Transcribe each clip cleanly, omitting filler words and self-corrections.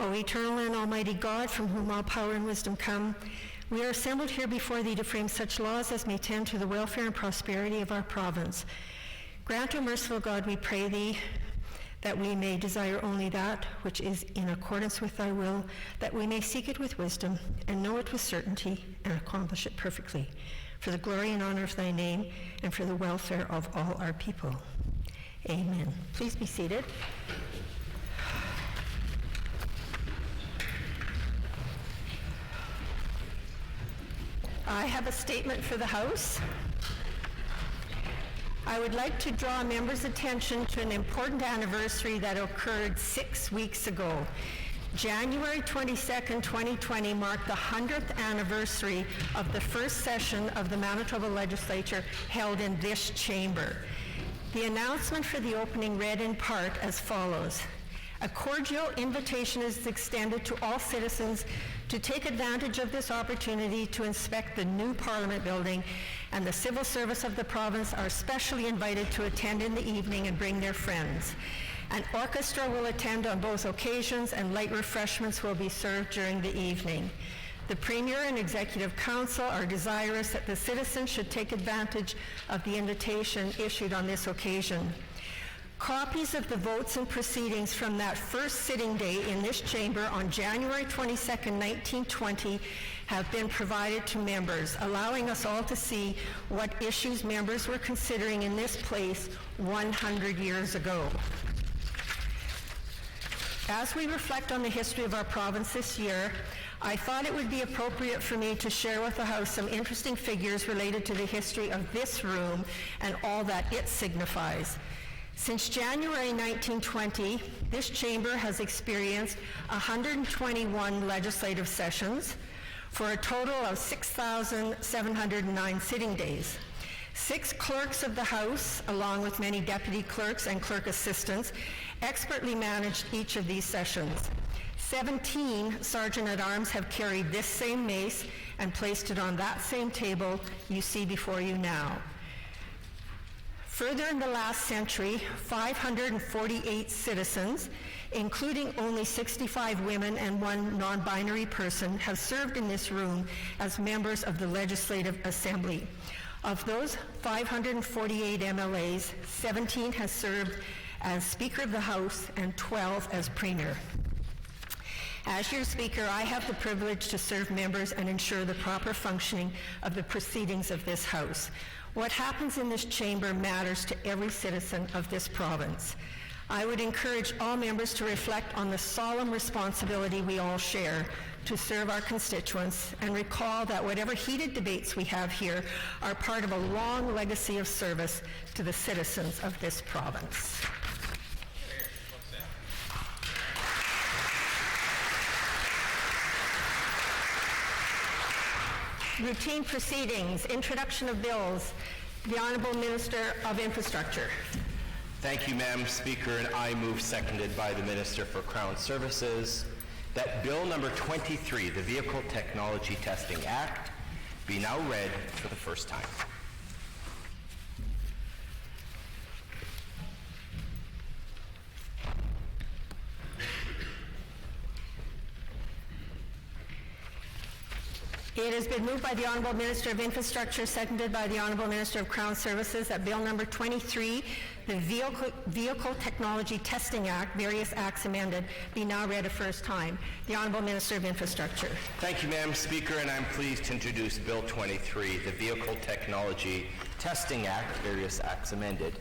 O eternal and almighty God, from whom all power and wisdom come, we are assembled here before thee to frame such laws as may tend to the welfare and prosperity of our province. Grant, O merciful God, we pray thee, that we may desire only that which is in accordance with thy will, that we may seek it with wisdom and know it with certainty and accomplish it perfectly, for the glory and honor of thy name and for the welfare of all our people. Amen. Please be seated. I have a statement for the House. I would like to draw members' attention to an important anniversary that occurred 6 weeks ago. January 22nd, 2020 marked the 100th anniversary of the first session of the Manitoba Legislature held in this chamber. The announcement for the opening read in part as follows. A cordial invitation is extended to all citizens to take advantage of this opportunity to inspect the new Parliament building, and the civil service of the province are specially invited to attend in the evening and bring their friends. An orchestra will attend on both occasions, and light refreshments will be served during the evening. The Premier and Executive Council are desirous that the citizens should take advantage of the invitation issued on this occasion. Copies of the votes and proceedings from that first sitting day in this chamber on January 22nd, 1920 have been provided to members, allowing us all to see what issues members were considering in this place 100 years ago. As we reflect on the history of our province this year, I thought it would be appropriate for me to share with the House some interesting figures related to the history of this room and all that it signifies. Since January 1920, this chamber has experienced 121 legislative sessions for a total of 6,709 sitting days. 6 clerks of the House, along with many deputy clerks and clerk assistants, expertly managed each of these sessions. 17 sergeant-at-arms have carried this same mace and placed it on that same table you see before you now. Further in the last century, 548 citizens, including only 65 women and 1 non-binary person, have served in this room as members of the Legislative Assembly. Of those 548 MLAs, 17 has served as Speaker of the House and 12 as Premier. As your Speaker, I have the privilege to serve members and ensure the proper functioning of the proceedings of this House. What happens in this chamber matters to every citizen of this province. I would encourage all members to reflect on the solemn responsibility we all share to serve our constituents, and recall that whatever heated debates we have here are part of a long legacy of service to the citizens of this province. Routine proceedings, introduction of bills. The Honourable Minister of Infrastructure. Thank you, Madam Speaker, and I move, seconded by the Minister for Crown Services, that Bill number 23, the Vehicle Technology Testing Act, be now read for the first time. It has been moved by the Honourable Minister of Infrastructure, seconded by the Honourable Minister of Crown Services, that Bill number 23, the Vehicle Technology Testing Act, various acts amended, be now read a first time. The Honourable Minister of Infrastructure. Thank you, Madam Speaker, and I'm pleased to introduce Bill 23, the Vehicle Technology Testing Act, various acts amended,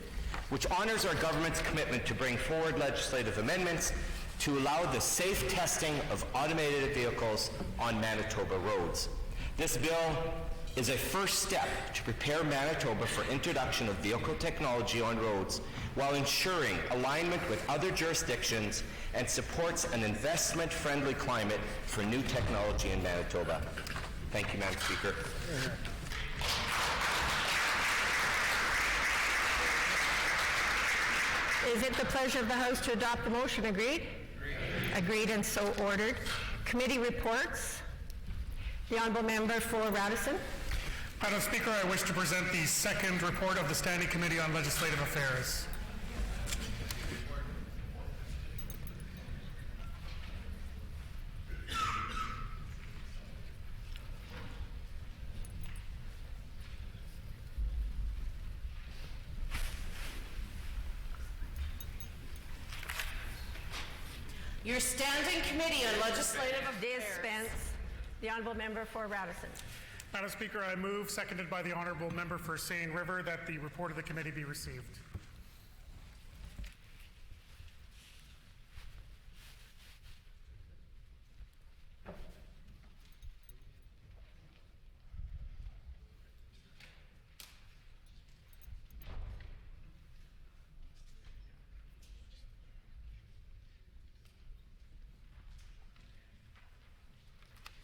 which honors our government's commitment to bring forward legislative amendments to allow the safe testing of automated vehicles on Manitoba roads. This bill is a first step to prepare Manitoba for introduction of vehicle technology on roads while ensuring alignment with other jurisdictions and supports an investment-friendly climate for new technology in Manitoba. Thank you, Madam Speaker. Is it the pleasure of the House to adopt the motion? Agreed? Agreed and so ordered. Committee reports. The Honourable Member for Radisson. Madam Speaker, I wish to present the second report of the Standing Committee on Legislative Affairs. Your Standing Committee on Legislative Affairs. Dispense. The Honourable Member for Radisson. Madam Speaker, I move, seconded by the Honourable Member for Seine River, that the report of the committee be received.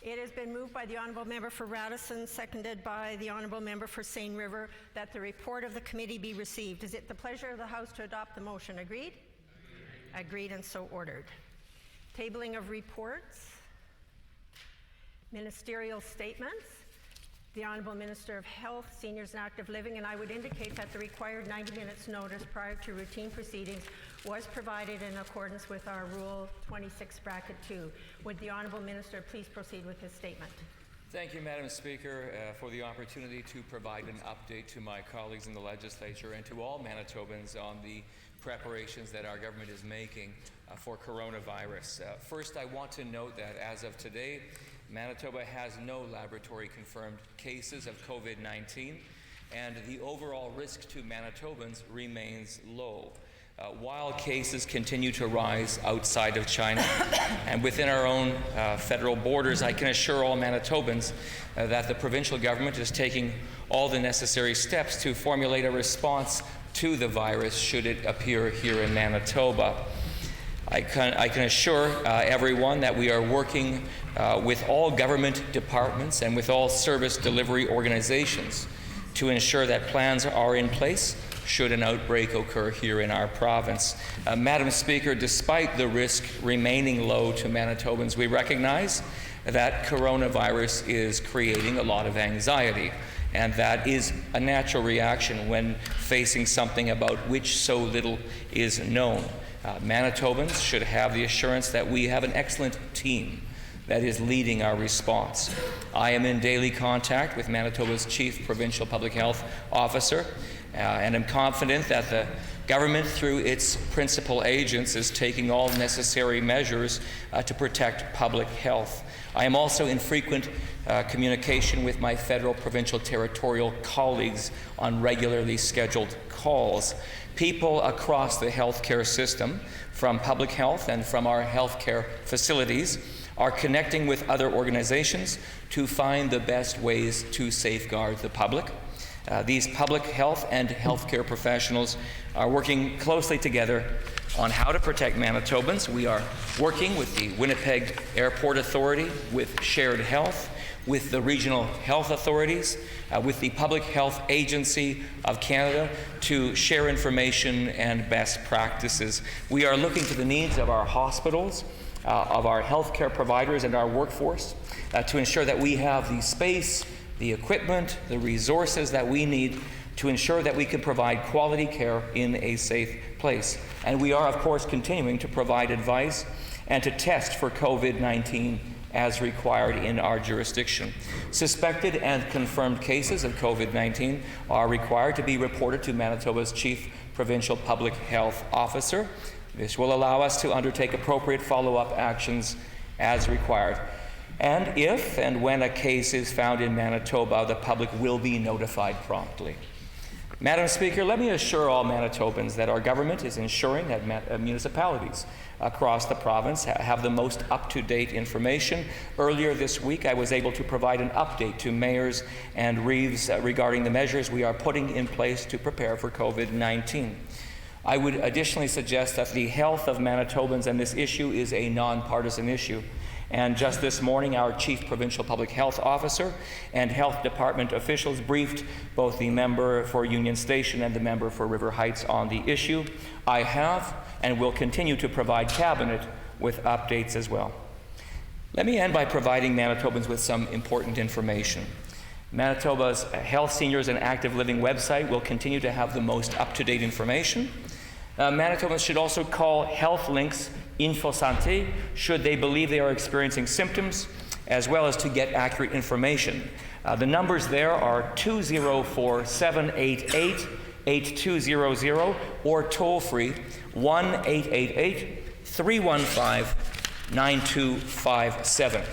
It has been moved by the Honourable Member for Radisson, seconded by the Honourable Member for Seine River, that the report of the committee be received. Is it the pleasure of the House to adopt the motion? Agreed? Agreed, and so ordered. Tabling of reports. Ministerial statements. The Honourable Minister of Health, Seniors and Active Living, and I would indicate that the required 90 minutes notice prior to routine proceedings was provided in accordance with our Rule 26, Bracket 2. Would the Honourable Minister please proceed with his statement? Thank you, Madam Speaker, for the opportunity to provide an update to my colleagues in the Legislature and to all Manitobans on the preparations that our government is making for coronavirus. First, I want to note that as of today, Manitoba has no laboratory-confirmed cases of COVID-19, and the overall risk to Manitobans remains low. While cases continue to rise outside of China and within our own federal borders, I can assure all Manitobans that the provincial government is taking all the necessary steps to formulate a response to the virus should it appear here in Manitoba. I can assure everyone that we are working with all government departments and with all service delivery organizations to ensure that plans are in place should an outbreak occur here in our province. Madam Speaker, despite the risk remaining low to Manitobans, we recognize that coronavirus is creating a lot of anxiety, and that is a natural reaction when facing something about which so little is known. Manitobans should have the assurance that we have an excellent team that is leading our response. I am in daily contact with Manitoba's Chief Provincial Public Health Officer, and am confident that the government, through its principal agents, is taking all necessary measures to protect public health. I am also in frequent communication with my federal, provincial, territorial colleagues on regularly scheduled calls. People across the healthcare system, from public health and from our healthcare facilities, are connecting with other organizations to find the best ways to safeguard the public. These public health and healthcare professionals are working closely together on how to protect Manitobans. We are working with the Winnipeg Airport Authority, with Shared Health, with the regional health authorities, with the Public Health Agency of Canada to share information and best practices. We are looking to the needs of our hospitals, of our healthcare providers and our workforce to ensure that we have the space, the equipment, the resources that we need to ensure that we can provide quality care in a safe place. And we are, of course, continuing to provide advice and to test for COVID-19 as required in our jurisdiction. Suspected and confirmed cases of COVID-19 are required to be reported to Manitoba's Chief Provincial Public Health Officer. This will allow us to undertake appropriate follow-up actions as required. And if and when a case is found in Manitoba, the public will be notified promptly. Madam Speaker, let me assure all Manitobans that our government is ensuring that municipalities across the province have the most up-to-date information. Earlier this week, I was able to provide an update to mayors and reeves regarding the measures we are putting in place to prepare for COVID-19. I would additionally suggest that the health of Manitobans and this issue is a nonpartisan issue. And just this morning, our Chief Provincial Public Health Officer and Health Department officials briefed both the member for Union Station and the member for River Heights on the issue. I have and will continue to provide Cabinet with updates as well. Let me end by providing Manitobans with some important information. Manitoba's Health, Seniors and Active Living website will continue to have the most up-to-date information. Manitobans should also call HealthLink's Info Santé should they believe they are experiencing symptoms, as well as to get accurate information. The numbers there are 204-788-8200 or toll-free 1-888 315-9257.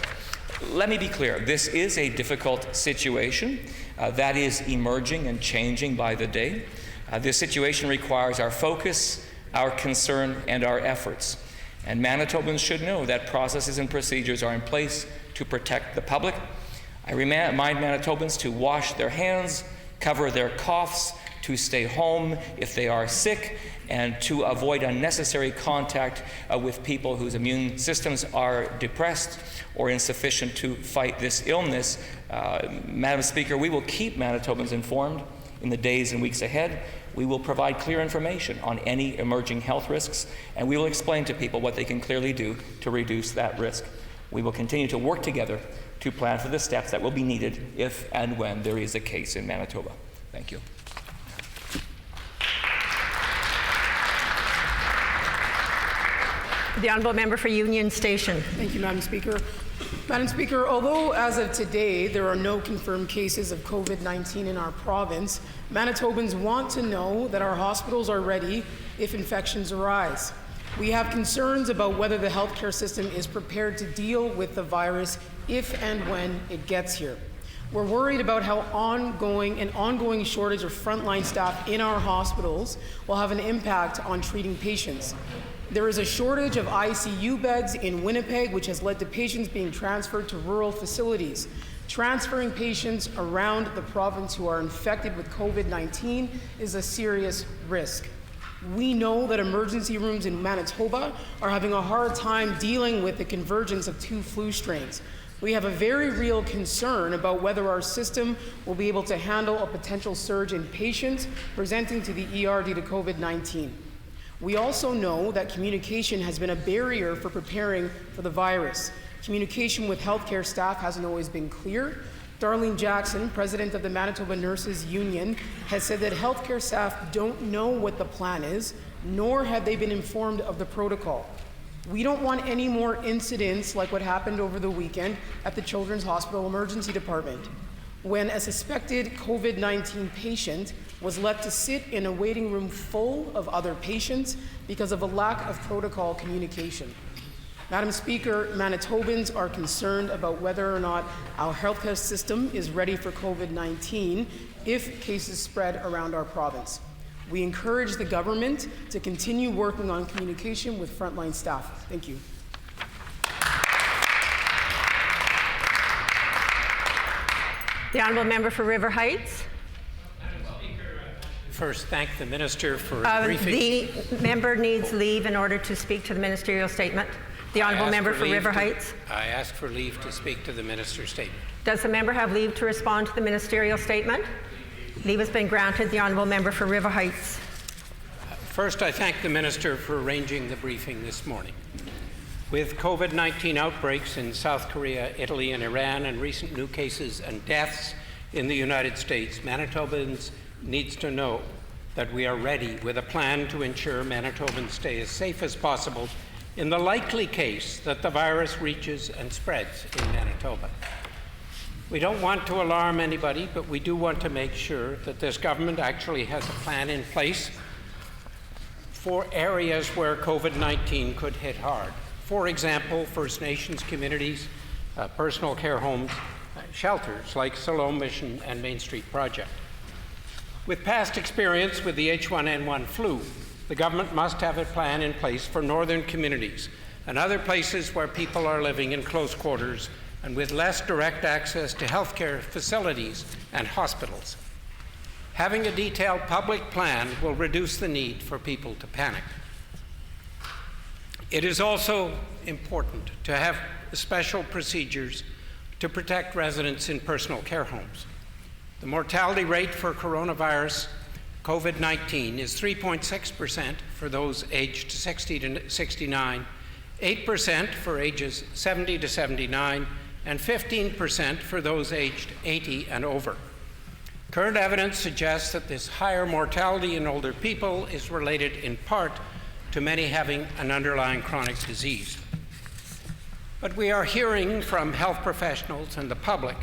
Let me be clear, this is a difficult situation that is emerging and changing by the day. This situation requires our focus, our concern, and our efforts. And Manitobans should know that processes and procedures are in place to protect the public. I remind Manitobans to wash their hands, cover their coughs, to stay home if they are sick, and to avoid unnecessary contact with people whose immune systems are depressed or insufficient to fight this illness. Madam Speaker, we will keep Manitobans informed in the days and weeks ahead. We will provide clear information on any emerging health risks, and we will explain to people what they can clearly do to reduce that risk. We will continue to work together to plan for the steps that will be needed if and when there is a case in Manitoba. Thank you. The Honourable Member for Union Station. Thank you, Madam Speaker. Madam Speaker, although as of today there are no confirmed cases of COVID-19 in our province, Manitobans want to know that our hospitals are ready if infections arise. We have concerns about whether the healthcare system is prepared to deal with the virus if and when it gets here. We're worried about how an ongoing shortage of frontline staff in our hospitals will have an impact on treating patients. There is a shortage of ICU beds in Winnipeg, which has led to patients being transferred to rural facilities. Transferring patients around the province who are infected with COVID-19 is a serious risk. We know that emergency rooms in Manitoba are having a hard time dealing with the convergence of two flu strains. We have a very real concern about whether our system will be able to handle a potential surge in patients presenting to the ER due to COVID-19. We also know that communication has been a barrier for preparing for the virus. Communication with healthcare staff hasn't always been clear. Darlene Jackson, president of the Manitoba Nurses Union, has said that healthcare staff don't know what the plan is, nor have they been informed of the protocol. We don't want any more incidents like what happened over the weekend at the Children's Hospital Emergency Department, when a suspected COVID-19 patient was left to sit in a waiting room full of other patients because of a lack of protocol communication. Madam Speaker, Manitobans are concerned about whether or not our healthcare system is ready for COVID-19 if cases spread around our province. We encourage the government to continue working on communication with frontline staff. Thank you. The Honourable Member for River Heights. First, thank the Minister for briefing. The member needs leave in order to speak to the ministerial statement. The Honourable Member for River Heights. I ask for leave to speak to the Minister's statement. Does the member have leave to respond to the ministerial statement? Leave has been granted. The Honourable Member for River Heights. First, I thank the Minister for arranging the briefing this morning. With COVID-19 outbreaks in South Korea, Italy, and Iran, and recent new cases and deaths in the United States, Manitobans needs to know that we are ready with a plan to ensure Manitobans stay as safe as possible in the likely case that the virus reaches and spreads in Manitoba. We don't want to alarm anybody, but we do want to make sure that this government actually has a plan in place for areas where COVID-19 could hit hard. For example, First Nations communities, personal care homes, shelters like Siloam Mission and Main Street Project. With past experience with the H1N1 flu, the government must have a plan in place for northern communities and other places where people are living in close quarters and with less direct access to healthcare facilities and hospitals. Having a detailed public plan will reduce the need for people to panic. It is also important to have special procedures to protect residents in personal care homes. The mortality rate for coronavirus COVID-19 is 3.6% for those aged 60 to 69, 8% for ages 70 to 79, and 15% for those aged 80 and over. Current evidence suggests that this higher mortality in older people is related in part to many having an underlying chronic disease. But we are hearing from health professionals and the public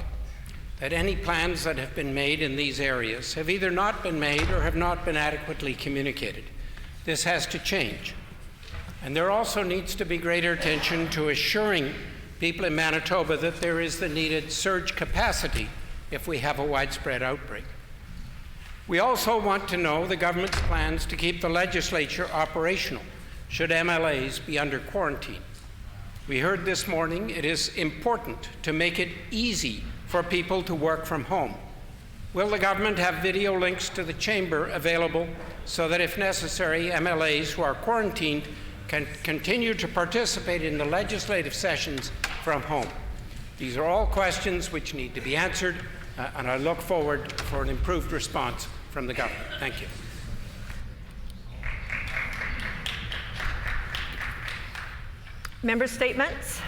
that any plans that have been made in these areas have either not been made or have not been adequately communicated. This has to change. And there also needs to be greater attention to assuring people in Manitoba that there is the needed surge capacity if we have a widespread outbreak. We also want to know the government's plans to keep the legislature operational should MLAs be under quarantine. We heard this morning it is important to make it easy for people to work from home. Will the government have video links to the chamber available so that if necessary, MLAs who are quarantined can continue to participate in the legislative sessions from home? These are all questions which need to be answered, and I look forward for an improved response from the government. Thank you. Member statements.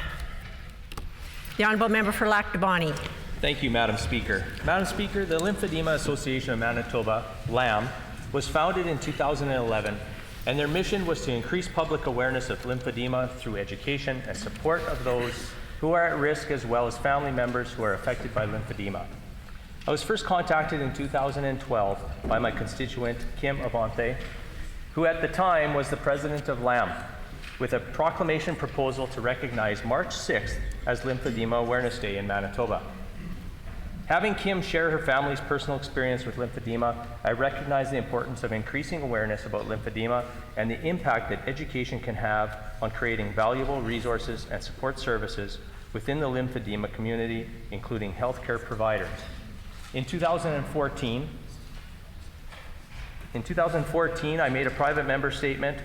The Honourable Member for Lac du Bonny. Thank you, Madam Speaker. Madam Speaker, the Lymphedema Association of Manitoba, LAM, was founded in 2011, and their mission was to increase public awareness of lymphedema through education and support of those who are at risk, as well as family members who are affected by lymphedema. I was first contacted in 2012 by my constituent, Kim Avante, who at the time was the president of LAM, with a proclamation proposal to recognize March 6th as Lymphedema Awareness Day in Manitoba. Having Kim share her family's personal experience with lymphedema, I recognize the importance of increasing awareness about lymphedema and the impact that education can have on creating valuable resources and support services within the lymphedema community, including healthcare providers. In 2014, I made a private member statement.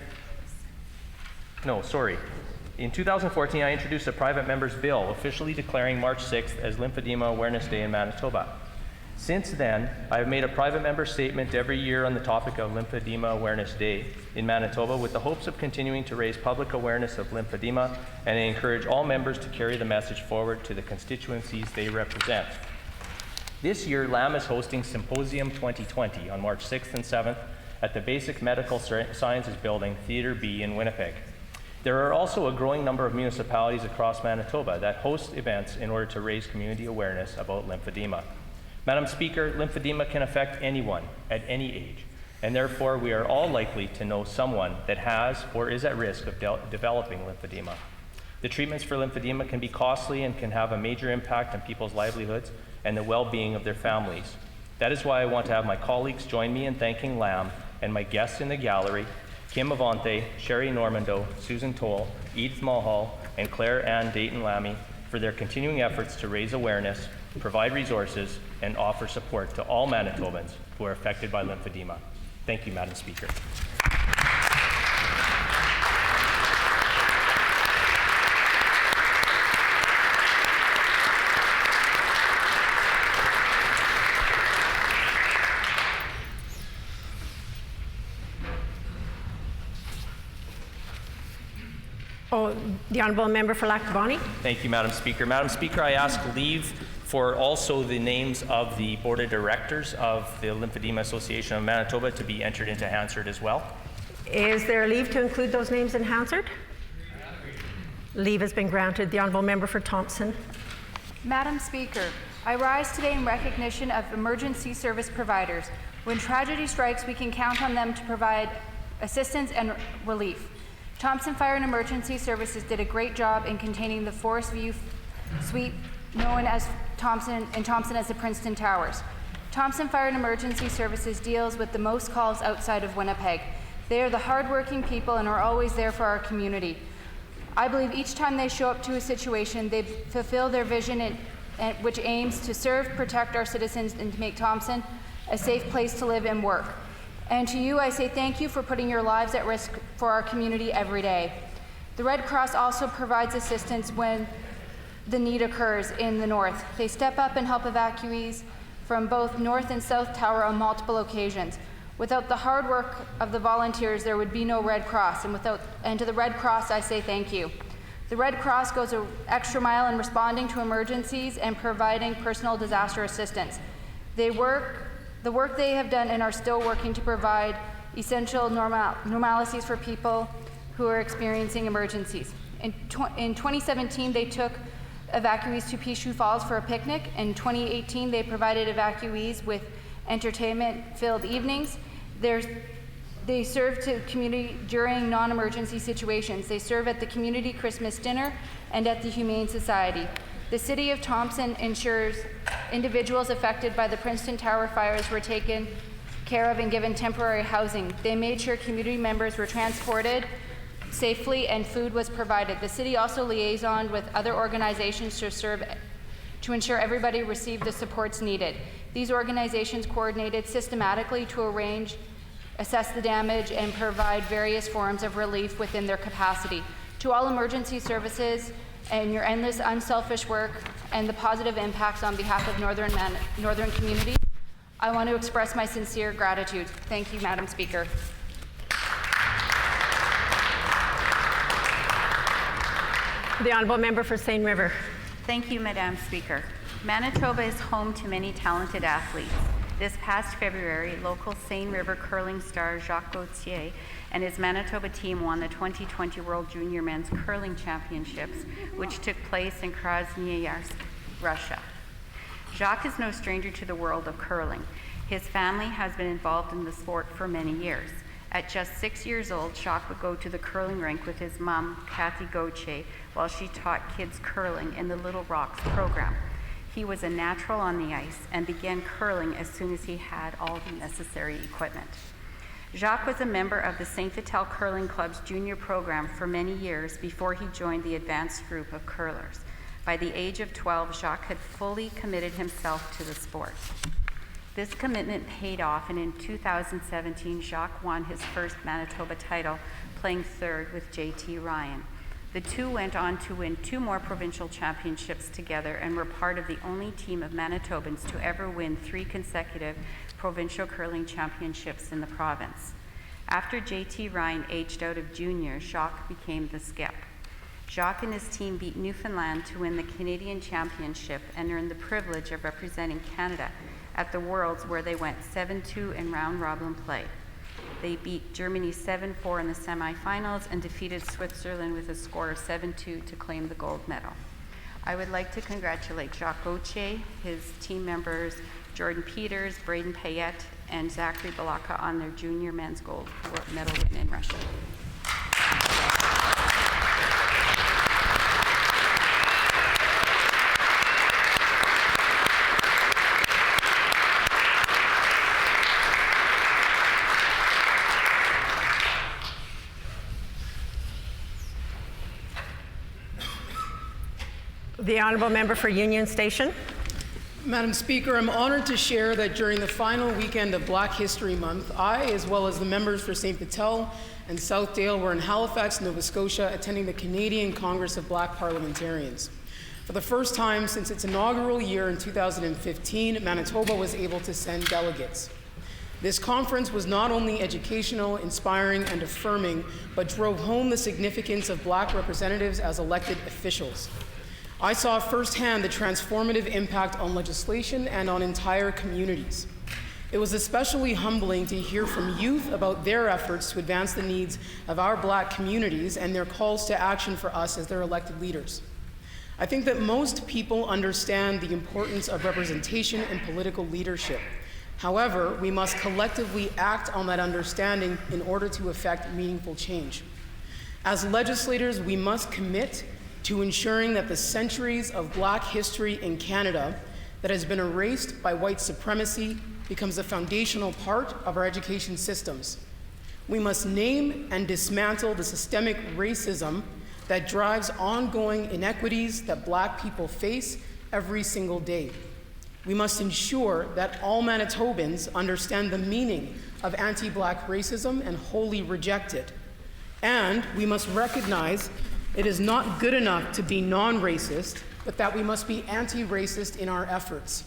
In 2014, I introduced a private member's bill officially declaring March 6th as Lymphedema Awareness Day in Manitoba. Since then, I have made a private member statement every year on the topic of Lymphedema Awareness Day in Manitoba with the hopes of continuing to raise public awareness of lymphedema, and I encourage all members to carry the message forward to the constituencies they represent. This year, LAM is hosting Symposium 2020 on March 6th and 7th at the Basic Medical Sciences Building, Theatre B in Winnipeg. There are also a growing number of municipalities across Manitoba that host events in order to raise community awareness about lymphedema. Madam Speaker, lymphedema can affect anyone at any age, and therefore we are all likely to know someone that has or is at risk of developing lymphedema. The treatments for lymphedema can be costly and can have a major impact on people's livelihoods and the well-being of their families. That is why I want to have my colleagues join me in thanking LAM and my guests in the gallery, Kim Avante, Sherry Normando, Susan Toll, Edith Mulhall, and Claire Ann Dayton-Lamy for their continuing efforts to raise awareness, provide resources, and offer support to all Manitobans who are affected by lymphedema. Thank you, Madam Speaker. The Honourable Member for Lac du Bonny. Thank you, Madam Speaker. Madam Speaker, I ask leave for also the names of the Board of Directors of the Lymphedema Association of Manitoba to be entered into Hansard as well. Is there leave to include those names in Hansard? Leave has been granted. The Honourable Member for Thompson. Madam Speaker, I rise today in recognition of emergency service providers. When tragedy strikes, we can count on them to provide assistance and relief. Thompson Fire and Emergency Services did a great job in containing the Forest View sweep known as Thompson as the Princeton Towers. Thompson Fire and Emergency Services deals with the most calls outside of Winnipeg. They are the hardworking people and are always there for our community. I believe each time they show up to a situation, they fulfill their vision which aims to serve, protect our citizens, and to make Thompson a safe place to live and work. And to you, I say thank you for putting your lives at risk for our community every day. The Red Cross also provides assistance when the need occurs in the north. They step up and help evacuees from both North and South Tower on multiple occasions. Without the hard work of the volunteers, there would be no Red Cross, and to the Red Cross, I say thank you. The Red Cross goes an extra mile in responding to emergencies and providing personal disaster assistance. The work they have done and are still working to provide essential normalities for people who are experiencing emergencies. In 2017, they took evacuees to Pichu Falls for a picnic. In 2018, they provided evacuees with entertainment-filled evenings. They serve to community during non-emergency situations. They serve at the community Christmas dinner and at the Humane Society. The City of Thompson ensures individuals affected by the Princeton Tower fires were taken care of and given temporary housing. They made sure community members were transported safely and food was provided. The city also liaisoned with other organizations to ensure everybody received the supports needed. These organizations coordinated systematically to arrange, assess the damage, and provide various forms of relief within their capacity. To all emergency services and your endless unselfish work and the positive impacts on behalf of northern communities, I want to express my sincere gratitude. Thank you, Madam Speaker. The Honourable Member for Seine River. Thank you, Madam Speaker. Manitoba is home to many talented athletes. This past February, local Seine River curling star Jacques Gauthier and his Manitoba team won the 2020 World Junior Men's Curling Championships, which took place in Krasnoyarsk, Russia. Jacques is no stranger to the world of curling. His family has been involved in the sport for many years. At just 6 years old, Jacques would go to the curling rink with his mom, Kathy Gauthier, while she taught kids curling in the Little Rocks program. He was a natural on the ice and began curling as soon as he had all the necessary equipment. Jacques was a member of the St. Vital Curling Club's junior program for many years before he joined the advanced group of curlers. By the age of 12, Jacques had fully committed himself to the sport. This commitment paid off, and in 2017, Jacques won his first Manitoba title, playing third with J.T. Ryan. The two went on to win 2 more provincial championships together and were part of the only team of Manitobans to ever win 3 consecutive provincial curling championships in the province. After J.T. Ryan aged out of junior, Jacques became the skip. Jacques and his team beat Newfoundland to win the Canadian Championship and earned the privilege of representing Canada at the Worlds, where they went 7-2 in round-robin play. They beat Germany 7-4 in the semifinals and defeated Switzerland with a score of 7-2 to claim the gold medal. I would like to congratulate Jacques Gauthier, his team members Jordan Peters, Braden Payette, and Zachary Balaka on their junior men's gold medal win in Russia. The Honourable Member for Union Station. Madam Speaker, I'm honored to share that during the final weekend of Black History Month, I, as well as the members for St. Vital and Southdale, were in Halifax, Nova Scotia, attending the Canadian Congress of Black Parliamentarians. For the first time since its inaugural year in 2015, Manitoba was able to send delegates. This conference was not only educational, inspiring, and affirming, but drove home the significance of Black representatives as elected officials. I saw firsthand the transformative impact on legislation and on entire communities. It was especially humbling to hear from youth about their efforts to advance the needs of our Black communities and their calls to action for us as their elected leaders. I think that most people understand the importance of representation in political leadership. However, we must collectively act on that understanding in order to effect meaningful change. As legislators, we must commit to ensuring that the centuries of Black history in Canada that has been erased by white supremacy becomes a foundational part of our education systems. We must name and dismantle the systemic racism that drives ongoing inequities that Black people face every single day. We must ensure that all Manitobans understand the meaning of anti-Black racism and wholly reject it. And we must recognize it is not good enough to be non-racist, but that we must be anti-racist in our efforts.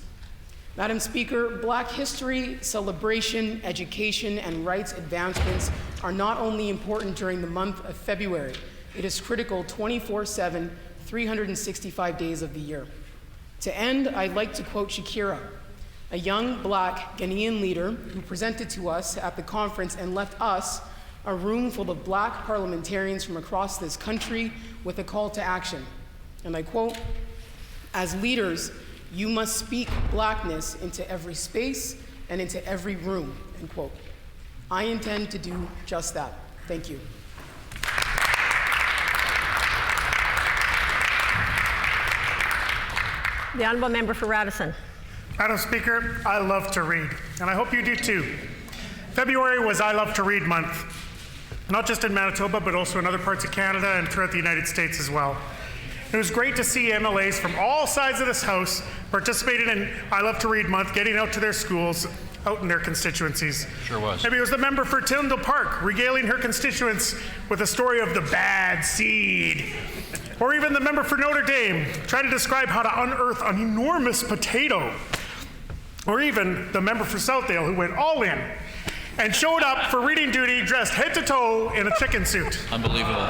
Madam Speaker, Black history, celebration, education, and rights advancements are not only important during the month of February, it is critical 24/7, 365 days of the year. To end, I'd like to quote Shakira, a young Black Ghanaian leader who presented to us at the conference and left us a room full of Black parliamentarians from across this country with a call to action. And I quote, "As leaders, you must speak Blackness into every space and into every room," end quote. I intend to do just that. Thank you. The Honourable Member for Radisson. Madam Speaker, I love to read, and I hope you do too. February was I Love to Read month, not just in Manitoba, but also in other parts of Canada and throughout the United States as well. It was great to see MLAs from all sides of this House participating in I Love to Read month, getting out to their schools, out in their constituencies. Sure was. Maybe it was the member for Tyndall Park regaling her constituents with a story of the bad seed. Or even the member for Notre Dame trying to describe how to unearth an enormous potato. Or even the member for Southdale who went all in and showed up for reading duty dressed head to toe in a chicken suit. Unbelievable.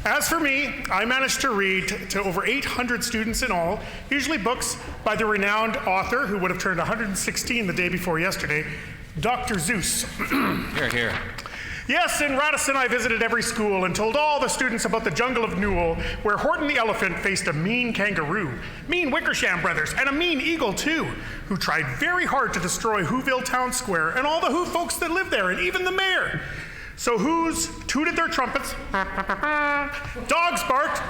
As for me, I managed to read to over 800 students in all, usually books by the renowned author who would have turned 116 the day before yesterday, Dr. Seuss. Here, here. Yes, in Radisson I visited every school and told all the students about the jungle of Newell, where Horton the elephant faced a mean kangaroo, mean Wickersham brothers, and a mean eagle too, who tried very hard to destroy Whoville Town Square and all the Who folks that live there, and even the mayor. So Who's tooted their trumpets, dogs barked,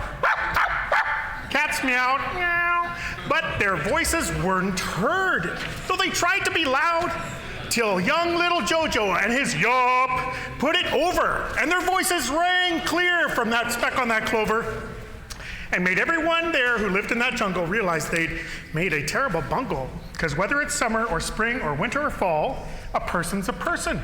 cats meowed, meow, but their voices weren't heard, though they tried to be loud. Till young little Jojo and his yawp put it over, and their voices rang clear from that speck on that clover, and made everyone there who lived in that jungle realize they'd made a terrible bungle, because whether it's summer or spring or winter or fall, a person's a person,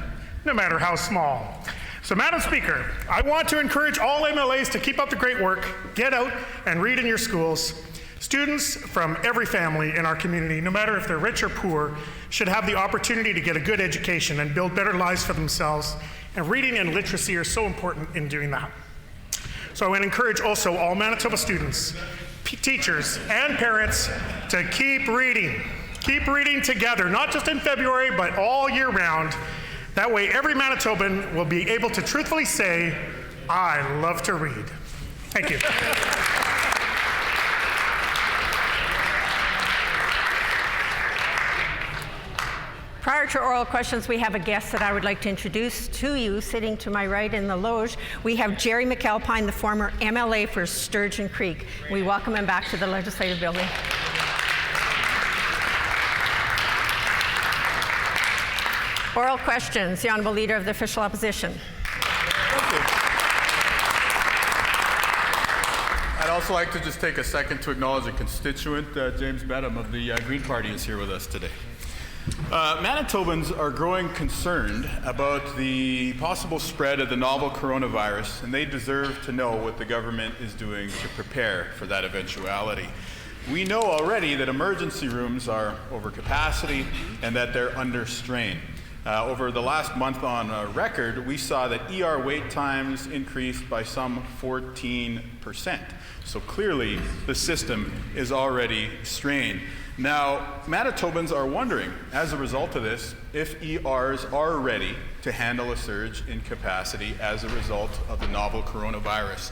no matter how small. So, Madam Speaker, I want to encourage all MLAs to keep up the great work, get out and read in your schools. Students from every family in our community, no matter if they're rich or poor, should have the opportunity to get a good education and build better lives for themselves. And reading and literacy are so important in doing that. So I want to encourage also all Manitoba students, teachers, and parents to keep reading. Keep reading together, not just in February, but all year round. That way every Manitoban will be able to truthfully say, I love to read. Thank you. Prior to oral questions, we have a guest that I would like to introduce to you. Sitting to my right in the loge, we have Jerry McAlpine, the former MLA for Sturgeon Creek. We welcome him back to the Legislative Building. Oral questions. The Honourable Leader of the Official Opposition. Thank you. I'd also like to just take a second to acknowledge a constituent, James Bedham of the Green Party is here with us today. Manitobans are growing concerned about the possible spread of the novel coronavirus, and they deserve to know what the government is doing to prepare for that eventuality. We know already that emergency rooms are over capacity and that they're under strain. Over the last month on record, we saw that ER wait times increased by some 14%. So clearly, the system is already strained. Now, Manitobans are wondering, as a result of this, if ERs are ready to handle a surge in capacity as a result of the novel coronavirus.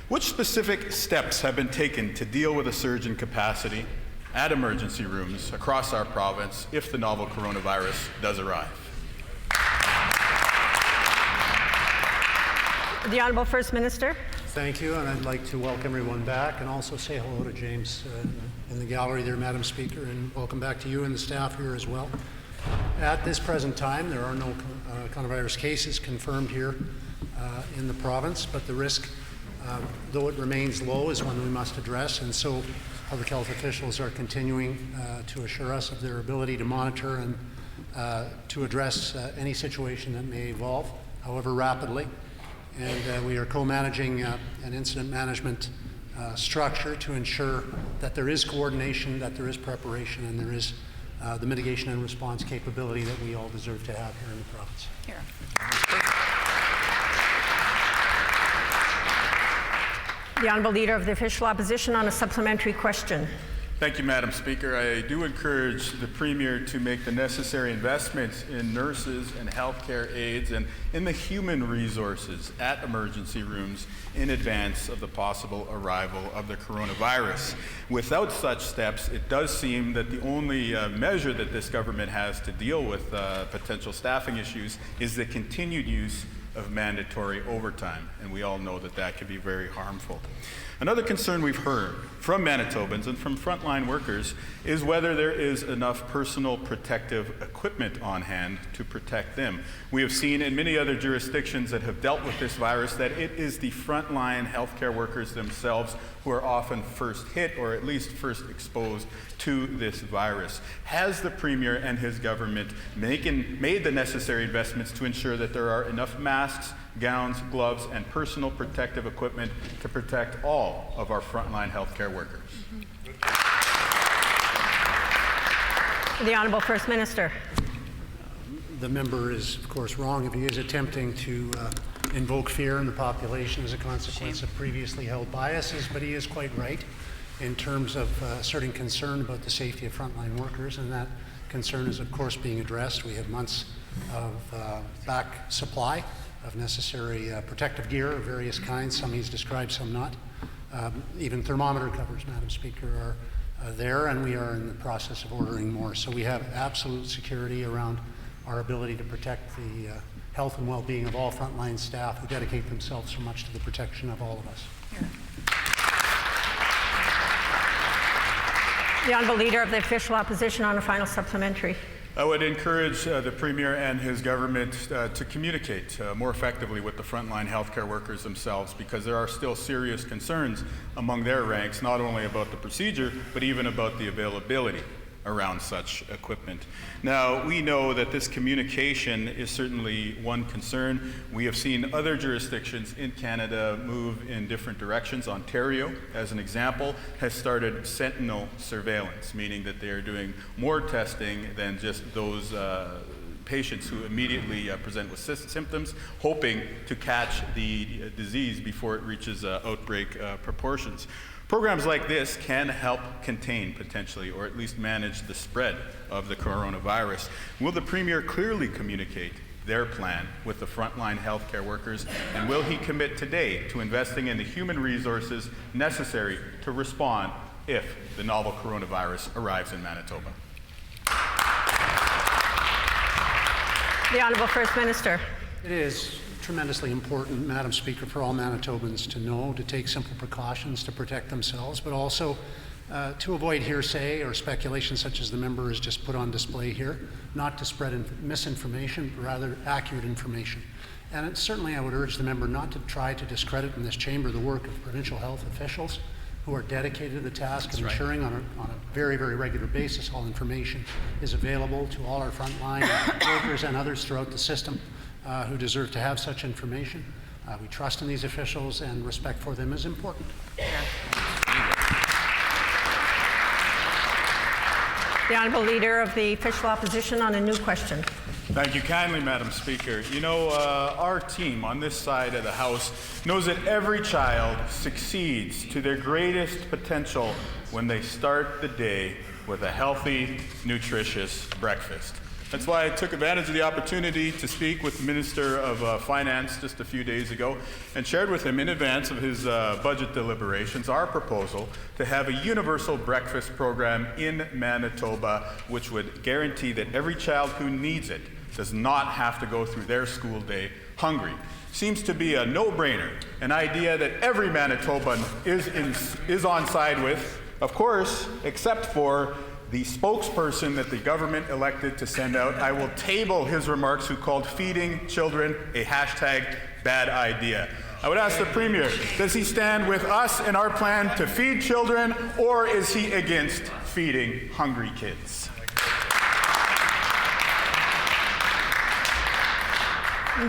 Which specific steps have been taken to deal with a surge in capacity at emergency rooms across our province if the novel coronavirus does arrive? The Honourable First Minister. Thank you, and I'd like to welcome everyone back and also say hello to James in the gallery there, Madam Speaker, and welcome back to you and the staff here as well. At this present time, there are no coronavirus cases confirmed here in the province, but the risk, though it remains low, is one we must address, and so public health officials are continuing to assure us of their ability to monitor and to address any situation that may evolve, however rapidly. And we are co-managing an incident management structure to ensure that there is coordination, that there is preparation, and there is the mitigation and response capability that we all deserve to have here in the province. Here. The Honourable Leader of the Official Opposition on a supplementary question. Thank you, Madam Speaker. I do encourage the Premier to make the necessary investments in nurses and healthcare aides and in the human resources at emergency rooms in advance of the possible arrival of the coronavirus. Without such steps, it does seem that the only measure that this government has to deal with potential staffing issues is the continued use of mandatory overtime, and we all know that that can be very harmful. Another concern we've heard from Manitobans and from frontline workers is whether there is enough personal protective equipment on hand to protect them. We have seen in many other jurisdictions that have dealt with this virus that it is the frontline healthcare workers themselves who are often first hit or at least first exposed to this virus. Has the Premier and his government made the necessary investments to ensure that there are enough masks, gowns, gloves, and personal protective equipment to protect all of our frontline healthcare workers? The Honourable First Minister. The member is, of course, wrong if he is attempting to invoke fear in the population as a consequence of previously held biases, but he is quite right in terms of asserting concern about the safety of frontline workers, and that concern is, of course, being addressed. We have months of back supply of necessary protective gear of various kinds. Some he's described, some not. Even thermometer covers, Madam Speaker, are there, and we are in the process of ordering more. So we have absolute security around our ability to protect the health and well-being of all frontline staff who dedicate themselves so much to the protection of all of us. The Honourable Leader of the Official Opposition on a final supplementary. I would encourage the Premier and his government to communicate more effectively with the frontline healthcare workers themselves, because there are still serious concerns among their ranks, not only about the procedure, but even about the availability around such equipment. Now, we know that this communication is certainly one concern. We have seen other jurisdictions in Canada move in different directions. Ontario, as an example, has started sentinel surveillance, meaning that they are doing more testing than just those patients who immediately present with symptoms, hoping to catch the disease before it reaches outbreak proportions. Programs like this can help contain, potentially, or at least manage the spread of the coronavirus. Will the Premier clearly communicate their plan with the frontline healthcare workers, and will he commit today to investing in the human resources necessary to respond if the novel coronavirus arrives in Manitoba? The Honourable First Minister. It is tremendously important, Madam Speaker, for all Manitobans to know, to take simple precautions to protect themselves, but also to avoid hearsay or speculation such as the member has just put on display here, not to spread misinformation, but rather accurate information. And certainly I would urge the member not to try to discredit in this chamber the work of provincial health officials who are dedicated to the task of ensuring on a very, very regular basis all information is available to all our frontline workers and others throughout the system who deserve to have such information. We trust in these officials, and respect for them is important. The Honourable Leader of the Official Opposition on a new question. Thank you kindly, Madam Speaker. You know, our team on this side of the House knows that every child succeeds to their greatest potential when they start the day with a healthy, nutritious breakfast. That's why I took advantage of the opportunity to speak with the Minister of Finance just a few days ago and shared with him in advance of his budget deliberations our proposal to have a universal breakfast program in Manitoba, which would guarantee that every child who needs it does not have to go through their school day hungry. Seems to be a no-brainer, an idea that every Manitoban is on side with, of course, except for the spokesperson that the government elected to send out. I will table his remarks, who called feeding children a hashtag bad idea. I would ask the Premier, does he stand with us in our plan to feed children, or is he against feeding hungry kids?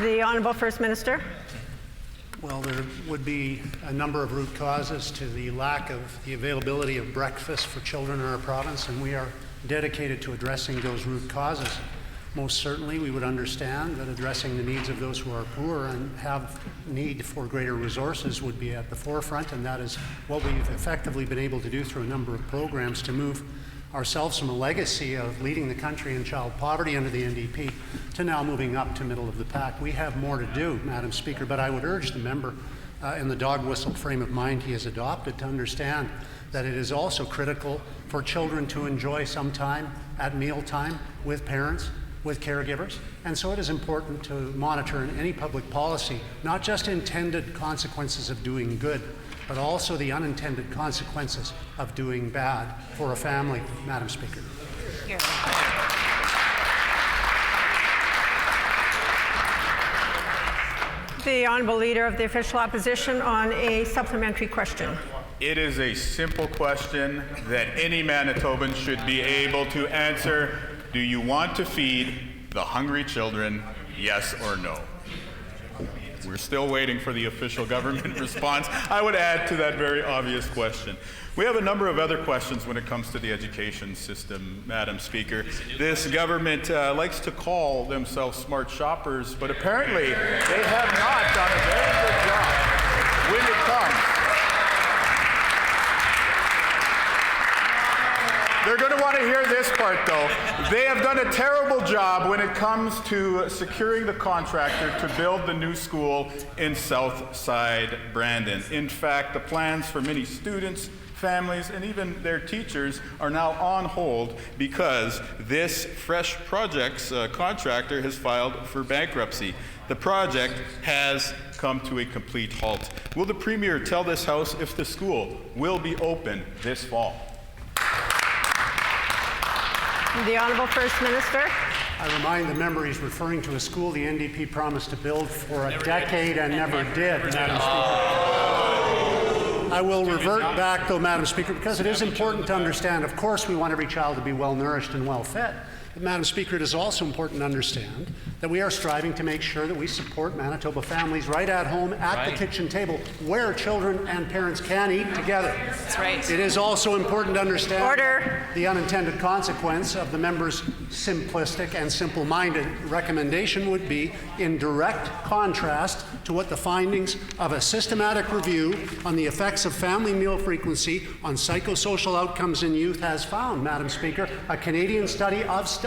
The Honourable First Minister. Well, there would be a number of root causes to the lack of the availability of breakfast for children in our province, and we are dedicated to addressing those root causes. Most certainly, we would understand that addressing the needs of those who are poor and have need for greater resources would be at the forefront, and that is what we've effectively been able to do through a number of programs to move ourselves from a legacy of leading the country in child poverty under the NDP to now moving up to middle of the pack. We have more to do, Madam Speaker, but I would urge the member in the dog whistle frame of mind he has adopted to understand that it is also critical for children to enjoy some time at mealtime with parents, with caregivers, and so it is important to monitor in any public policy not just intended consequences of doing good, but also the unintended consequences of doing bad for a family, Madam Speaker. The Honourable Leader of the Official Opposition on a supplementary question. It is a simple question that any Manitoban should be able to answer. Do you want to feed the hungry children, yes or no? We're still waiting for the official government response. I would add to that very obvious question. We have a number of other questions when it comes to the education system, Madam Speaker. This government likes to call themselves smart shoppers, but apparently they have not done a very good job when it comes. They're going to want to hear this part, though. They have done a terrible job when it comes to securing the contractor to build the new school in Southside Brandon. In fact, the plans for many students, families, and even their teachers are now on hold because this Fresh Projects contractor has filed for bankruptcy. The project has come to a complete halt. Will the Premier tell this House if the school will be open this fall? The Honourable First Minister. I remind the member he's referring to a school the NDP promised to build for a decade and never did, Madam Speaker. I will revert back, though, Madam Speaker, because it is important to understand, of course, we want every child to be well-nourished and well-fed. But, Madam Speaker, it is also important to understand that we are striving to make sure that we support Manitoba families right at home, at the kitchen table, where children and parents can eat together. That's right. It is also important to understand the unintended consequence of the member's simplistic and simple-minded recommendation would be in direct contrast to what the findings of a systematic review on the effects of family meal frequency on psychosocial outcomes in youth has found, Madam Speaker, a Canadian study of studies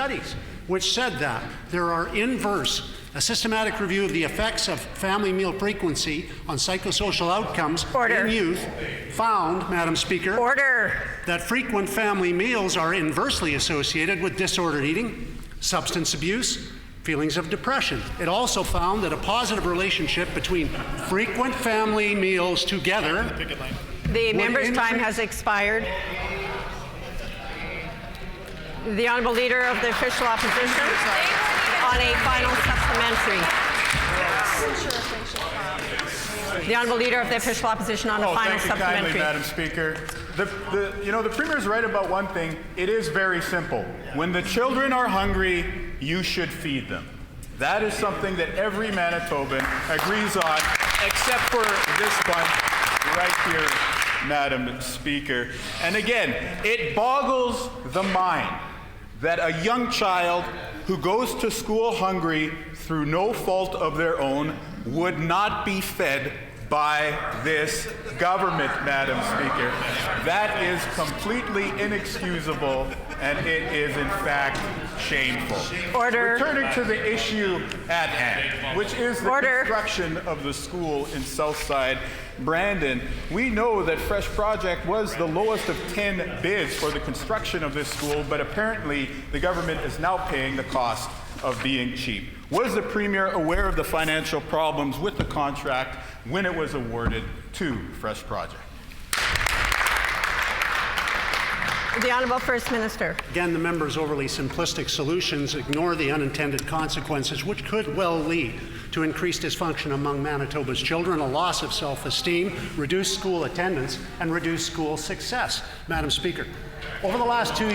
which said that there are a systematic review of the effects of family meal frequency on psychosocial outcomes in youth found, Madam Speaker, that frequent family meals are inversely associated with disordered eating, substance abuse, feelings of depression. It also found that a positive relationship between frequent family meals together. The member's time has expired. The Honourable Leader of the Official Opposition on a final supplementary. The Honourable Leader of the Official Opposition on a final supplementary. Thank you kindly, Madam Speaker. The Premier's right about one thing. It is very simple. When the children are hungry, you should feed them. That is something that every Manitoban agrees on, except for this bunch right here, Madam Speaker. And again, it boggles the mind that a young child who goes to school hungry through no fault of their own would not be fed by this government, Madam Speaker. That is completely inexcusable, and it is in fact shameful. Returning to the issue at hand, which is the construction of the school in Southside Brandon. We know that Fresh Project was the lowest of 10 bids for the construction of this school, but apparently the government is now paying the cost of being cheap. Was the Premier aware of the financial problems with the contract when it was awarded to Fresh Project? The Honourable First Minister. Again, the member's overly simplistic solutions ignore the unintended consequences, which could well lead to increase dysfunction among Manitoba's children, a loss of self-esteem, reduced school attendance, and reduced school success. Madam Speaker, over the last 2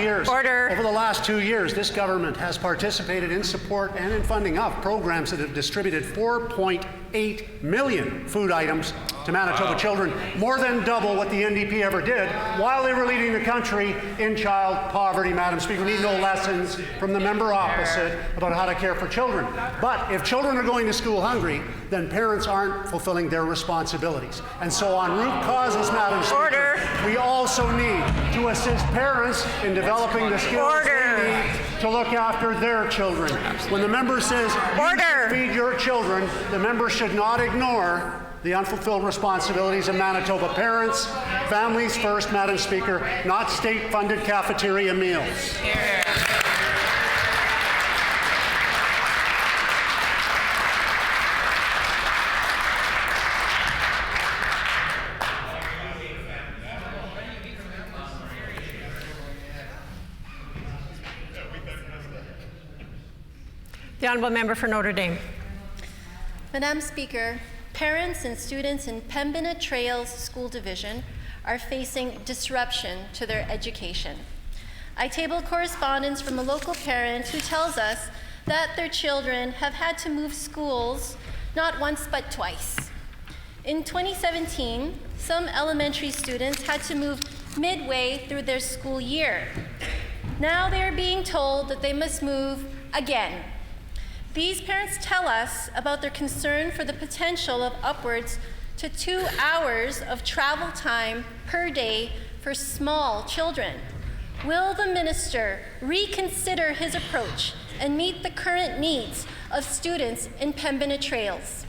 years, this government has participated in support and in funding of programs that have distributed 4.8 million food items to Manitoba children, more than double what the NDP ever did while they were leading the country in child poverty. Madam Speaker, we need no lessons from the member opposite about how to care for children. But if children are going to school hungry, then parents aren't fulfilling their responsibilities. And so on root causes, Madam Speaker, we also need to assist parents in developing the skills they need to look after their children. When the member says, feed your children, the member should not ignore the unfulfilled responsibilities of Manitoba parents. Families first, Madam Speaker, not state-funded cafeteria meals. The Honourable Member for Notre Dame. Madam Speaker, parents and students in Pembina Trails School Division are facing disruption to their education. I table correspondence from a local parent who tells us that their children have had to move schools not once but twice. In 2017, some elementary students had to move midway through their school year. Now they are being told that they must move again. These parents tell us about their concern for the potential of upwards to 2 hours of travel time per day for small children. Will the minister reconsider his approach and meet the current needs of students in Pembina Trails?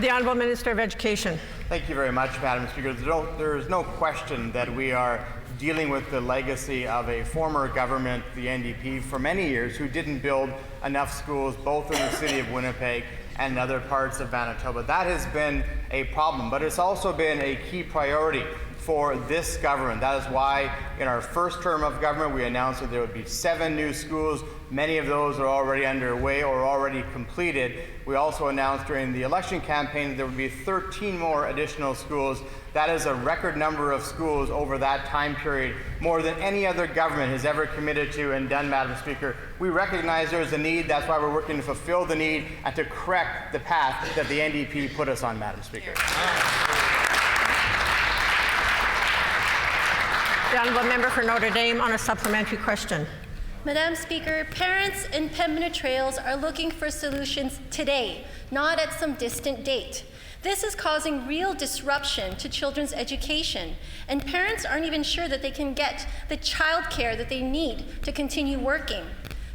The Honourable Minister of Education. Thank you very much, Madam Speaker. There is no question that we are dealing with the legacy of a former government, the NDP, for many years, who didn't build enough schools both in the city of Winnipeg and in other parts of Manitoba. That has been a problem, but it's also been a key priority for this government. That is why in our first term of government we announced that there would be 7 new schools. Many of those are already underway or already completed. We also announced during the election campaign that there would be 13 more additional schools. That is a record number of schools over that time period, more than any other government has ever committed to and done, Madam Speaker. We recognize there is a need. That's why we're working to fulfill the need and to correct the path that the NDP put us on, Madam Speaker. The Honourable Member for Notre Dame on a supplementary question. Madam Speaker, parents in Pembina Trails are looking for solutions today, not at some distant date. This is causing real disruption to children's education, and parents aren't even sure that they can get the childcare that they need to continue working.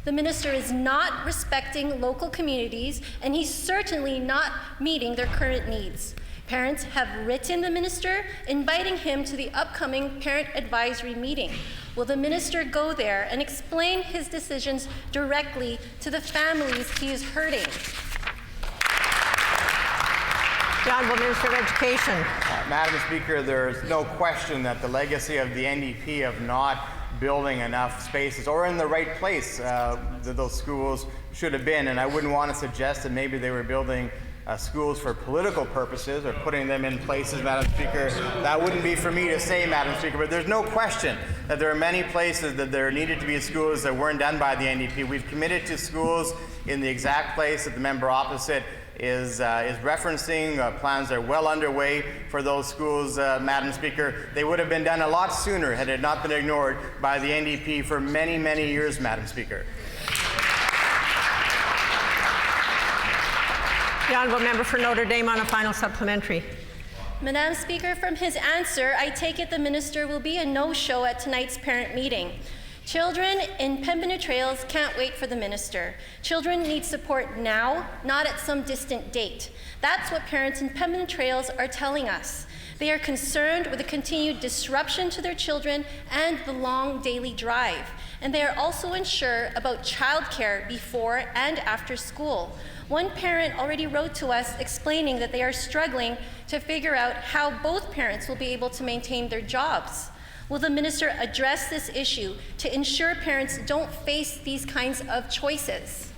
The minister is not respecting local communities, and he's certainly not meeting their current needs. Parents have written the minister, inviting him to the upcoming parent advisory meeting. Will the minister go there and explain his decisions directly to the families he is hurting? The Honourable Minister of Education. Madam Speaker, there is no question that the legacy of the NDP of not building enough spaces or in the right place that those schools should have been, and I wouldn't want to suggest that maybe they were building schools for political purposes or putting them in places, Madam Speaker. That wouldn't be for me to say, Madam Speaker, but there's no question that there are many places that there needed to be schools that weren't done by the NDP. We've committed to schools in the exact place that the member opposite is referencing. Plans are well underway for those schools, Madam Speaker. They would have been done a lot sooner had it not been ignored by the NDP for many, many years, Madam Speaker. The Honourable Member for Notre Dame on a final supplementary. Madam Speaker, from his answer, I take it the minister will be a no-show at tonight's parent meeting. Children in Pembina Trails can't wait for the minister. Children need support now, not at some distant date. That's what parents in Pembina Trails are telling us. They are concerned with the continued disruption to their children and the long daily drive. And they are also unsure about childcare before and after school. One parent already wrote to us explaining that they are struggling to figure out how both parents will be able to maintain their jobs. Will the minister address this issue to ensure parents don't face these kinds of choices?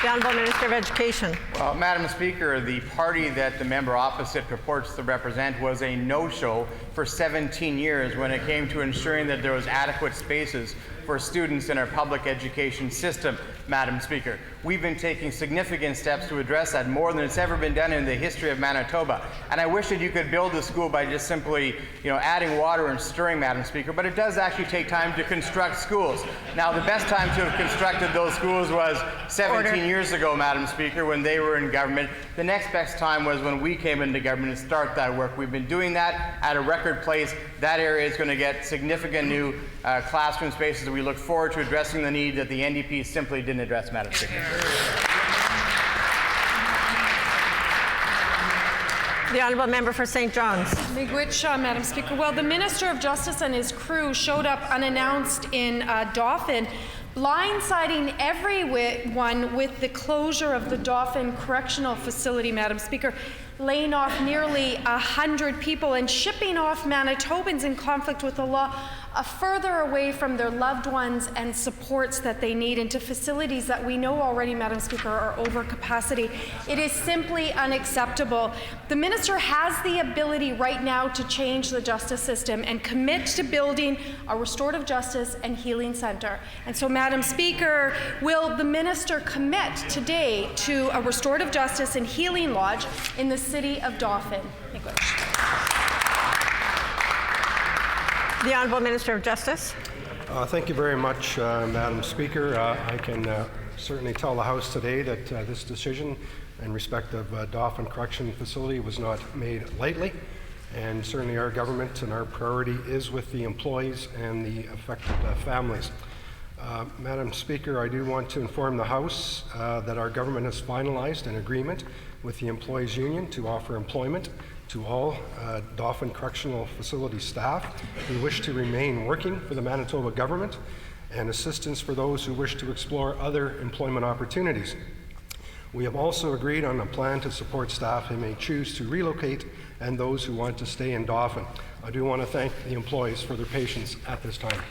The Honourable Minister of Education. Well, Madam Speaker, the party that the member opposite purports to represent was a no-show for 17 years when it came to ensuring that there was adequate spaces for students in our public education system, Madam Speaker. We've been taking significant steps to address that, more than it's ever been done in the history of Manitoba. And I wish that you could build a school by just simply, adding water and stirring, Madam Speaker, but it does actually take time to construct schools. Now, the best time to have constructed those schools was 17 years ago, Madam Speaker, when they were in government. The next best time was when we came into government and start that work. We've been doing that at a record pace. That area is going to get significant new classroom spaces, and we look forward to addressing the need that the NDP simply didn't address, Madam Speaker. The Honourable Member for St. John's. Miigwech, Madam Speaker. Well, the Minister of Justice and his crew showed up unannounced in Dauphin, blindsiding everyone with the closure of the Dauphin Correctional Facility, Madam Speaker, laying off nearly 100 people and shipping off Manitobans in conflict with the law further away from their loved ones and supports that they need into facilities that we know already, Madam Speaker, are over capacity. It is simply unacceptable. The minister has the ability right now to change the justice system and commit to building a restorative justice and healing centre. And so, Madam Speaker, will the minister commit today to a restorative justice and healing lodge in the city of Dauphin? The Honourable Minister of Justice. Thank you very much, Madam Speaker. I can certainly tell the House today that this decision in respect of Dauphin Correction Facility was not made lightly, and certainly our government and our priority is with the employees and the affected families. Madam Speaker, I do want to inform the House that our government has finalized an agreement with the Employees Union to offer employment to all Dauphin Correctional Facility staff who wish to remain working for the Manitoba government, and assistance for those who wish to explore other employment opportunities. We have also agreed on a plan to support staff who may choose to relocate and those who want to stay in Dauphin. I do want to thank the employees for their patience at this time.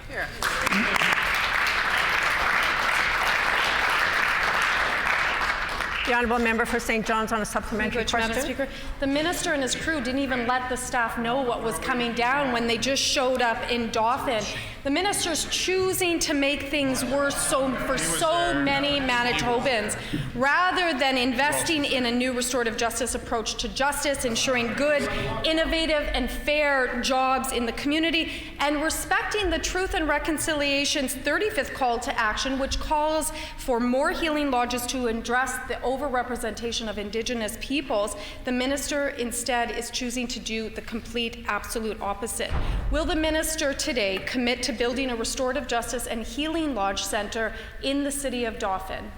The Honourable Member for St. John's on a supplementary question. Madam Speaker, the minister and his crew didn't even let the staff know what was coming down when they just showed up in Dauphin. The minister's choosing to make things worse for so many Manitobans, rather than investing in a new restorative justice approach to justice, ensuring good, innovative, and fair jobs in the community, and respecting the Truth and Reconciliation's 35th call to action, which calls for more healing lodges to address the overrepresentation of Indigenous peoples. The minister instead is choosing to do the complete, absolute opposite. Will the minister today commit to building a restorative justice and healing lodge centre in the city of Dauphin?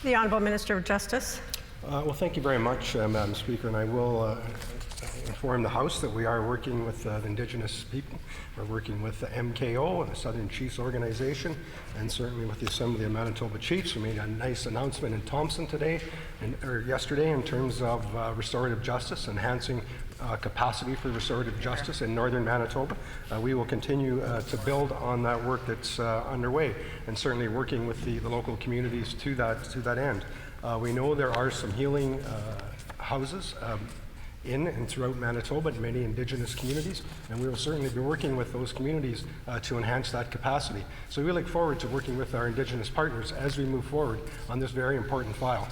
The Honourable Minister of Justice. Well, thank you very much, Madam Speaker, and I will inform the House that we are working with the Indigenous people. We're working with the MKO, the Southern Chiefs Organization, and certainly with the Assembly of Manitoba Chiefs. We made a nice announcement in Thompson yesterday in terms of restorative justice, enhancing capacity for restorative justice in northern Manitoba. We will continue to build on that work that's underway, and certainly working with the local communities to that end. We know there are some healing houses in and throughout Manitoba and many Indigenous communities, and we will certainly be working with those communities to enhance that capacity. So we look forward to working with our Indigenous partners as we move forward on this very important file.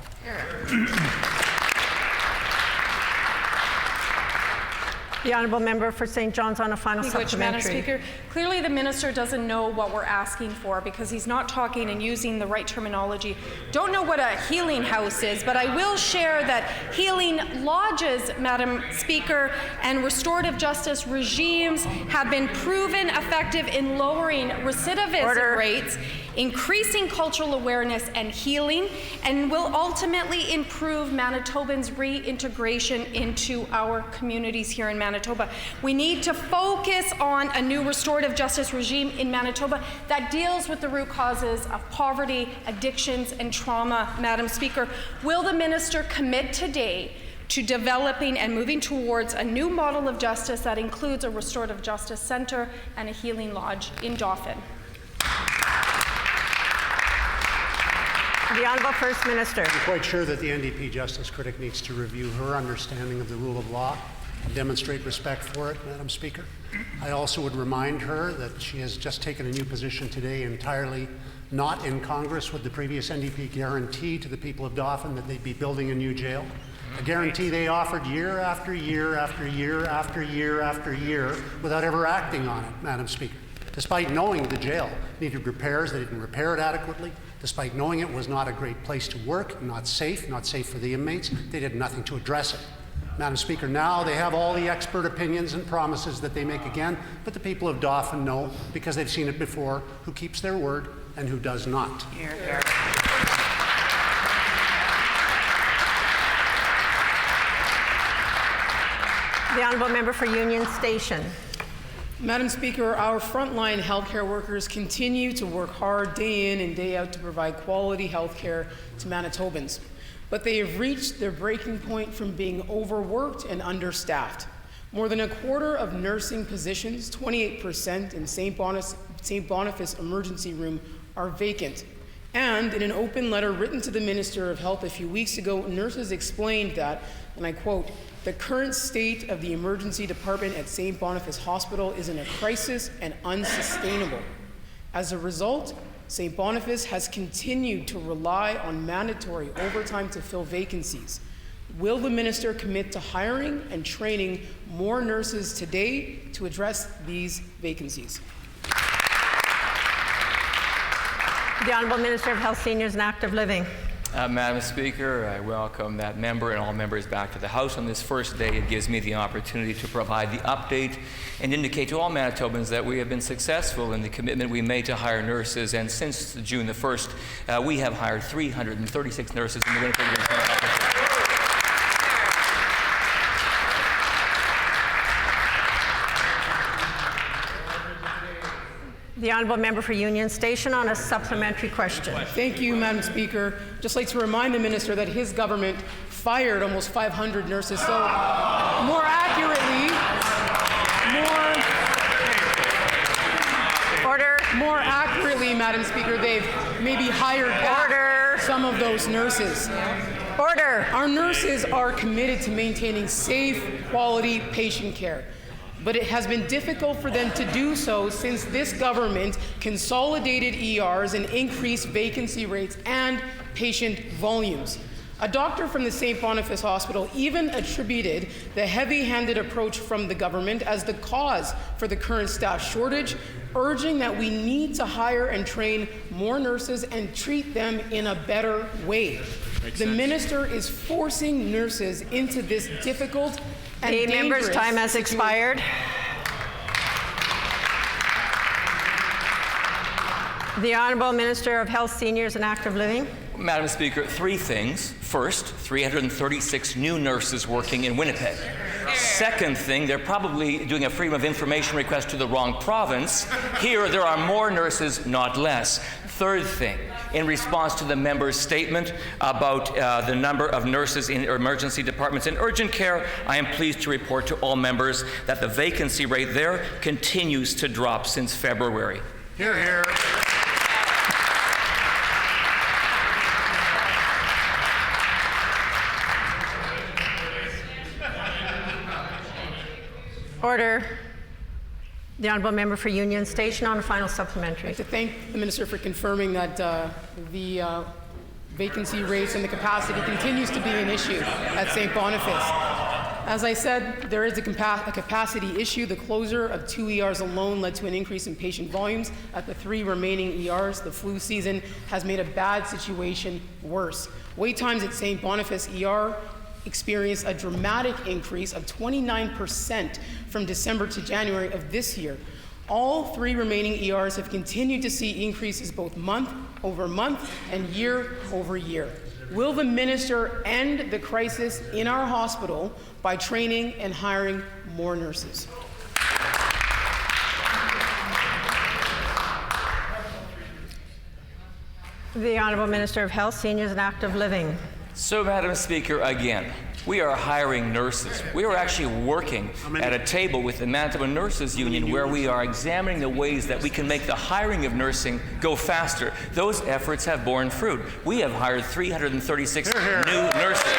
The Honourable Member for St. John's on a final supplementary. Madam Speaker, clearly the minister doesn't know what we're asking for because he's not talking and using the right terminology. Don't know what a healing house is, but I will share that healing lodges, Madam Speaker, and restorative justice regimes have been proven effective in lowering recidivism rates, increasing cultural awareness and healing, and will ultimately improve Manitobans' reintegration into our communities here in Manitoba. Manitoba. We need to focus on a new restorative justice regime in Manitoba that deals with the root causes of poverty, addictions, and trauma. Madam Speaker, will the minister commit today to developing and moving towards a new model of justice that includes a restorative justice centre and a healing lodge in Dauphin? The Honourable First Minister. I'm quite sure that the NDP Justice Critic needs to review her understanding of the rule of law and demonstrate respect for it, Madam Speaker. I also would remind her that she has just taken a new position today entirely not in Congress with the previous NDP guarantee to the people of Dauphin that they'd be building a new jail. A guarantee they offered year after year after year after year after year without ever acting on it, Madam Speaker. Despite knowing the jail needed repairs, they didn't repair it adequately. Despite knowing it was not a great place to work, not safe for the inmates, they did nothing to address it. Madam Speaker, now they have all the expert opinions and promises that they make again, but the people of Dauphin know, because they've seen it before, who keeps their word and who does not. Hear, hear. The Honourable Member for Union Station. Madam Speaker, our frontline healthcare workers continue to work hard day in and day out to provide quality healthcare to Manitobans. But they have reached their breaking point from being overworked and understaffed. More than a quarter of nursing positions, 28% in St. Boniface Emergency Room, are vacant. And in an open letter written to the Minister of Health a few weeks ago, nurses explained that, and I quote, "The current state of the emergency department at St. Boniface Hospital is in a crisis and unsustainable. As a result, St. Boniface has continued to rely on mandatory overtime to fill vacancies. Will the minister commit to hiring and training more nurses today to address these vacancies?" The Honourable Minister of Health, Seniors and Active Living. Madam Speaker, I welcome that member and all members back to the House on this first day. It gives me the opportunity to provide the update and indicate to all Manitobans that we have been successful in the commitment we made to hire nurses, and since June the 1st, we have hired 336 nurses in the Winnipeg Regional Health District. The Honourable Member for Union Station on a supplementary question. Thank you, Madam Speaker. Just like to remind the minister that his government fired almost 500 nurses. So, more accurately, Madam Speaker, they've maybe hired back some of those nurses. Order. Our nurses are committed to maintaining safe, quality patient care. But it has been difficult for them to do so since this government consolidated ERs and increased vacancy rates and patient volumes. A doctor from the St. Boniface Hospital even attributed the heavy-handed approach from the government as the cause for the current staff shortage, urging that we need to hire and train more nurses and treat them in a better way. The minister is forcing nurses into this difficult and the member's time has expired. The Honourable Minister of Health, Seniors and Active Living. Madam Speaker, three things. First, 336 new nurses working in Winnipeg. Second thing, they're probably doing a freedom of information request to the wrong province. Here, there are more nurses, not less. Third thing, in response to the member's statement about the number of nurses in emergency departments in urgent care, I am pleased to report to all members that the vacancy rate there continues to drop since February. Hear, hear. Order. The Honourable Member for Union Station on a final supplementary. I'd like to thank the Minister for confirming that the vacancy rates and the capacity continues to be an issue at St. Boniface. As I said, there is a capacity issue. The closure of 2 ERs alone led to an increase in patient volumes at the 3 remaining ERs. The flu season has made a bad situation worse. Wait times at St. Boniface ER experienced a dramatic increase of 29% from December to January of this year. All 3 remaining ERs have continued to see increases both month over month and year over year. Will the minister end the crisis in our hospital by training and hiring more nurses? The Honourable Minister of Health, Seniors and Active Living. So, Madam Speaker, again, we are hiring nurses. We are actually working at a table with the Manitoba Nurses Union where we are examining the ways that we can make the hiring of nursing go faster. Those efforts have borne fruit. We have hired 336 new nurses.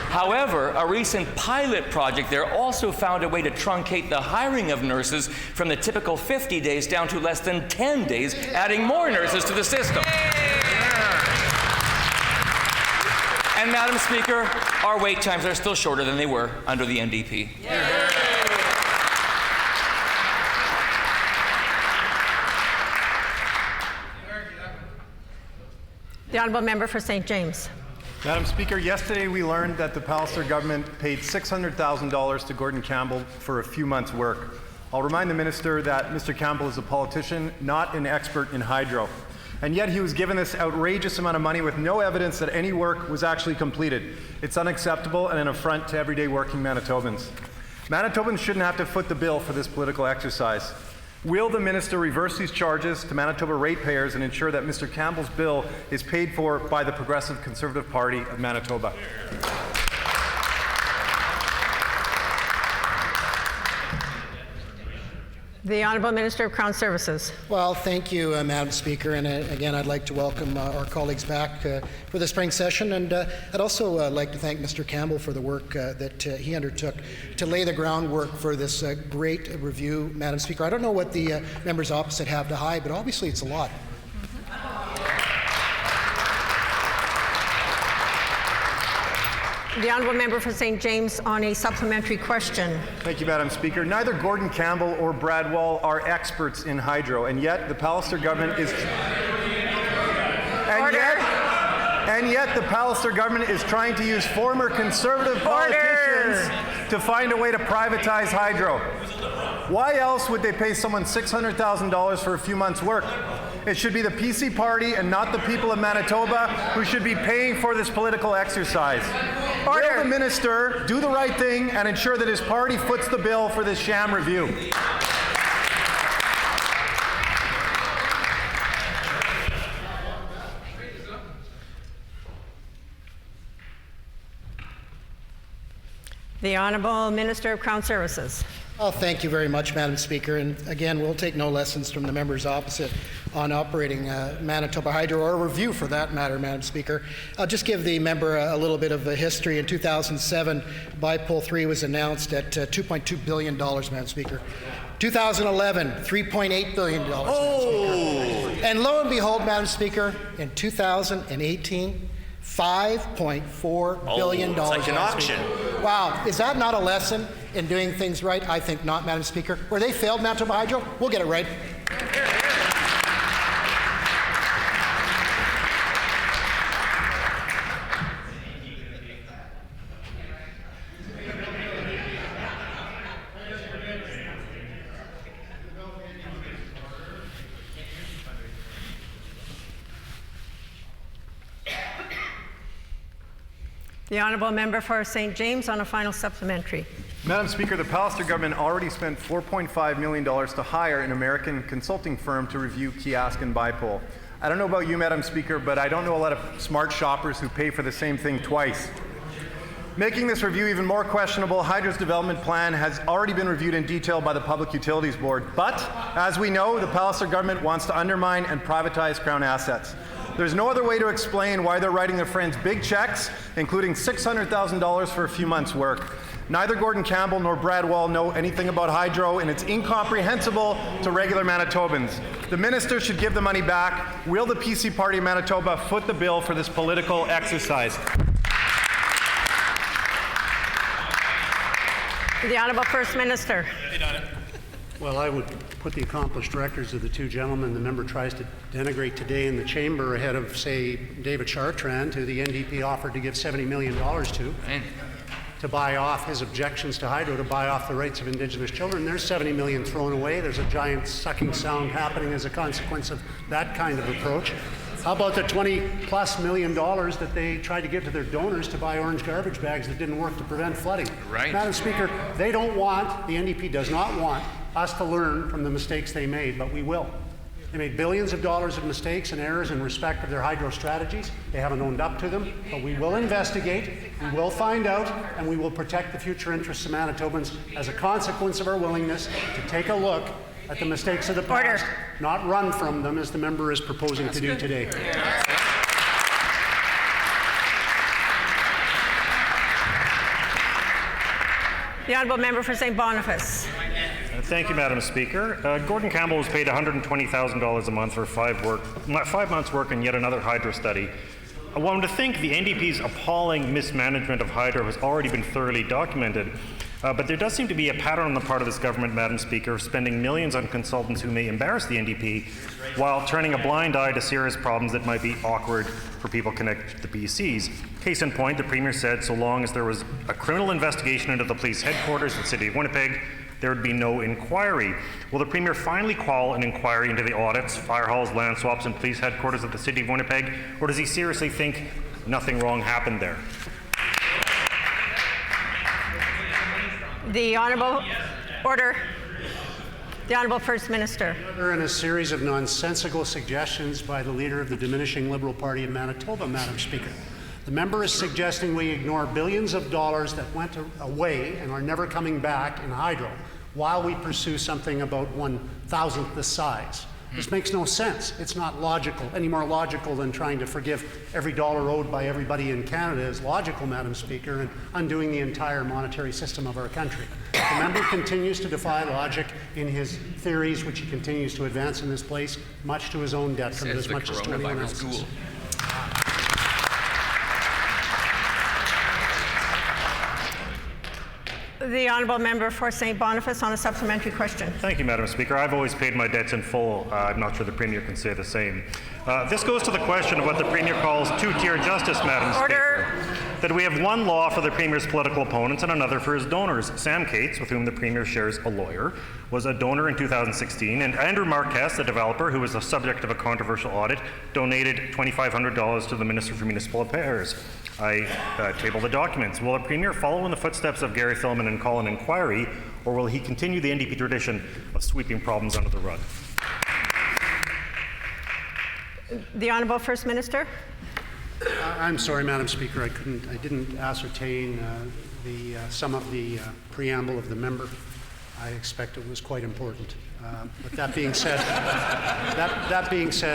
However, a recent pilot project there also found a way to truncate the hiring of nurses from the typical 50 days down to less than 10 days, adding more nurses to the system. And Madam Speaker, our wait times are still shorter than they were under the NDP. The Honourable Member for St. James. Madam Speaker, yesterday we learned that the Palliser government paid $600,000 to Gordon Campbell for a few months' work. I'll remind the minister that Mr. Campbell is a politician, not an expert in hydro. And yet he was given this outrageous amount of money with no evidence that any work was actually completed. It's unacceptable and an affront to everyday working Manitobans. Manitobans shouldn't have to foot the bill for this political exercise. Will the minister reverse these charges to Manitoba ratepayers and ensure that Mr. Campbell's bill is paid for by the Progressive Conservative Party of Manitoba? The Honourable Minister of Crown Services. Well, thank you, Madam Speaker, and again, I'd like to welcome our colleagues back for the spring session, and I'd also like to thank Mr. Campbell for the work that he undertook to lay the groundwork for this great review, Madam Speaker. I don't know what the members opposite have to hide, but obviously it's a lot. The Honourable Member for St. James on a supplementary question. Thank you, Madam Speaker. Neither Gordon Campbell or Brad Wall are experts in hydro, and yet the Palliser government is... And yet the Palliser government is trying to use former Conservative politicians to find a way to privatize hydro. Why else would they pay someone $600,000 for a few months' work? It should be the PC party and not the people of Manitoba who should be paying for this political exercise. Will the minister do the right thing and ensure that his party foots the bill for this sham review? The Honourable Minister of Crown Services. Well, thank you very much, Madam Speaker. And again, we'll take no lessons from the members opposite on operating Manitoba Hydro, or a review for that matter, Madam Speaker. I'll just give the member a little bit of a history. In 2007, Bipole 3 was announced at $2.2 billion, Madam Speaker. 2011, $3.8 billion, Madam Speaker. And lo and behold, Madam Speaker, in 2018, $5.4 billion. It's like an auction. Wow, is that not a lesson in doing things right? I think not, Madam Speaker. Where they failed Manitoba Hydro, we'll get it right. The Honourable Member for St. James on a final supplementary. Madam Speaker, the Palliser government already spent $4.5 million to hire an American consulting firm to review Kiosk and Bipole. I don't know about you, Madam Speaker, but I don't know a lot of smart shoppers who pay for the same thing twice. Making this review even more questionable, Hydro's development plan has already been reviewed in detail by the Public Utilities Board. But, as we know, the Palliser government wants to undermine and privatize Crown assets. There's no other way to explain why they're writing their friends big checks, including $600,000 for a few months' work. Neither Gordon Campbell nor Brad Wall know anything about hydro, and it's incomprehensible to regular Manitobans. The minister should give the money back. Will the PC Party of Manitoba foot the bill for this political exercise? The Honourable First Minister. Well, I would put the accomplished records of the two gentlemen the member tries to denigrate today in the chamber ahead of, say, David Chartrand, who the NDP offered to give $70 million to. to buy off his objections to hydro, to buy off the rights of Indigenous children. There's 70 million thrown away. There's a giant sucking sound happening as a consequence of that kind of approach. How about the $20+ million that they tried to give to their donors to buy orange garbage bags that didn't work to prevent flooding? Right. Madam Speaker, they don't want, the NDP does not want us to learn from the mistakes they made, but we will. They made billions of dollars of mistakes and errors in respect of their hydro strategies. They haven't owned up to them, but we will investigate, we will find out, and we will protect the future interests of Manitobans as a consequence of our willingness to take a look at the mistakes of the past, not run from them as the member is proposing to do today. The honourable member for St. Boniface. Thank you, Madam Speaker. Gordon Campbell was paid $120,000 a month for 5 months' work in yet another hydro study. One would think the NDP's appalling mismanagement of hydro has already been thoroughly documented, but there does seem to be a pattern on the part of this government, Madam Speaker, of spending millions on consultants who may embarrass the NDP while turning a blind eye to serious problems that might be awkward for people connected to the PCs. Case in point, the Premier said so long as there was a criminal investigation into the police headquarters in the City of Winnipeg, there would be no inquiry. Will the Premier finally call an inquiry into the audits, fire halls, land swaps, and police headquarters of the City of Winnipeg, or does he seriously think nothing wrong happened there? The Honourable Order. The Honourable First Minister. In a series of nonsensical suggestions by the leader of the diminishing Liberal Party of Manitoba, Madam Speaker. The member is suggesting we ignore billions of dollars that went away and are never coming back in hydro while we pursue something about 1,000th the size. This makes no sense. It's not logical, any more logical than trying to forgive every dollar owed by everybody in Canada is logical, Madam Speaker, and undoing the entire monetary system of our country. The member continues to defy logic in his theories, which he continues to advance in this place, much to his own detriment, as much as to anyone else's. The Honourable Member for St. Boniface on a supplementary question. Thank you, Madam Speaker. I've always paid my debts in full. I'm not sure the Premier can say the same. This goes to the question of what the Premier calls two-tier justice, Madam Speaker. That we have one law for the Premier's political opponents and another for his donors. Sam Cates, with whom the Premier shares a lawyer, was a donor in 2016, and Andrew Marquez, the developer who was the subject of a controversial audit, donated $2,500 to the Minister for Municipal Affairs. I table the documents. Will the Premier follow in the footsteps of Gary Filmon and call an inquiry, or will he continue the NDP tradition of sweeping problems under the rug? The Honourable First Minister. I'm sorry, Madam Speaker, I didn't ascertain some of the preamble of the member. I expect it was quite important. But that being said,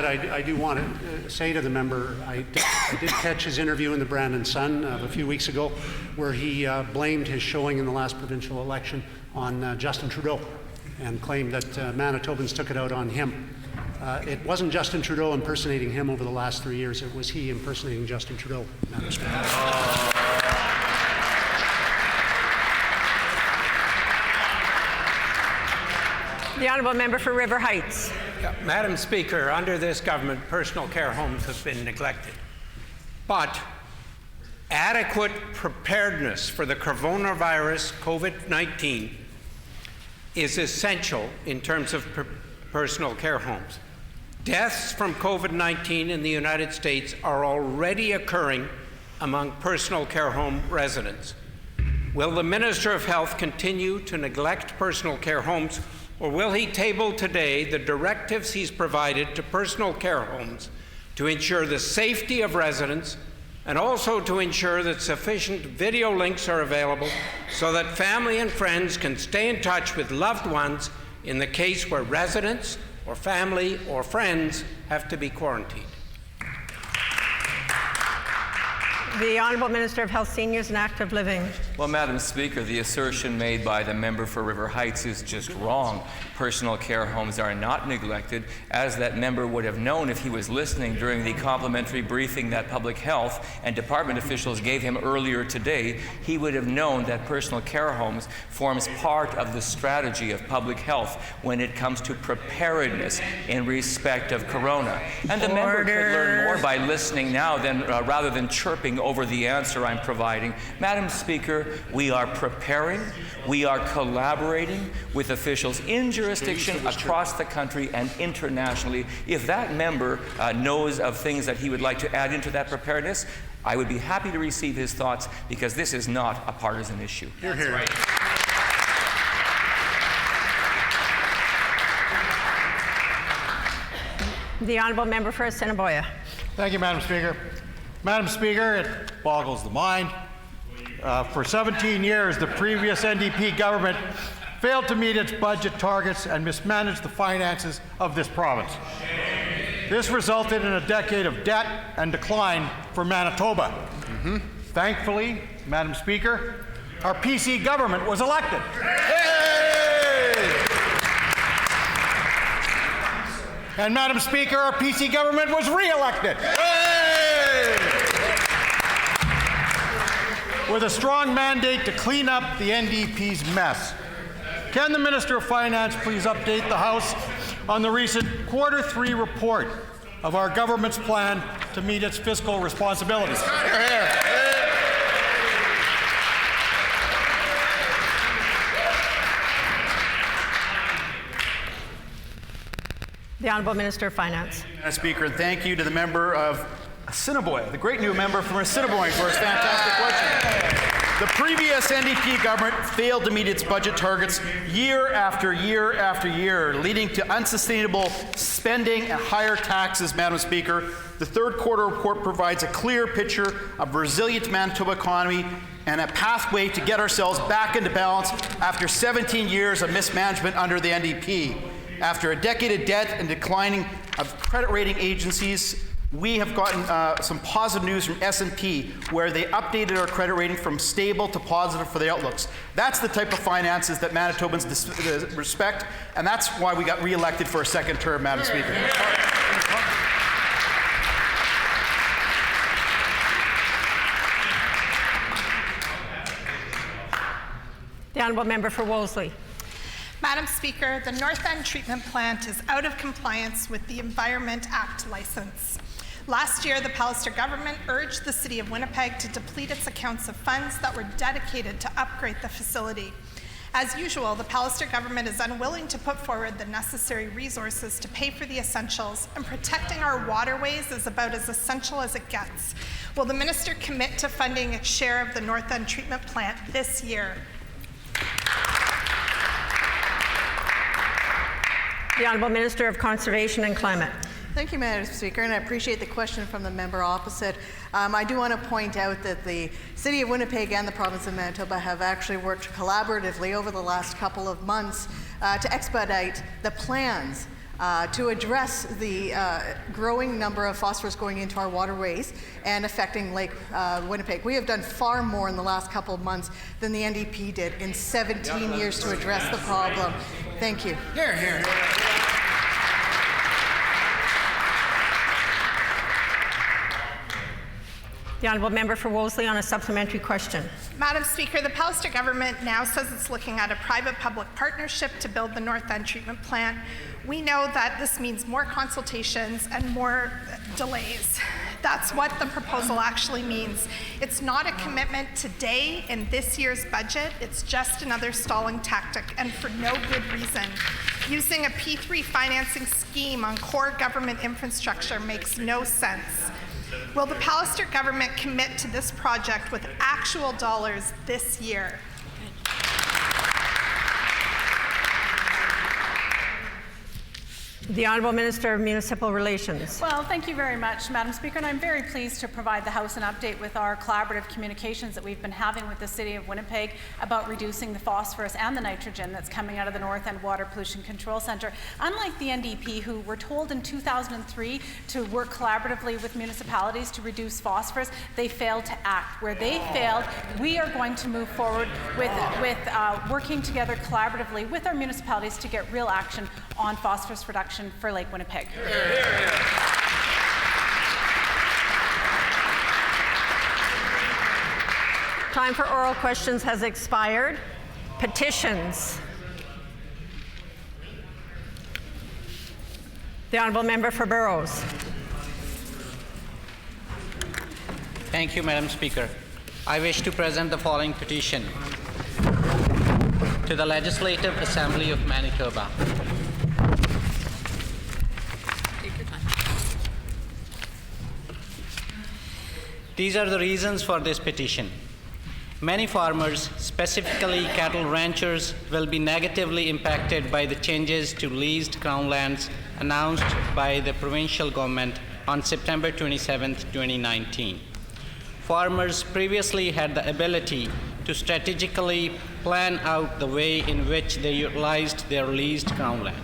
I do want to say to the member, I did catch his interview in the Brandon Sun a few weeks ago, where he blamed his showing in the last provincial election on Justin Trudeau and claimed that Manitobans took it out on him. It wasn't Justin Trudeau impersonating him over the last 3 years. It was he impersonating Justin Trudeau, Madam Speaker. The Honourable Member for River Heights. Madam Speaker, under this government, personal care homes have been neglected. But adequate preparedness for the coronavirus, COVID-19, is essential in terms of personal care homes. Deaths from COVID-19 in the United States are already occurring among personal care home residents. Will the Minister of Health continue to neglect personal care homes, or will he table today the directives he's provided to personal care homes to ensure the safety of residents and also to ensure that sufficient video links are available so that family and friends can stay in touch with loved ones in the case where residents or family or friends have to be quarantined? The Honourable Minister of Health, Seniors and Active Living. Well, Madam Speaker, the assertion made by the member for River Heights is just wrong. Personal care homes are not neglected, as that member would have known if he was listening during the complimentary briefing that Public Health and department officials gave him earlier today. He would have known that personal care homes forms part of the strategy of public health when it comes to preparedness in respect of corona. And the member could learn more by listening now rather than chirping over the answer I'm providing. Madam Speaker, we are preparing, we are collaborating with officials in jurisdiction across the country and internationally. If that member knows of things that he would like to add into that preparedness, I would be happy to receive his thoughts, because this is not a partisan issue. Hear, hear. Right. The Honourable Member for Assiniboia. Thank you, Madam Speaker. Madam Speaker, it boggles the mind. For 17 years, the previous NDP government failed to meet its budget targets and mismanaged the finances of this province. This resulted in a decade of debt and decline for Manitoba. Thankfully, Madam Speaker, our PC government was elected. And Madam Speaker, our PC government was re-elected. With a strong mandate to clean up the NDP's mess. Can the Minister of Finance please update the House on the recent Q3 report of our government's plan to meet its fiscal responsibilities? The Honourable Minister of Finance. Madam Speaker, and thank you to the member of Assiniboia, the great new member from Assiniboia, for his fantastic question. The previous NDP government failed to meet its budget targets year after year after year, leading to unsustainable spending and higher taxes, Madam Speaker. The third quarter report provides a clear picture of a resilient Manitoba economy and a pathway to get ourselves back into balance after 17 years of mismanagement under the NDP. After a decade of debt and declining of credit rating agencies, we have gotten some positive news from S&P, where they updated our credit rating from stable to positive for the outlooks. That's the type of finances that Manitobans respect, and that's why we got re-elected for a second term, Madam Speaker. The Honourable Member for Wolseley. Madam Speaker, the North End treatment plant is out of compliance with the Environment Act license. Last year, the Pallister government urged the City of Winnipeg to deplete its accounts of funds that were dedicated to upgrade the facility. As usual, the Pallister government is unwilling to put forward the necessary resources to pay for the essentials, and protecting our waterways is about as essential as it gets. Will the minister commit to funding its share of the North End treatment plant this year? The Honourable Minister of Conservation and Climate. Thank you, Madam Speaker, and I appreciate the question from the member opposite. I do want to point out that the City of Winnipeg and the province of Manitoba have actually worked collaboratively over the last couple of months to expedite the plans to address the growing number of phosphorus going into our waterways and affecting Lake Winnipeg. We have done far more in the last couple of months than the NDP did in 17 years to address the problem. Thank you. Hear, hear. The Honourable Member for Wolseley on a supplementary question. Madam Speaker, the Pallister government now says it's looking at a private-public partnership to build the North End treatment plant. We know that this means more consultations and more delays. That's what the proposal actually means. It's not a commitment today in this year's budget. It's just another stalling tactic, and for no good reason. Using a P3 financing scheme on core government infrastructure makes no sense. Will the Pallister government commit to this project with actual dollars this year? The Honourable Minister of Municipal Relations. Well, thank you very much, Madam Speaker, and I'm very pleased to provide the House an update with our collaborative communications that we've been having with the City of Winnipeg about reducing the phosphorus and the nitrogen that's coming out of the North End Water Pollution Control Centre. Unlike the NDP, who were told in 2003 to work collaboratively with municipalities to reduce phosphorus, they failed to act. Where they failed, we are going to move forward with working together collaboratively with our municipalities to get real action on phosphorus reduction for Lake Winnipeg. Time for oral questions has expired. Petitions. The Honourable Member for Burrows. Thank you, Madam Speaker. I wish to present the following petition to the Legislative Assembly of Manitoba. Take your time. These are the reasons for this petition. Many farmers, specifically cattle ranchers, will be negatively impacted by the changes to leased Crown lands announced by the provincial government on September 27, 2019. Farmers previously had the ability to strategically plan out the way in which they utilized their leased Crown land.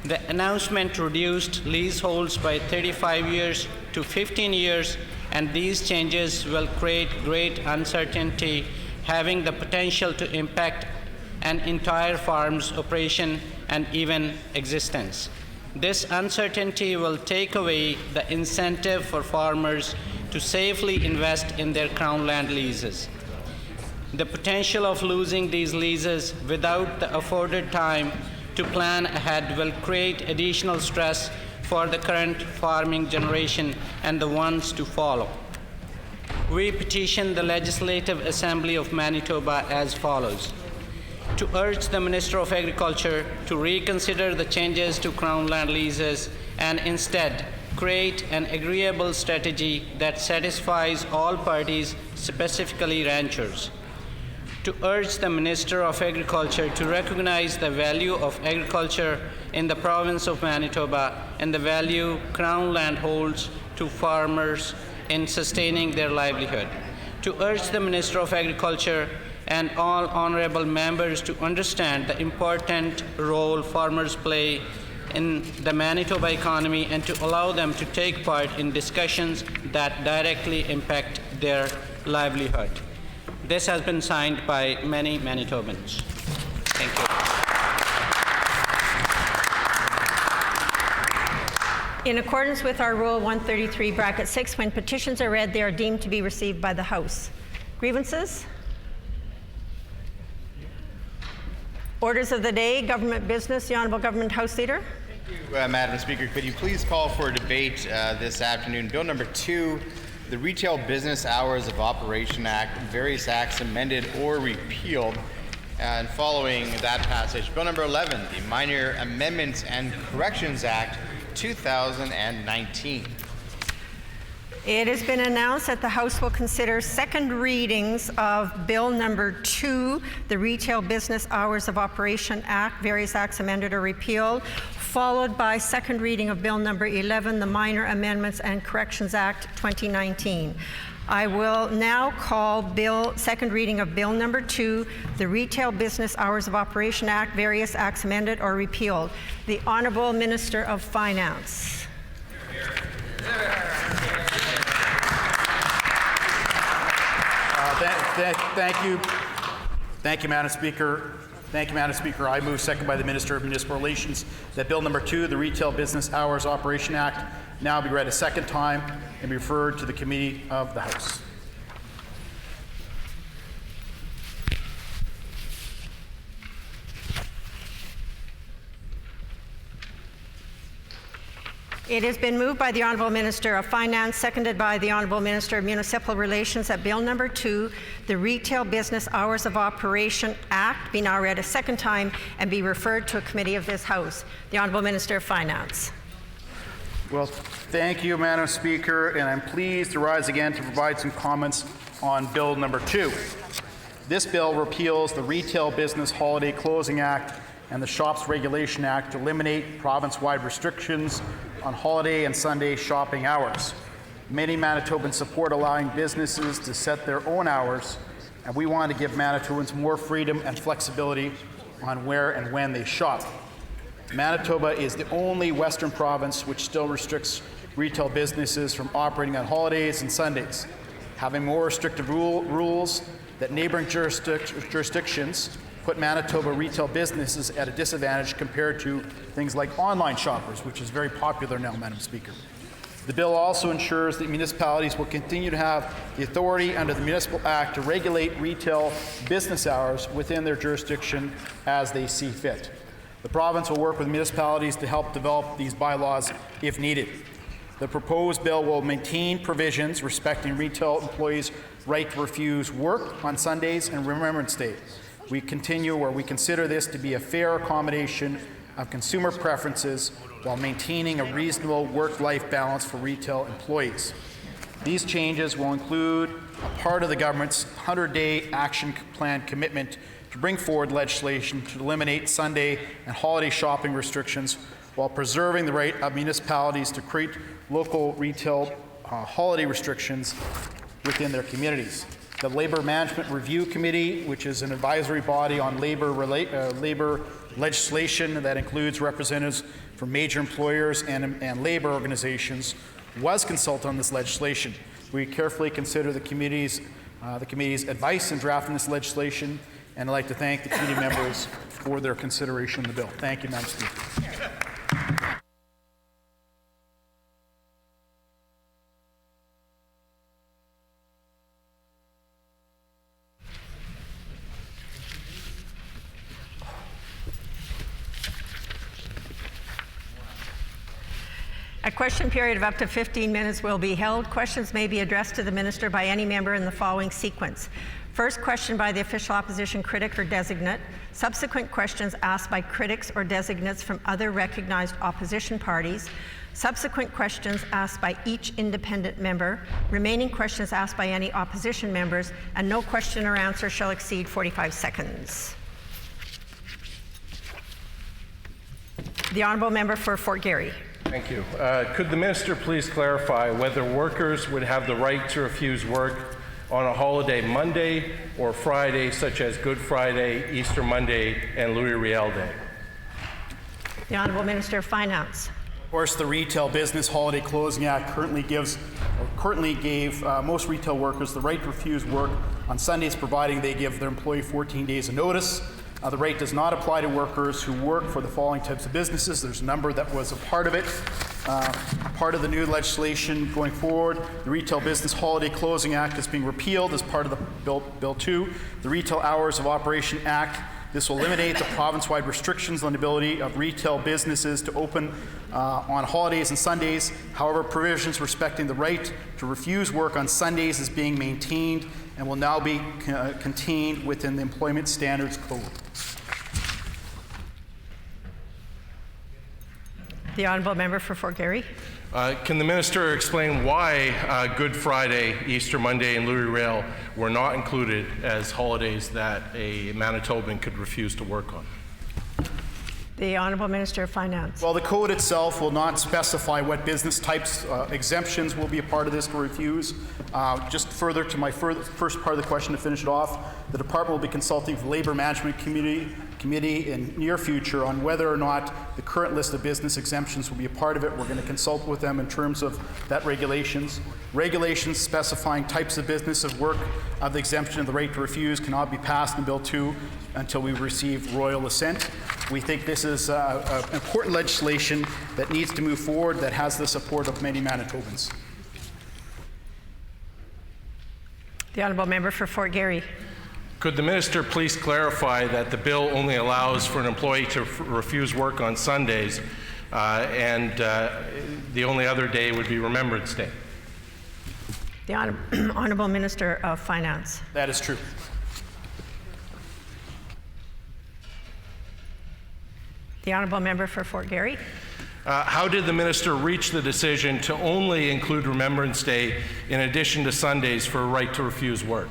The announcement reduced leaseholds by 35 years to 15 years, and these changes will create great uncertainty, having the potential to impact an entire farm's operation and even existence. This uncertainty will take away the incentive for farmers to safely invest in their Crown land leases. The potential of losing these leases without the afforded time to plan ahead will create additional stress for the current farming generation and the ones to follow. We petition the Legislative Assembly of Manitoba as follows: to urge the Minister of Agriculture to reconsider the changes to Crown land leases and instead create an agreeable strategy that satisfies all parties, specifically ranchers. To urge the Minister of Agriculture to recognize the value of agriculture in the province of Manitoba and the value Crown land holds to farmers in sustaining their livelihood. To urge the Minister of Agriculture and all honorable members to understand the important role farmers play in the Manitoba economy and to allow them to take part in discussions that directly impact their livelihood. This has been signed by many Manitobans. Thank you. In accordance with our Rule 133(6), when petitions are read, they are deemed to be received by the House. Grievances? Orders of the day, government business. The Honourable Government House Leader. Thank you, Madam Speaker. Could you please call for a debate this afternoon? Bill number 2, the Retail Business Hours of Operation Act, various acts amended or repealed. And following that passage, Bill number 11, the Minor Amendments and Corrections Act 2019. It has been announced that the House will consider second readings of Bill number 2, the Retail Business Hours of Operation Act, various acts amended or repealed, followed by second reading of Bill number 11, the Minor Amendments and Corrections Act 2019. I will now call second reading of Bill number 2, the Retail Business Hours of Operation Act, various acts amended or repealed. The Honourable Minister of Finance. Thank you, Madam Speaker. Thank you, Madam Speaker. I move, second by the Minister of Municipal Relations, that Bill number 2, the Retail Business Hours Operation Act, now be read a second time and be referred to the Committee of the House. It has been moved by the Honourable Minister of Finance, seconded by the Honourable Minister of Municipal Relations, that Bill number 2, the Retail Business Hours of Operation Act, be now read a second time and be referred to a committee of this House. The Honourable Minister of Finance. Well, thank you, Madam Speaker, and I'm pleased to rise again to provide some comments on Bill number 2. This bill repeals the Retail Business Holiday Closing Act and the Shops Regulation Act to eliminate province-wide restrictions on holiday and Sunday shopping hours. Many Manitobans support allowing businesses to set their own hours, and we want to give Manitobans more freedom and flexibility on where and when they shop. Manitoba is the only Western province which still restricts retail businesses from operating on holidays and Sundays. Having more restrictive rules that neighboring jurisdictions put Manitoba retail businesses at a disadvantage compared to things like online shoppers, which is very popular now, Madam Speaker. The bill also ensures that municipalities will continue to have the authority under the Municipal Act to regulate retail business hours within their jurisdiction as they see fit. The province will work with municipalities to help develop these bylaws if needed. The proposed bill will maintain provisions respecting retail employees' right to refuse work on Sundays and Remembrance Day. We consider this to be a fair accommodation of consumer preferences while maintaining a reasonable work-life balance for retail employees. These changes will include a part of the government's 100-day action plan commitment to bring forward legislation to eliminate Sunday and holiday shopping restrictions while preserving the right of municipalities to create local retail holiday restrictions within their communities. The Labour Management Review Committee, which is an advisory body on labor legislation that includes representatives from major employers and labor organizations, was consulted on this legislation. We carefully consider the committee's advice in drafting this legislation, and I'd like to thank the committee members for their consideration of the bill. Thank you, Madam Speaker. A question period of up to 15 minutes will be held. Questions may be addressed to the minister by any member in the following sequence. First question by the official opposition critic or designate. Subsequent questions asked by critics or designates from other recognized opposition parties. Subsequent questions asked by each independent member. Remaining questions asked by any opposition members, and no question or answer shall exceed 45 seconds. The honourable member for Fort Garry. Thank you. Could the minister please clarify whether workers would have the right to refuse work on a holiday Monday or Friday, such as Good Friday, Easter Monday, and Louis Riel Day? The Honourable Minister of Finance. Of course, the Retail Business Holiday Closing Act currently gave most retail workers the right to refuse work on Sundays, providing they give their employee 14 days of notice. The right does not apply to workers who work for the following types of businesses. There's a number that was a part of it. Part of the new legislation going forward, the Retail Business Holiday Closing Act is being repealed as part of the Bill 2. The Retail Hours of Operation Act. This will eliminate the province-wide restrictions on the ability of retail businesses to open on holidays and Sundays. However, provisions respecting the right to refuse work on Sundays is being maintained and will now be contained within the Employment Standards Code. The honourable member for Fort Garry. Can the minister explain why Good Friday, Easter Monday, and Louis Riel were not included as holidays that a Manitoban could refuse to work on? The Honourable Minister of Finance. Well, the code itself will not specify what business types exemptions will be a part of this to refuse. Just further to my first part of the question to finish it off, the department will be consulting with the Labour Management Committee in near future on whether or not the current list of business exemptions will be a part of it. We're going to consult with them in terms of that regulations. Regulations specifying types of business of work of the exemption of the right to refuse cannot be passed in Bill 2 until we receive royal assent. We think this is important legislation that needs to move forward, that has the support of many Manitobans. The honourable member for Fort Garry. Could the minister please clarify that the bill only allows for an employee to refuse work on Sundays and the only other day would be Remembrance Day? The honourable Minister of Finance. That is true. The honourable member for Fort Garry. How did the minister reach the decision to only include Remembrance Day in addition to Sundays for a right to refuse work?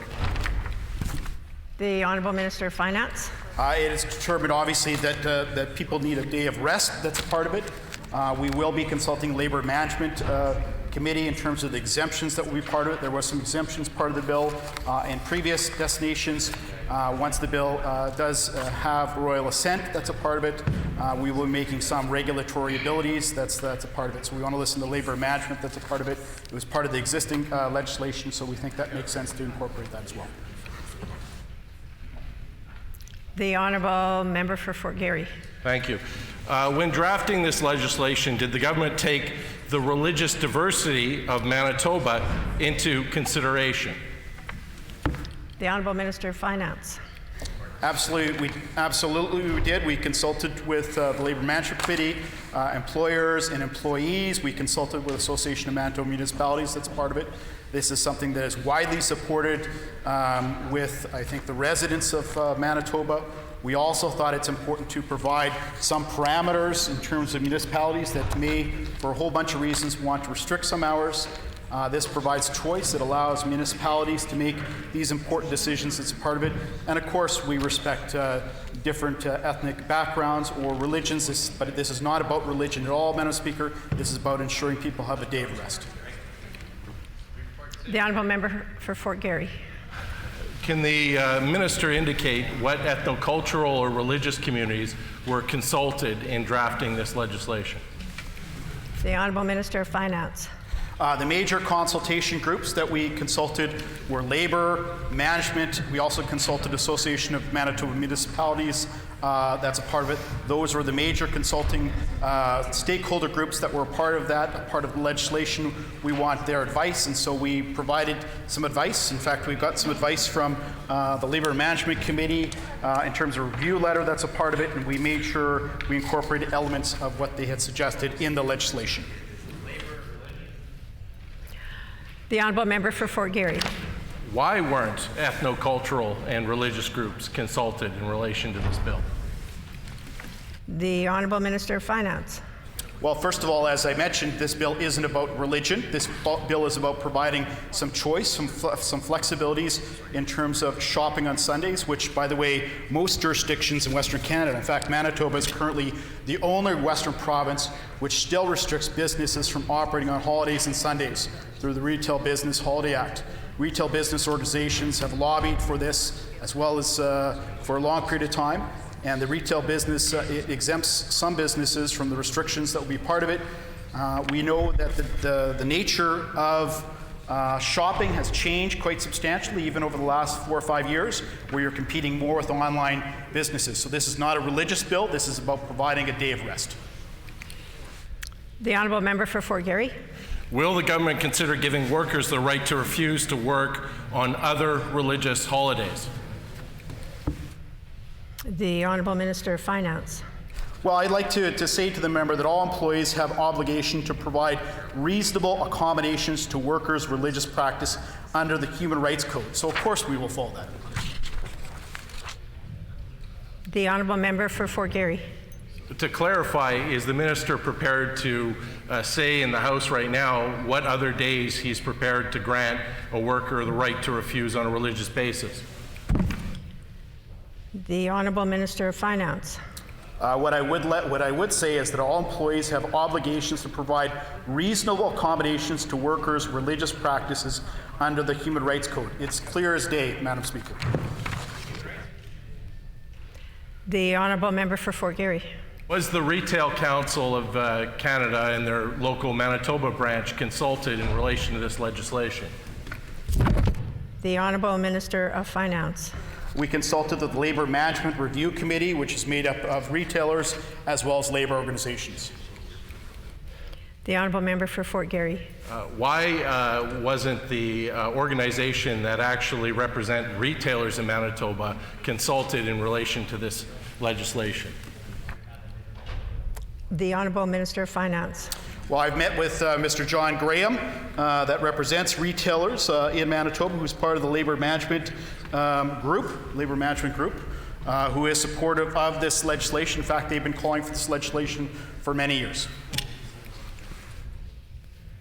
The honourable Minister of Finance. It is determined, obviously, that people need a day of rest. That's a part of it. We will be consulting Labour Management Committee in terms of the exemptions that will be part of it. There was some exemptions part of the bill in previous destinations. Once the bill does have royal assent, that's a part of it. We will be making some regulatory abilities. That's a part of it. So we want to listen to Labour Management. That's a part of it. It was part of the existing legislation, so we think that makes sense to incorporate that as well. The honourable member for Fort Garry. Thank you. When drafting this legislation, did the government take the religious diversity of Manitoba into consideration? The honourable Minister of Finance. Absolutely we did. We consulted with the Labor Management Committee, employers and employees. We consulted with Association of Manitoba Municipalities, that's part of it. This is something that is widely supported with, I think, the residents of Manitoba. We also thought it's important to provide some parameters in terms of municipalities that may, for a whole bunch of reasons, want to restrict some hours. This provides choice. It allows municipalities to make these important decisions. It's a part of it. And of course, we respect different ethnic backgrounds or religions, but this is not about religion at all, Madam Speaker. This is about ensuring people have a day of rest. The Honourable Member for Fort Garry. Can the minister indicate what ethnocultural or religious communities were consulted in drafting this legislation? The Honourable Minister of Finance. The major consultation groups that we consulted were Labour, Management. We also consulted Association of Manitoba Municipalities. That's a part of it. Those were the major consulting stakeholder groups that were a part of that, a part of the legislation. We want their advice, and so we provided some advice. In fact, we've got some advice from the Labour Management Committee in terms of a review letter. That's a part of it, and we made sure we incorporated elements of what they had suggested in the legislation. The Honourable Member for Fort Garry. Why weren't ethnocultural and religious groups consulted in relation to this bill? The Honourable Minister of Finance. Well, first of all, as I mentioned, this bill isn't about religion. This bill is about providing some choice, some flexibilities in terms of shopping on Sundays, which, by the way, most jurisdictions in Western Canada, in fact, Manitoba is currently the only Western province which still restricts businesses from operating on holidays and Sundays through the Retail Business Holiday Act. Retail business organizations have lobbied for this as well as for a long period of time. And the retail business, it exempts some businesses from the restrictions that will be part of it. We know that the nature of shopping has changed quite substantially, even over the last 4 or 5 years, where you're competing more with online businesses. So this is not a religious bill. This is about providing a day of rest. The Honourable Member for Fort Garry. Will the government consider giving workers the right to refuse to work on other religious holidays? The Honourable Minister of Finance. Well, I'd like to say to the member that all employees have obligation to provide reasonable accommodations to workers' religious practice under the Human Rights Code. So, of course, we will follow that. The Honourable Member for Fort Garry. To clarify, is the minister prepared to say in the House right now what other days he's prepared to grant a worker the right to refuse on a religious basis? The Honourable Minister of Finance. What I would say is that all employees have obligations to provide reasonable accommodations to workers' religious practices under the Human Rights Code. It's clear as day, Madam Speaker. The Honourable Member for Fort Garry. Was the Retail Council of Canada and their local Manitoba branch consulted in relation to this legislation? The Honourable Minister of Finance. We consulted the Labour Management Review Committee, which is made up of retailers as well as labour organizations. The Honourable Member for Fort Garry. Why wasn't the organization that actually represent retailers in Manitoba consulted in relation to this legislation? The Honourable Minister of Finance. Well, I've met with Mr. John Graham, that represents retailers in Manitoba, who's part of the Labour Management Group, who is supportive of this legislation. In fact, they've been calling for this legislation for many years.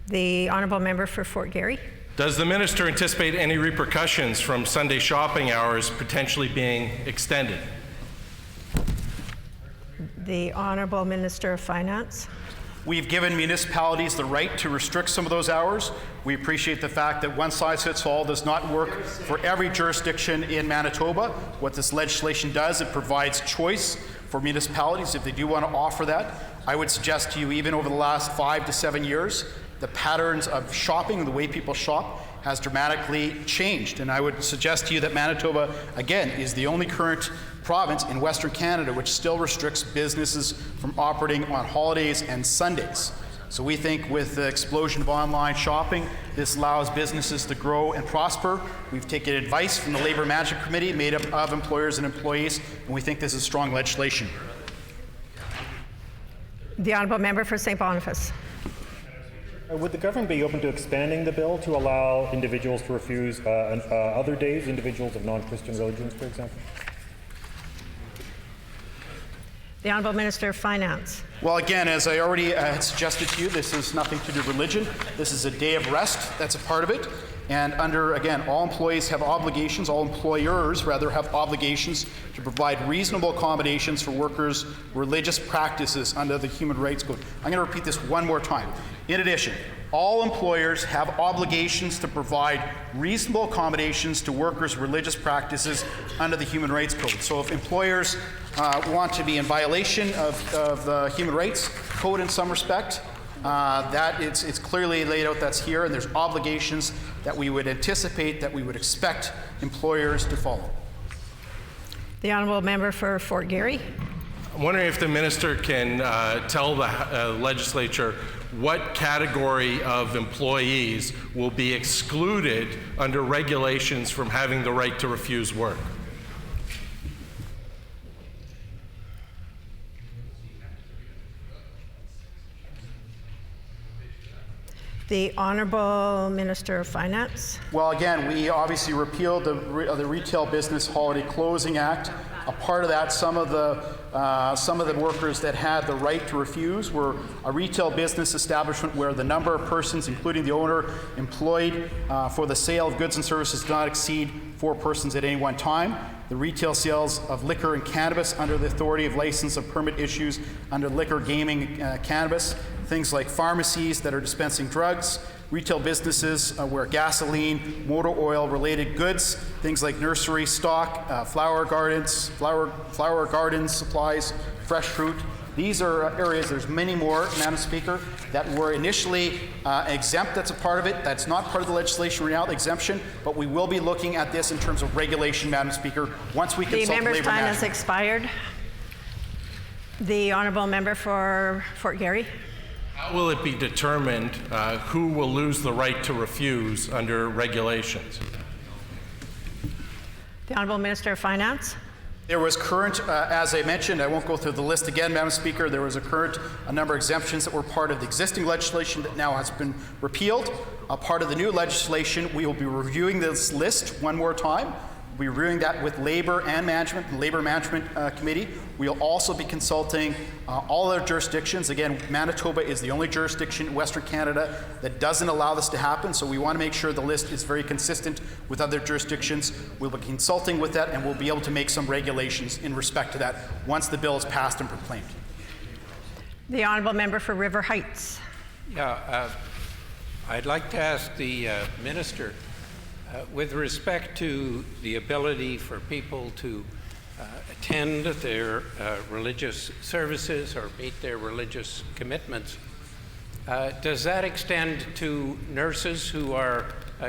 The Honourable Member for Fort Garry. Does the minister anticipate any repercussions from Sunday shopping hours potentially being extended? The Honourable Minister of Finance. We've given municipalities the right to restrict some of those hours. We appreciate the fact that one size fits all does not work for every jurisdiction in Manitoba. What this legislation does, it provides choice for municipalities if they do want to offer that. I would suggest to you, even over the last 5 to 7 years, the patterns of shopping, the way people shop, has dramatically changed. And I would suggest to you that Manitoba, again, is the only current province in Western Canada which still restricts businesses from operating on holidays and Sundays. So we think with the explosion of online shopping, this allows businesses to grow and prosper. We've taken advice from the Labor Management Committee made up of employers and employees, and we think this is strong legislation. The Honourable Member for St. Boniface. Would the government be open to expanding the bill to allow individuals to refuse other days, individuals of non-Christian religions, for example? The Honourable Minister of Finance. Well, again, as I already had suggested to you, this is nothing to do with religion. This is a day of rest. That's a part of it. And under, again, all employees have obligations, all employers, rather, have obligations to provide reasonable accommodations for workers' religious practices under the Human Rights Code. I'm going to repeat this one more time. In addition, all employers have obligations to provide reasonable accommodations to workers' religious practices under the Human Rights Code. So if employers want to be in violation of the Human Rights Code in some respect, that it's clearly laid out that's here, and there's obligations that we would anticipate, that we would expect employers to follow. The Honourable Member for Fort Garry. I'm wondering if the minister can tell the legislature what category of employees will be excluded under regulations from having the right to refuse work. The Honourable Minister of Finance. Well, again, we obviously repealed the Retail Business Holiday Closing Act. A part of that, some of the workers that had the right to refuse were a retail business establishment where the number of persons, including the owner, employed for the sale of goods and services did not exceed 4 persons at any one time. The retail sales of liquor and cannabis under the authority of license of permit issues under liquor, gaming, cannabis. Things like pharmacies that are dispensing drugs, retail businesses where gasoline, motor oil related goods, things like nursery stock, flower gardens supplies, fresh fruit. These are areas, there's many more, Madam Speaker, that were initially exempt. That's a part of it. That's not part of the legislation right now, the exemption, but we will be looking at this in terms of regulation, Madam Speaker, once we consult the Labor member's time has Management. expired. The Honourable Member for Fort Garry. How will it be determined who will lose the right to refuse under regulations? The Honourable Minister of Finance. There was current, as I mentioned, I won't go through the list again, Madam Speaker, there was a number of exemptions that were part of the existing legislation that now has been repealed. A part of the new legislation, we will be reviewing this list one more time. We're reviewing that with Labor and Management, the Labor Management Committee. We'll also be consulting all other jurisdictions. Again, Manitoba is the only jurisdiction in Western Canada that doesn't allow this to happen, so we want to make sure the list is very consistent with other jurisdictions. We'll be consulting with that, and we'll be able to make some regulations in respect to that once the bill is passed and proclaimed. The Honourable Member for River Heights. Yeah, I'd like to ask the Minister, with respect to the ability for people to attend their religious services or meet their religious commitments, does that extend to nurses who are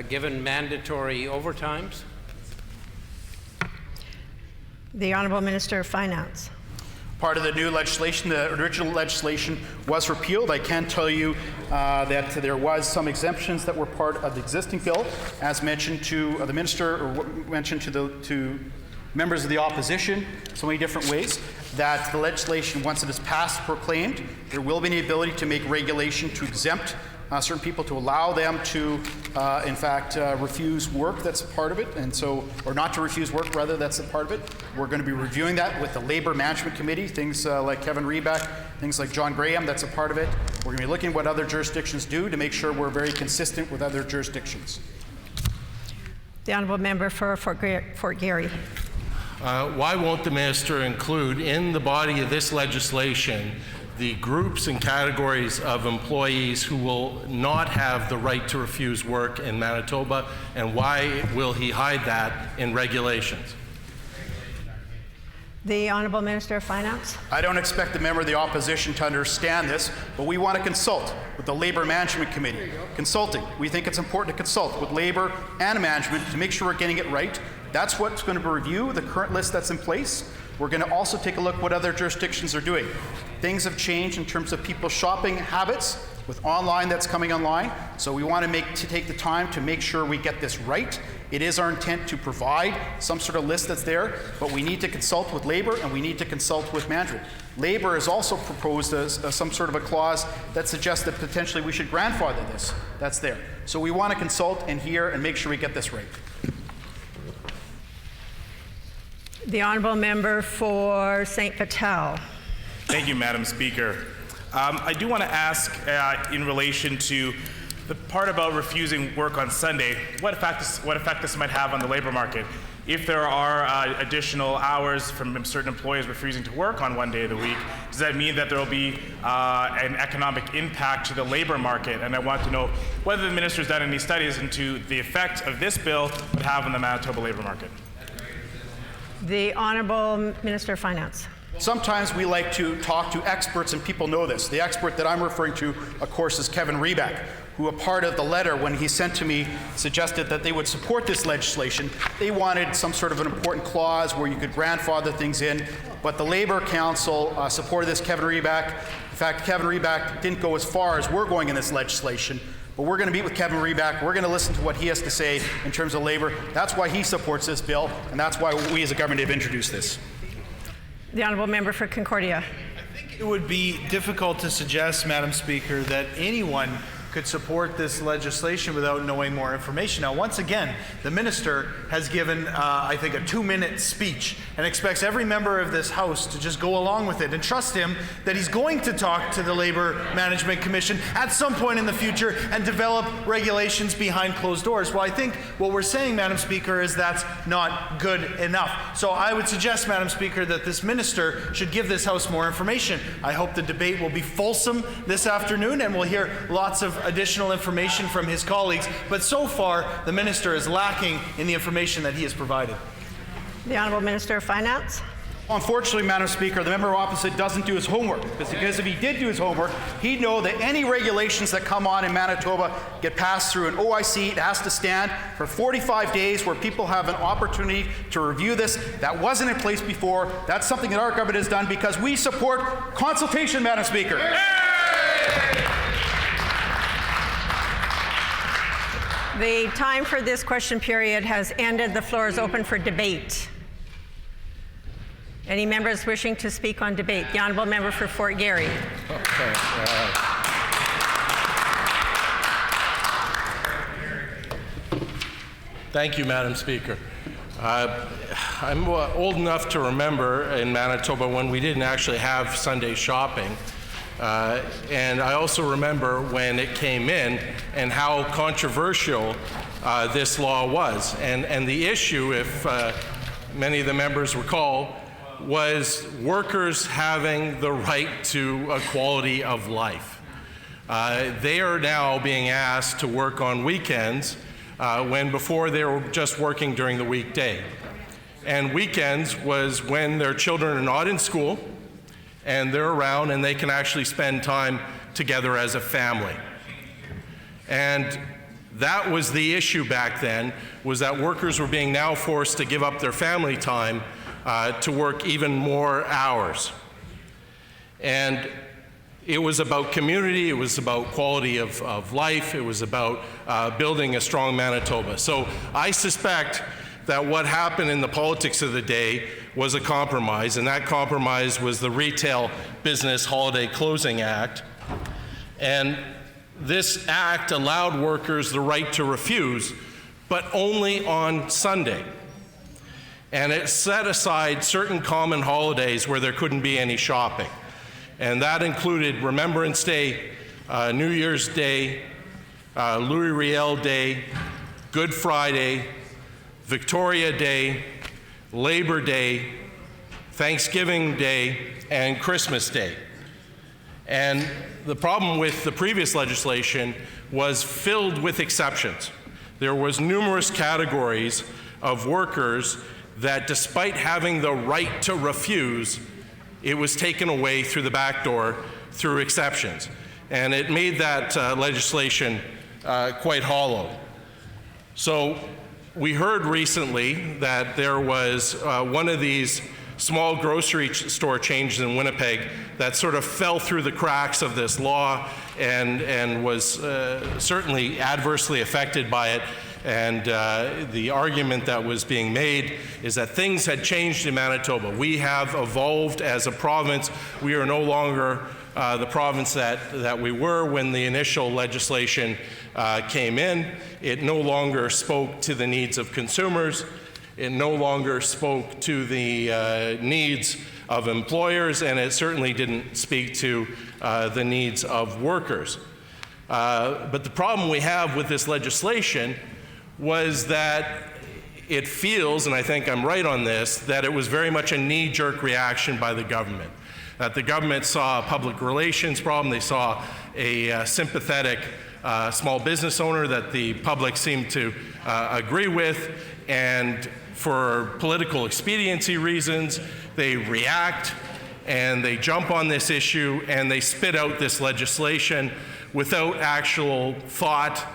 given mandatory overtimes? The Honourable Minister of Finance. Part of the new legislation, the original legislation was repealed. I can tell you that there was some exemptions that were part of the existing bill, as mentioned to the minister, or mentioned to members of the opposition, so many different ways, that the legislation, once it is passed, proclaimed, there will be the ability to make regulation to exempt certain people, to allow them to, in fact, refuse work. That's a part of it, and so, or not to refuse work, rather, that's a part of it. We're going to be reviewing that with the Labor Management Committee, things like Kevin Rebeck, things like John Graham, that's a part of it. We're going to be looking at what other jurisdictions do to make sure we're very consistent with other jurisdictions. The Honourable Member for Fort Garry. Why won't the minister include in the body of this legislation the groups and categories of employees who will not have the right to refuse work in Manitoba, and why will he hide that in regulations? The Honourable Minister of Finance. I don't expect the member of the opposition to understand this, but we want to consult with the Labor Management Committee. Consulting. We think it's important to consult with Labor and Management to make sure we're getting it right. That's what's going to be review the current list that's in place. We're going to also take a look at what other jurisdictions are doing. Things have changed in terms of people's shopping habits. with online that's coming online. So we want to take the time to make sure we get this right. It is our intent to provide some sort of list that's there, but we need to consult with Labor and we need to consult with management. Labor has also proposed some sort of a clause that suggests that potentially we should grandfather this. That's there. So we want to consult and hear and make sure we get this right. The Honourable Member for St. Vital. Thank you, Madam Speaker. I do want to ask in relation to the part about refusing work on Sunday, what effect this might have on the labor market. If there are additional hours from certain employees refusing to work on one day of the week, does that mean that there will be an economic impact to the labor market? And I want to know whether the minister has done any studies into the effect of this bill would have on the Manitoba labor market. The Honourable Minister of Finance. Sometimes we like to talk to experts, and people know this. The expert that I'm referring to, of course, is Kevin Reback, who, a part of the letter when he sent to me, suggested that they would support this legislation. They wanted some sort of an important clause where you could grandfather things in, but the Labour Council supported this, Kevin Reback. In fact, Kevin Reback didn't go as far as we're going in this legislation, but we're going to meet with Kevin Reback. We're going to listen to what he has to say in terms of Labour. That's why he supports this bill, and that's why we as a government have introduced this. The Honourable Member for Concordia. It would be difficult to suggest, Madam Speaker, that anyone could support this legislation without knowing more information. Now, once again, the minister has given, I think, a 2-minute speech and expects every member of this House to just go along with it and trust him that he's going to talk to the Labour Management Commission at some point in the future and develop regulations behind closed doors. Well, I think what we're saying, Madam Speaker, is that's not good enough. So I would suggest, Madam Speaker, that this minister should give this House more information. I hope the debate will be fulsome this afternoon and we'll hear lots of additional information from his colleagues, but so far the minister is lacking in the information that he has provided. The Honourable Minister of Finance. Unfortunately, Madam Speaker, the member opposite doesn't do his homework, because if he did do his homework, he'd know that any regulations that come on in Manitoba get passed through an OIC. It has to stand for 45 days where people have an opportunity to review this. That wasn't in place before. That's something that our government has done because we support consultation, Madam Speaker. The time for this question period has ended. The floor is open for debate. Any members wishing to speak on debate? The Honourable Member for Fort Garry. Okay. Thank you, Madam Speaker. I'm old enough to remember in Manitoba when we didn't actually have Sunday shopping. And I also remember when it came in and how controversial this law was. And the issue, if many of the members recall, was workers having the right to a quality of life. They are now being asked to work on weekends when before they were just working during the weekday. And weekends was when their children are not in school and they're around and they can actually spend time together as a family. And that was the issue back then, was that workers were being now forced to give up their family time to work even more hours. And it was about community, it was about quality of life, it was about building a strong Manitoba. So I suspect that what happened in the politics of the day was a compromise, and that compromise was the Retail Business Holiday Closing Act. And this act allowed workers the right to refuse, but only on Sunday. And it set aside certain common holidays where there couldn't be any shopping. And that included Remembrance Day, New Year's Day, Louis Riel Day, Good Friday, Victoria Day, Labor Day, Thanksgiving Day, and Christmas Day. And the problem with the previous legislation was filled with exceptions. There was numerous categories of workers that despite having the right to refuse, it was taken away through the back door through exceptions. And it made that legislation quite hollow. So we heard recently that there was one of these small grocery store chains in Winnipeg that sort of fell through the cracks of this law and was certainly adversely affected by it. And the argument that was being made is that things had changed in Manitoba. We have evolved as a province. We are no longer the province that we were when the initial legislation came in. It no longer spoke to the needs of consumers. It no longer spoke to the needs of employers, and it certainly didn't speak to the needs of workers. But the problem we have with this legislation was that it feels, and I think I'm right on this, that it was very much a knee-jerk reaction by the government. That the government saw a public relations problem, they saw a sympathetic small business owner that the public seemed to agree with, and for political expediency reasons, they react and they jump on this issue and they spit out this legislation without actual thought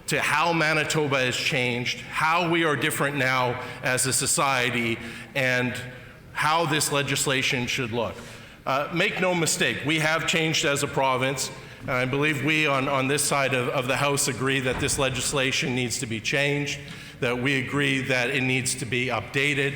to how Manitoba has changed, how we are different now as a society, and how this legislation should look. Make no mistake, we have changed as a province, and I believe we on this side of the House agree that this legislation needs to be changed, that we agree that it needs to be updated,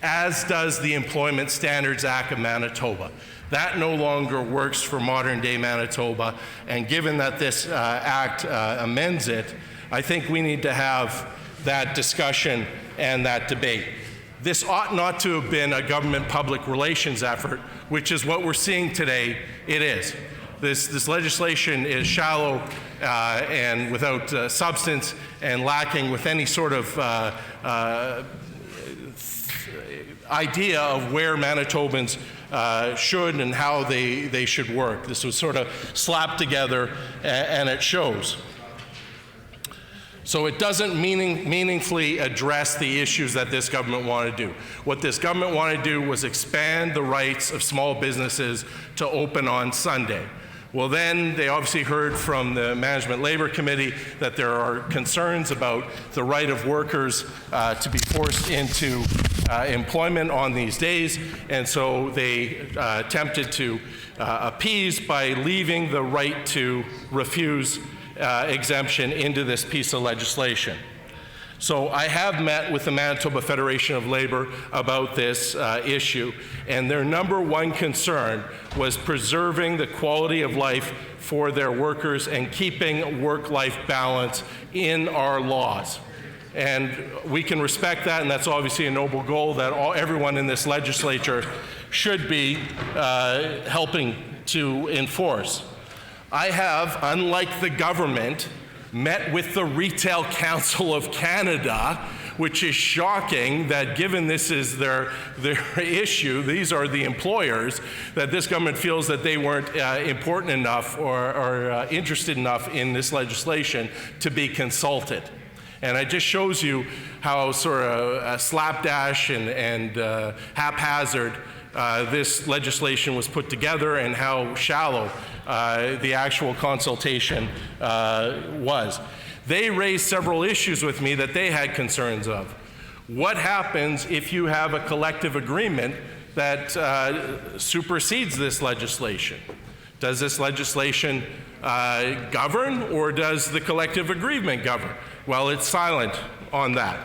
as does the Employment Standards Act of Manitoba. That no longer works for modern-day Manitoba, and given that this act amends it, I think we need to have that discussion and that debate. This ought not to have been a government public relations effort, which is what we're seeing today. It is. This legislation is shallow and without substance and lacking with any sort of idea of where Manitobans should and how they should work. This was sort of slapped together and it shows. So it doesn't meaningfully address the issues that this government wanted to do. What this government wanted to do was expand the rights of small businesses to open on Sunday. Well, then they obviously heard from the Management Labor Committee that there are concerns about the right of workers to be forced into employment on these days, and so they attempted to appease by leaving the right to refuse exemption into this piece of legislation. So I have met with the Manitoba Federation of Labor about this issue, and their number one concern was preserving the quality of life for their workers and keeping work-life balance in our laws. And we can respect that, and that's obviously a noble goal that everyone in this legislature should be helping to enforce. I have, unlike the government, met with the Retail Council of Canada, which is shocking that given this is their issue, these are the employers, that this government feels that they weren't important enough or interested enough in this legislation to be consulted. And it just shows you how sort of slapdash and haphazard this legislation was put together and how shallow the actual consultation was. They raised several issues with me that they had concerns of. What happens if you have a collective agreement that supersedes this legislation? Does this legislation govern, or does the collective agreement govern? Well, it's silent on that.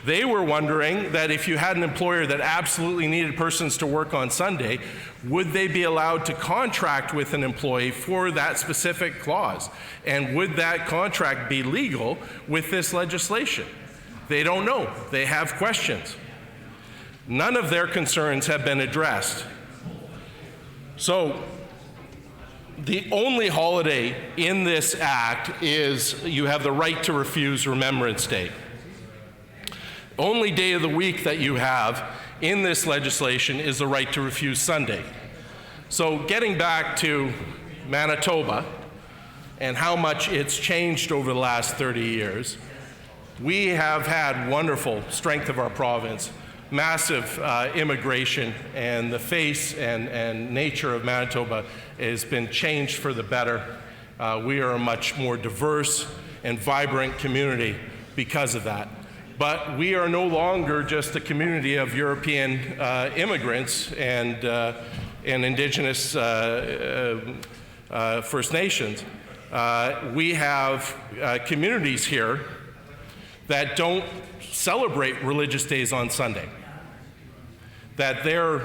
They were wondering that if you had an employer that absolutely needed persons to work on Sunday, would they be allowed to contract with an employee for that specific clause? And would that contract be legal with this legislation? They don't know. They have questions. None of their concerns have been addressed. So the only holiday in this act is you have the right to refuse Remembrance Day. Only day of the week that you have in this legislation is the right to refuse Sunday. So getting back to Manitoba and how much it's changed over the last 30 years, we have had wonderful strength of our province, massive immigration, and the face and nature of Manitoba has been changed for the better. We are a much more diverse and vibrant community because of that. But we are no longer just a community of European immigrants and Indigenous First Nations. We have communities here that don't celebrate religious days on Sunday, that their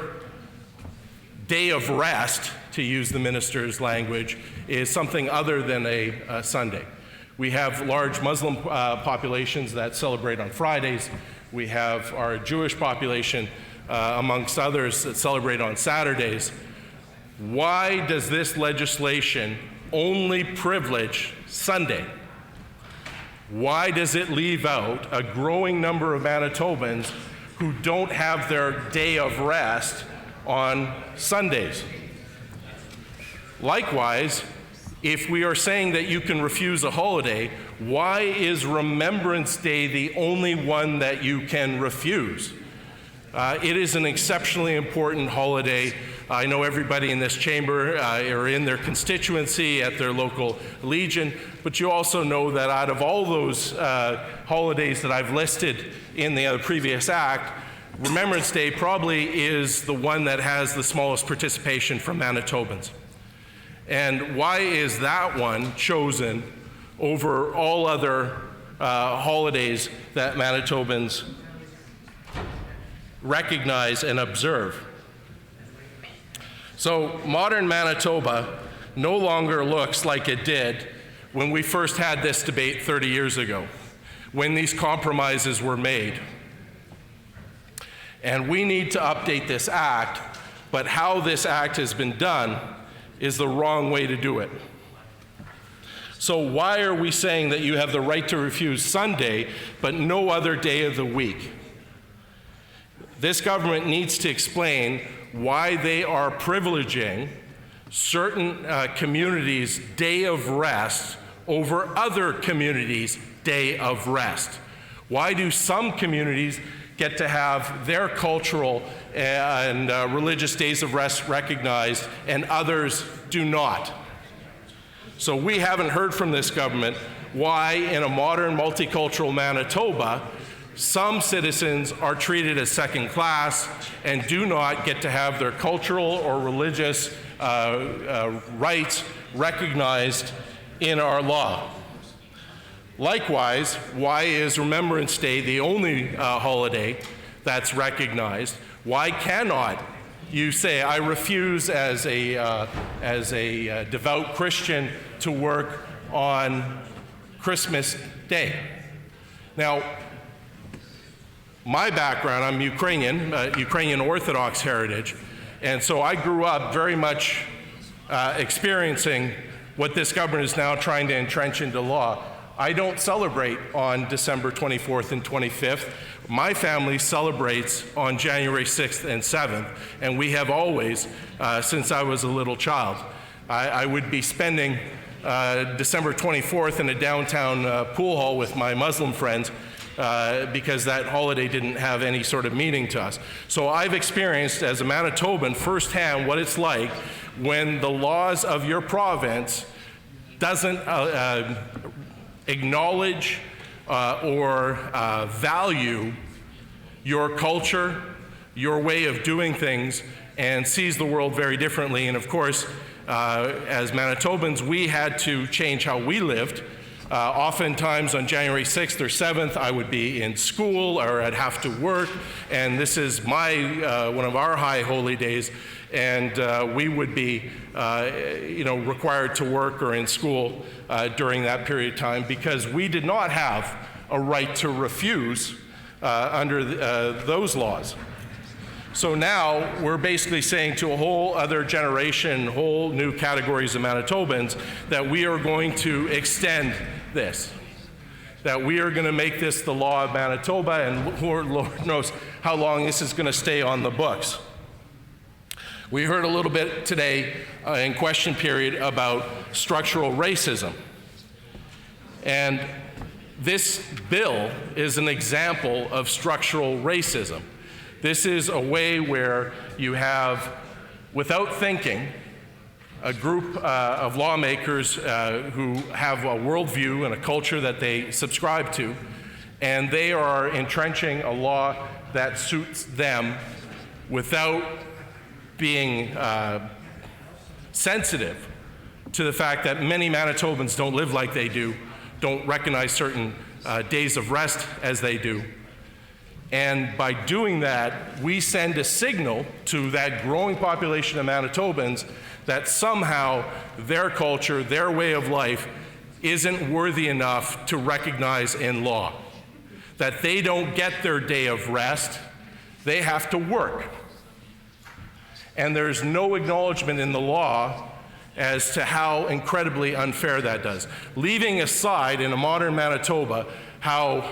day of rest, to use the minister's language, is something other than a Sunday. We have large Muslim populations that celebrate on Fridays. We have our Jewish population, amongst others, that celebrate on Saturdays. Why does this legislation only privilege Sunday? Why does it leave out a growing number of Manitobans who don't have their day of rest on Sundays? Likewise, if we are saying that you can refuse a holiday, why is Remembrance Day the only one that you can refuse? It is an exceptionally important holiday. I know everybody in this chamber are in their constituency at their local legion, but you also know that out of all those holidays that I've listed in the previous act, Remembrance Day probably is the one that has the smallest participation from Manitobans. And why is that one chosen over all other holidays that Manitobans recognize and observe? So modern Manitoba no longer looks like it did when we first had this debate 30 years ago, when these compromises were made. And we need to update this act, but how this act has been done is the wrong way to do it. So why are we saying that you have the right to refuse Sunday, but no other day of the week? This government needs to explain why they are privileging certain communities' day of rest over other communities' day of rest. Why do some communities get to have their cultural and religious days of rest recognized and others do not? So we haven't heard from this government why in a modern multicultural Manitoba some citizens are treated as second class and do not get to have their cultural or religious rights recognized in our law. Likewise, why is Remembrance Day the only holiday that's recognized? Why cannot you say, I refuse as a devout Christian to work on Christmas Day? Now, my background, I'm Ukrainian Orthodox heritage, and so I grew up very much experiencing what this government is now trying to entrench into law. I don't celebrate on December 24th and 25th. My family celebrates on January 6th and 7th, and we have always since I was a little child. I would be spending December 24th in a downtown pool hall with my Muslim friends because that holiday didn't have any sort of meaning to us. So I've experienced as a Manitoban firsthand what it's like when the laws of your province doesn't acknowledge or value your culture, your way of doing things, and sees the world very differently. And of course, as Manitobans, we had to change how we lived. Oftentimes on January 6th or 7th, I would be in school or I'd have to work, and this is my one of our high holy days, and we would be required to work or in school during that period of time because we did not have a right to refuse under those laws. So now we're basically saying to a whole other generation, whole new categories of Manitobans, that we are going to extend this, that we are going to make this the law of Manitoba, and Lord knows how long this is going to stay on the books. We heard a little bit today in question period about structural racism. And this bill is an example of structural racism. This is a way where you have, without thinking, a group of lawmakers who have a worldview and a culture that they subscribe to, and they are entrenching a law that suits them without being sensitive to the fact that many Manitobans don't live like they do, don't recognize certain days of rest as they do. And by doing that, we send a signal to that growing population of Manitobans that somehow their culture, their way of life, isn't worthy enough to recognize in law. That they don't get their day of rest, they have to work. And there's no acknowledgement in the law as to how incredibly unfair that does. Leaving aside in a modern Manitoba how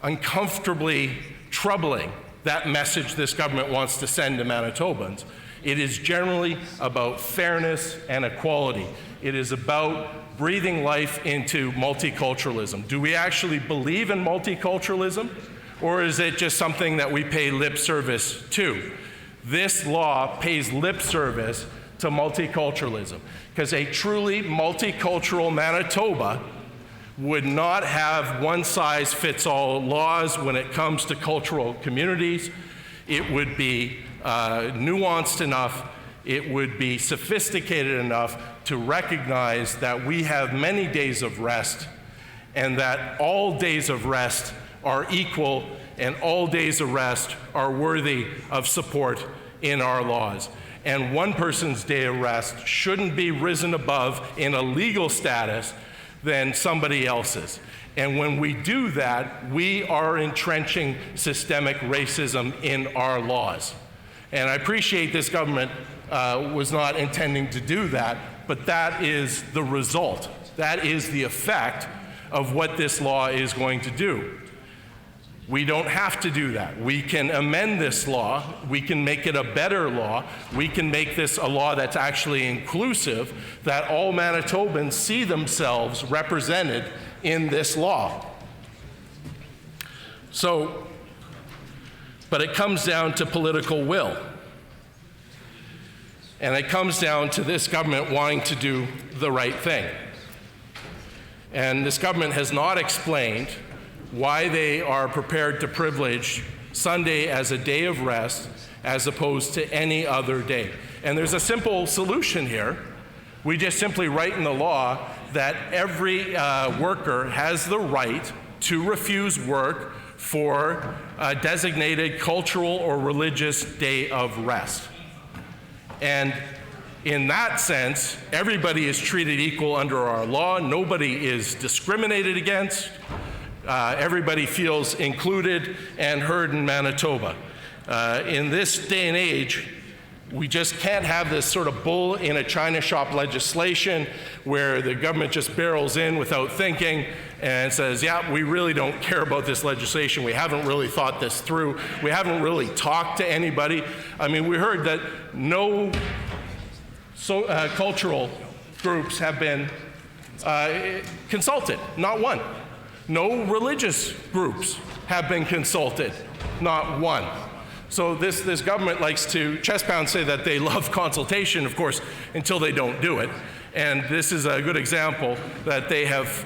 uncomfortably troubling that message this government wants to send to Manitobans, it is generally about fairness and equality. It is about breathing life into multiculturalism. Do we actually believe in multiculturalism, or is it just something that we pay lip service to? This law pays lip service to multiculturalism, because a truly multicultural Manitoba would not have one-size-fits-all laws when it comes to cultural communities. It would be nuanced enough, it would be sophisticated enough to recognize that we have many days of rest, and that all days of rest are equal, and all days of rest are worthy of support in our laws. And one person's day of rest shouldn't be risen above in a legal status than somebody else's. And when we do that, we are entrenching systemic racism in our laws. And I appreciate this government was not intending to do that, but that is the result. That is the effect of what this law is going to do. We don't have to do that. We can amend this law. We can make it a better law. We can make this a law that's actually inclusive, that all Manitobans see themselves represented in this law. So, but it comes down to political will. And it comes down to this government wanting to do the right thing. And this government has not explained why they are prepared to privilege Sunday as a day of rest as opposed to any other day. And there's a simple solution here. We just simply write in the law that every worker has the right to refuse work for a designated cultural or religious day of rest. And in that sense, everybody is treated equal under our law. Nobody is discriminated against. Everybody feels included and heard in Manitoba. In this day and age, we just can't have this sort of bull in a china shop legislation where the government just barrels in without thinking and says, yeah, we really don't care about this legislation. We haven't really thought this through. We haven't really talked to anybody. I mean, we heard that no cultural groups have been consulted, not one. No religious groups have been consulted, not one. So this government likes to chest pound, say that they love consultation, of course, until they don't do it. And this is a good example that they have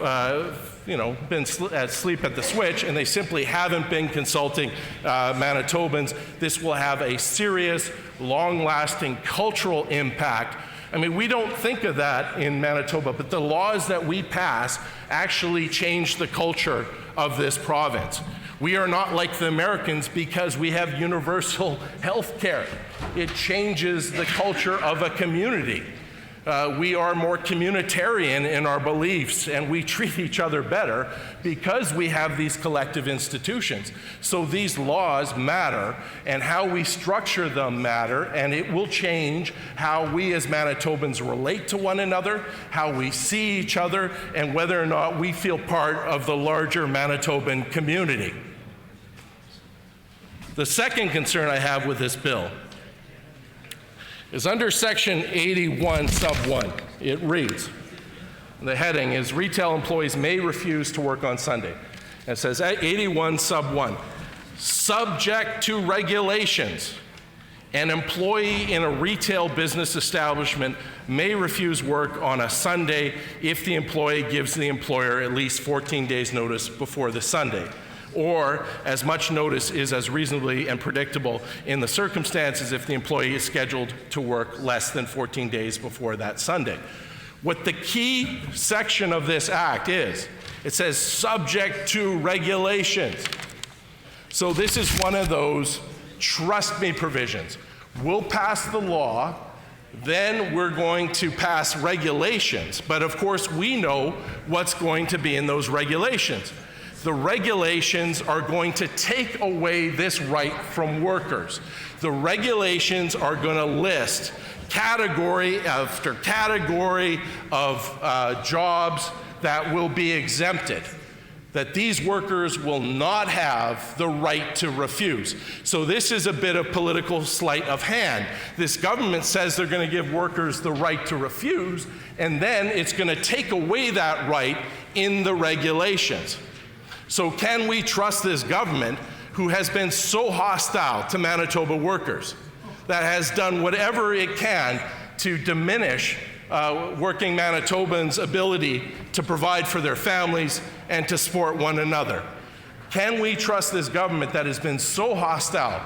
been asleep at the switch, and they simply haven't been consulting Manitobans. This will have a serious, long-lasting cultural impact. I mean, we don't think of that in Manitoba, but the laws that we pass actually change the culture of this province. We are not like the Americans because we have universal health care. It changes the culture of a community. We are more communitarian in our beliefs, and we treat each other better because we have these collective institutions. So these laws matter, and how we structure them matter, and it will change how we as Manitobans relate to one another, how we see each other, and whether or not we feel part of the larger Manitoban community. The second concern I have with this bill is under section 81 sub 1. It reads, the heading is retail employees may refuse to work on Sunday. And it says 81 sub 1, subject to regulations An employee in a retail business establishment may refuse work on a Sunday if the employee gives the employer at least 14 days notice before the Sunday, or as much notice is as reasonably and predictable in the circumstances if the employee is scheduled to work less than 14 days before that Sunday. What the key section of this act is, it says subject to regulations. So this is one of those trust me provisions. We'll pass the law, then we're going to pass regulations. But of course, we know what's going to be in those regulations. The regulations are going to take away this right from workers. The regulations are going to list category after category of jobs that will be exempted, that these workers will not have the right to refuse. So this is a bit of political sleight of hand. This government says they're going to give workers the right to refuse, and then it's going to take away that right in the regulations. So can we trust this government who has been so hostile to Manitoba workers, that has done whatever it can to diminish working Manitobans' ability to provide for their families and to support one another? Can we trust this government that has been so hostile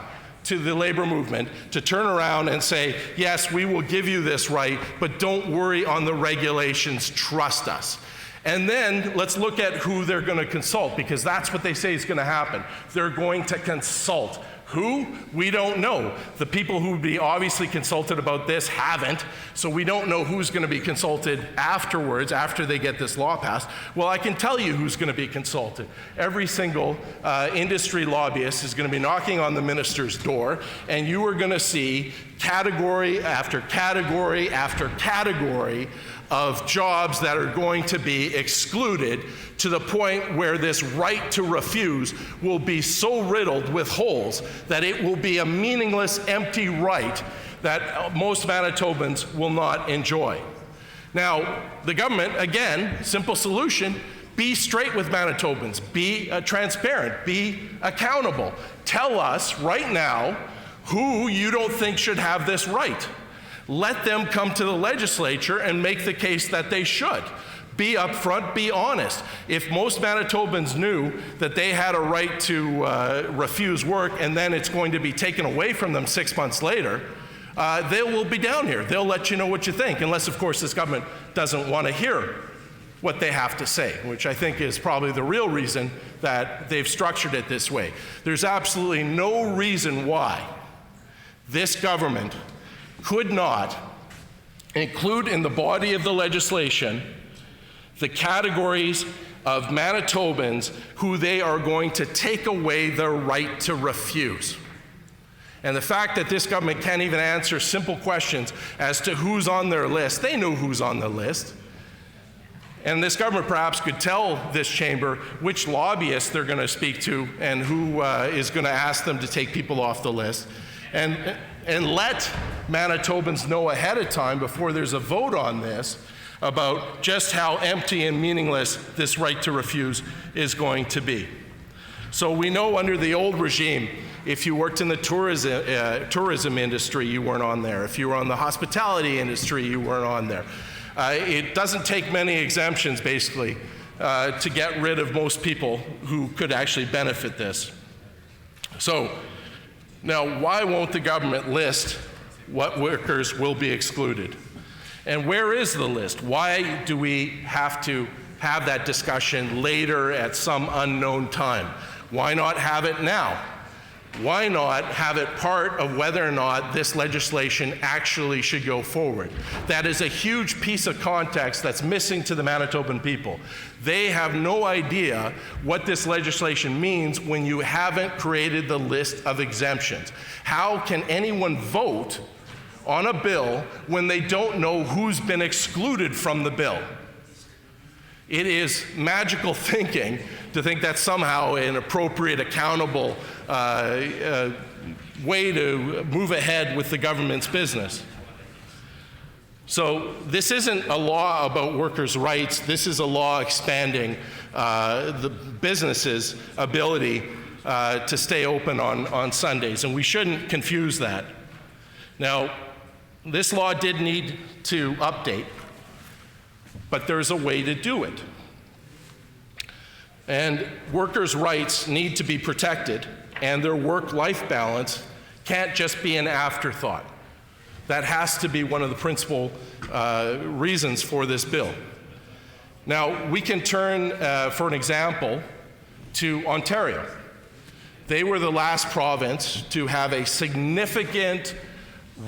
to the labor movement to turn around and say, yes, we will give you this right, but don't worry on the regulations, trust us? And then let's look at who they're going to consult, because that's what they say is going to happen. They're going to consult. Who? We don't know. The people who would be obviously consulted about this haven't, so we don't know who's going to be consulted afterwards, after they get this law passed. Well, I can tell you who's going to be consulted. Every single industry lobbyist is going to be knocking on the minister's door, and you are going to see category after category after category of jobs that are going to be excluded, to the point where this right to refuse will be so riddled with holes that it will be a meaningless, empty right that most Manitobans will not enjoy. Now, the government, again, simple solution, be straight with Manitobans, be transparent, be accountable. Tell us right now who you don't think should have this right. Let them come to the legislature and make the case that they should. Be upfront, be honest. If most Manitobans knew that they had a right to refuse work and then it's going to be taken away from them 6 months later, they will be down here. They'll let you know what you think, unless, of course, this government doesn't want to hear what they have to say, which I think is probably the real reason that they've structured it this way. There's absolutely no reason why this government could not include in the body of the legislation the categories of Manitobans who they are going to take away their right to refuse. And the fact that this government can't even answer simple questions as to who's on their list, they know who's on the list. And this government perhaps could tell this chamber which lobbyists they're going to speak to and who is going to ask them to take people off the list. And let Manitobans know ahead of time, before there's a vote on this, about just how empty and meaningless this right to refuse is going to be. So we know under the old regime, if you worked in the tourism industry, you weren't on there. If you were on the hospitality industry, you weren't on there. It doesn't take many exemptions, basically, to get rid of most people who could actually benefit this. So, now, why won't the government list what workers will be excluded? And where is the list? Why do we have to have that discussion later at some unknown time? Why not have it now? Why not have it part of whether or not this legislation actually should go forward? That is a huge piece of context that's missing to the Manitoban people. They have no idea what this legislation means when you haven't created the list of exemptions. How can anyone vote on a bill when they don't know who's been excluded from the bill? It is magical thinking to think that's somehow an appropriate, accountable way to move ahead with the government's business. So this isn't a law about workers' rights. This is a law expanding the business's ability to stay open on Sundays, and we shouldn't confuse that. Now, this law did need to update, but there's a way to do it. And workers' rights need to be protected, and their work-life balance can't just be an afterthought. That has to be one of the principal reasons for this bill. Now, we can turn, for an example, to Ontario. They were the last province to have a significant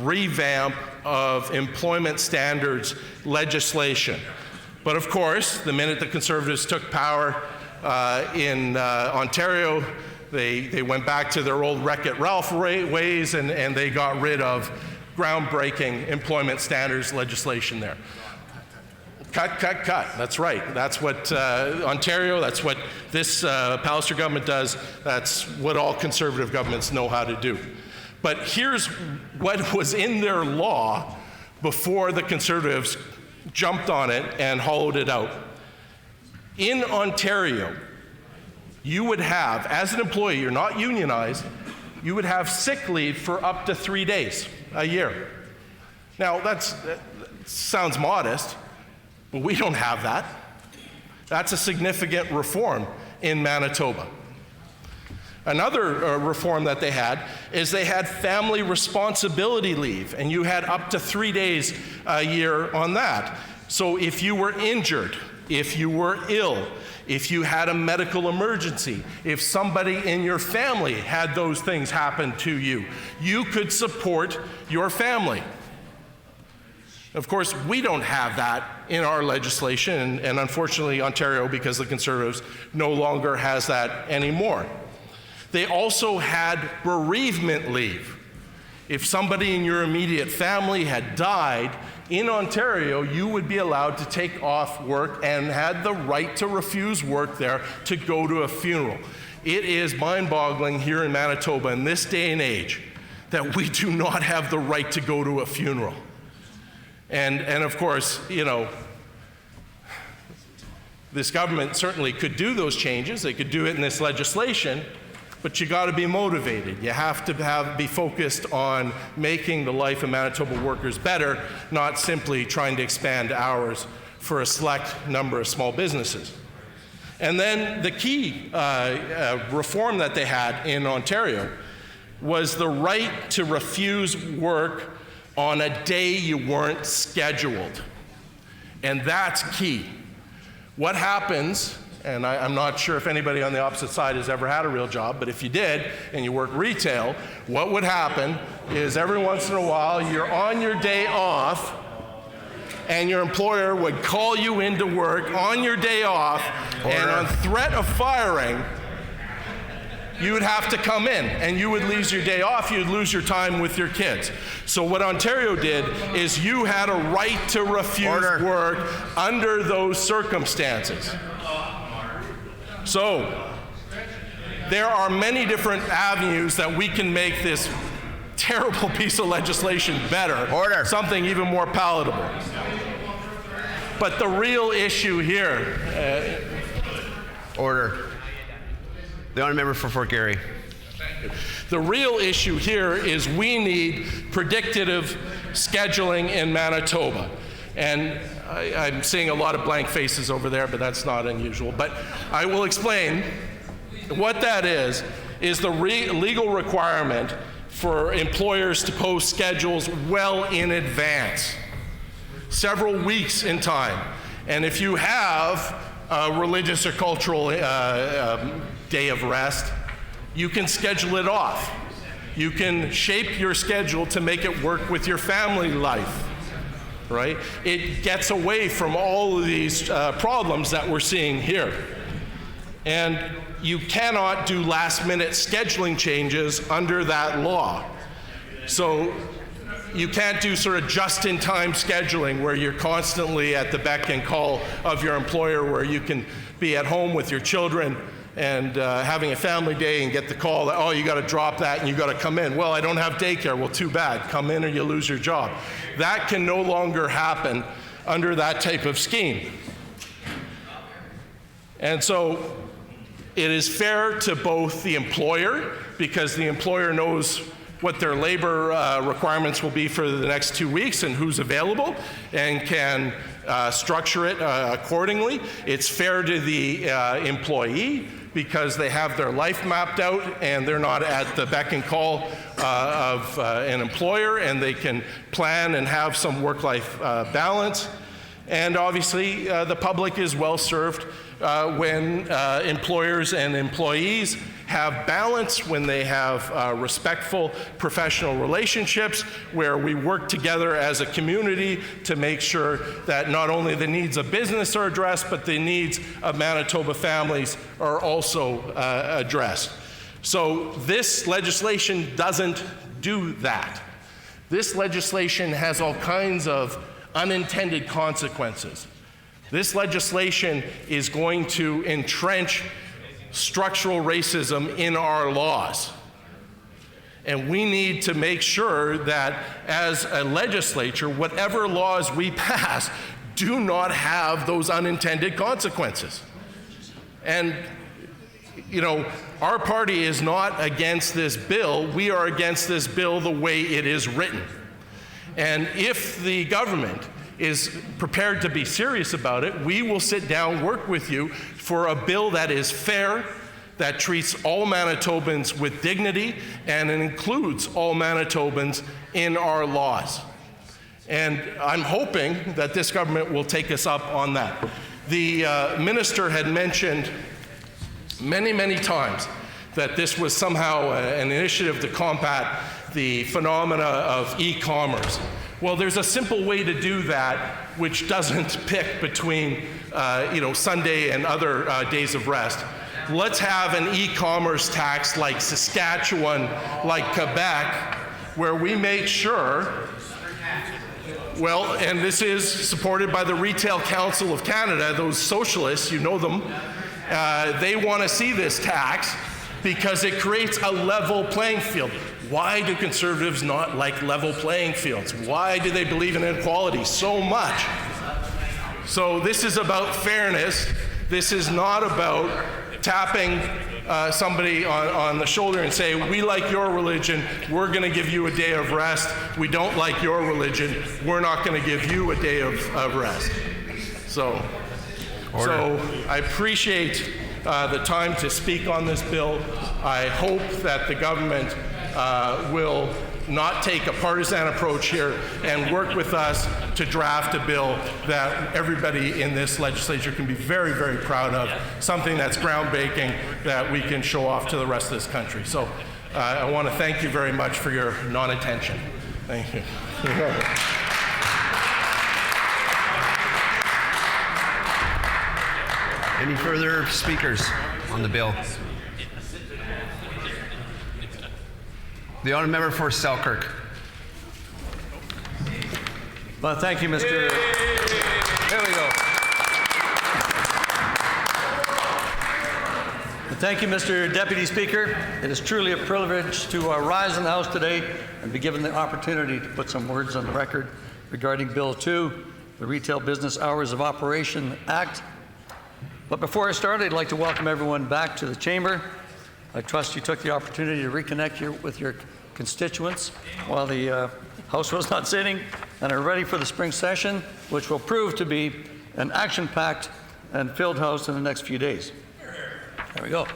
revamp of employment standards legislation. But of course, the minute the Conservatives took power in Ontario, they went back to their old Wreck-It Ralph ways, and they got rid of groundbreaking employment standards legislation there. Cut, cut, cut. That's right. That's what Ontario, that's what this Pallister government does. That's what all Conservative governments know how to do. But here's what was in their law before the Conservatives jumped on it and hollowed it out. In Ontario, you would have, as an employee, you're not unionized, you would have sick leave for up to 3 days a year. Now, that sounds modest, but we don't have that. That's a significant reform in Manitoba. Another reform that they had is they had family responsibility leave, and you had up to 3 days a year on that. So if you were injured, if you were ill, if you had a medical emergency, if somebody in your family had those things happen to you, you could support your family. Of course, we don't have that in our legislation, and unfortunately Ontario, because the Conservatives, no longer has that anymore. They also had bereavement leave. If somebody in your immediate family had died, in Ontario, you would be allowed to take off work and had the right to refuse work there to go to a funeral. It is mind-boggling here in Manitoba in this day and age that we do not have the right to go to a funeral. And of course, you know, this government certainly could do those changes. They could do it in this legislation, but you got to be motivated. You have to be focused on making the life of Manitoba workers better, not simply trying to expand hours for a select number of small businesses. And then the key reform that they had in Ontario was the right to refuse work on a day you weren't scheduled. And that's key. What happens, and I'm not sure if anybody on the opposite side has ever had a real job, but if you did and you work retail, what would happen is every once in a while you're on your day off and your employer would call you into work on your day off, and on threat of firing, you would have to come in and you would lose your day off, you'd lose your time with your kids. So what Ontario did is you had a right to refuse work under those circumstances. So there are many different avenues that we can make this terrible piece of legislation better, something even more palatable. But the real issue here... The honourable member for Fort Garry. The real issue here is we need predictive scheduling in Manitoba. And I'm seeing a lot of blank faces over there, but that's not unusual. But I will explain what that is the legal requirement for employers to post schedules well in advance, several weeks in time. And if you have a religious or cultural day of rest, you can schedule it off. You can shape your schedule to make it work with your family life, right? It gets away from all of these problems that we're seeing here. And you cannot do last-minute scheduling changes under that law. So you can't do sort of just-in-time scheduling where you're constantly at the beck and call of your employer, where you can be at home with your children and having a family day and get the call that, oh, you got to drop that and you got to come in. Well, I don't have daycare. Well, too bad. Come in or you lose your job. That can no longer happen under that type of scheme. And so it is fair to both the employer, because the employer knows what their labor requirements will be for the next 2 weeks and who's available, and can structure it accordingly. It's fair to the employee because they have their life mapped out and they're not at the beck and call of an employer, and they can plan and have some work-life balance. And obviously, the public is well served when employers and employees have balance, when they have respectful professional relationships, where we work together as a community to make sure that not only the needs of business are addressed, but the needs of Manitoba families are also addressed. So this legislation doesn't do that. This legislation has all kinds of unintended consequences. This legislation is going to entrench structural racism in our laws. And we need to make sure that as a legislature, whatever laws we pass do not have those unintended consequences. And, you know, our party is not against this bill. We are against this bill the way it is written. And if the government is prepared to be serious about it, we will sit down, work with you for a bill that is fair, that treats all Manitobans with dignity, and it includes all Manitobans in our laws. And I'm hoping that this government will take us up on that. The minister had mentioned many, many times that this was somehow an initiative to combat the phenomena of e-commerce. Well, there's a simple way to do that which doesn't pick between Sunday and other days of rest. Let's have an e-commerce tax like Saskatchewan, like Quebec, where we make sure, well, and this is supported by the Retail Council of Canada, those socialists, you know them, they want to see this tax because it creates a level playing field. Why do conservatives not like level playing fields? Why do they believe in inequality so much? So this is about fairness. This is not about tapping somebody on the shoulder and say, we like your religion, we're going to give you a day of rest. We don't like your religion, we're not going to give you a day of rest. So I appreciate the time to speak on this bill. I hope that the government will not take a partisan approach here and work with us to draft a bill that everybody in this legislature can be very, very proud of, something that's groundbreaking that we can show off to the rest of this country. So I want to thank you very much for your non-attention. Thank you. Any further speakers on the bill? The honourable member for Selkirk. Well, thank you, Mr. There we go. Thank you, Mr. Deputy Speaker. It is truly a privilege to rise in the House today and be given the opportunity to put some words on the record regarding Bill 2, the Retail Business Hours of Operation Act. But before I start, I'd like to welcome everyone back to the chamber. I trust you took the opportunity to reconnect with your constituents while the House was not sitting and are ready for the spring session, which will prove to be an action-packed and filled House in the next few days. There we go.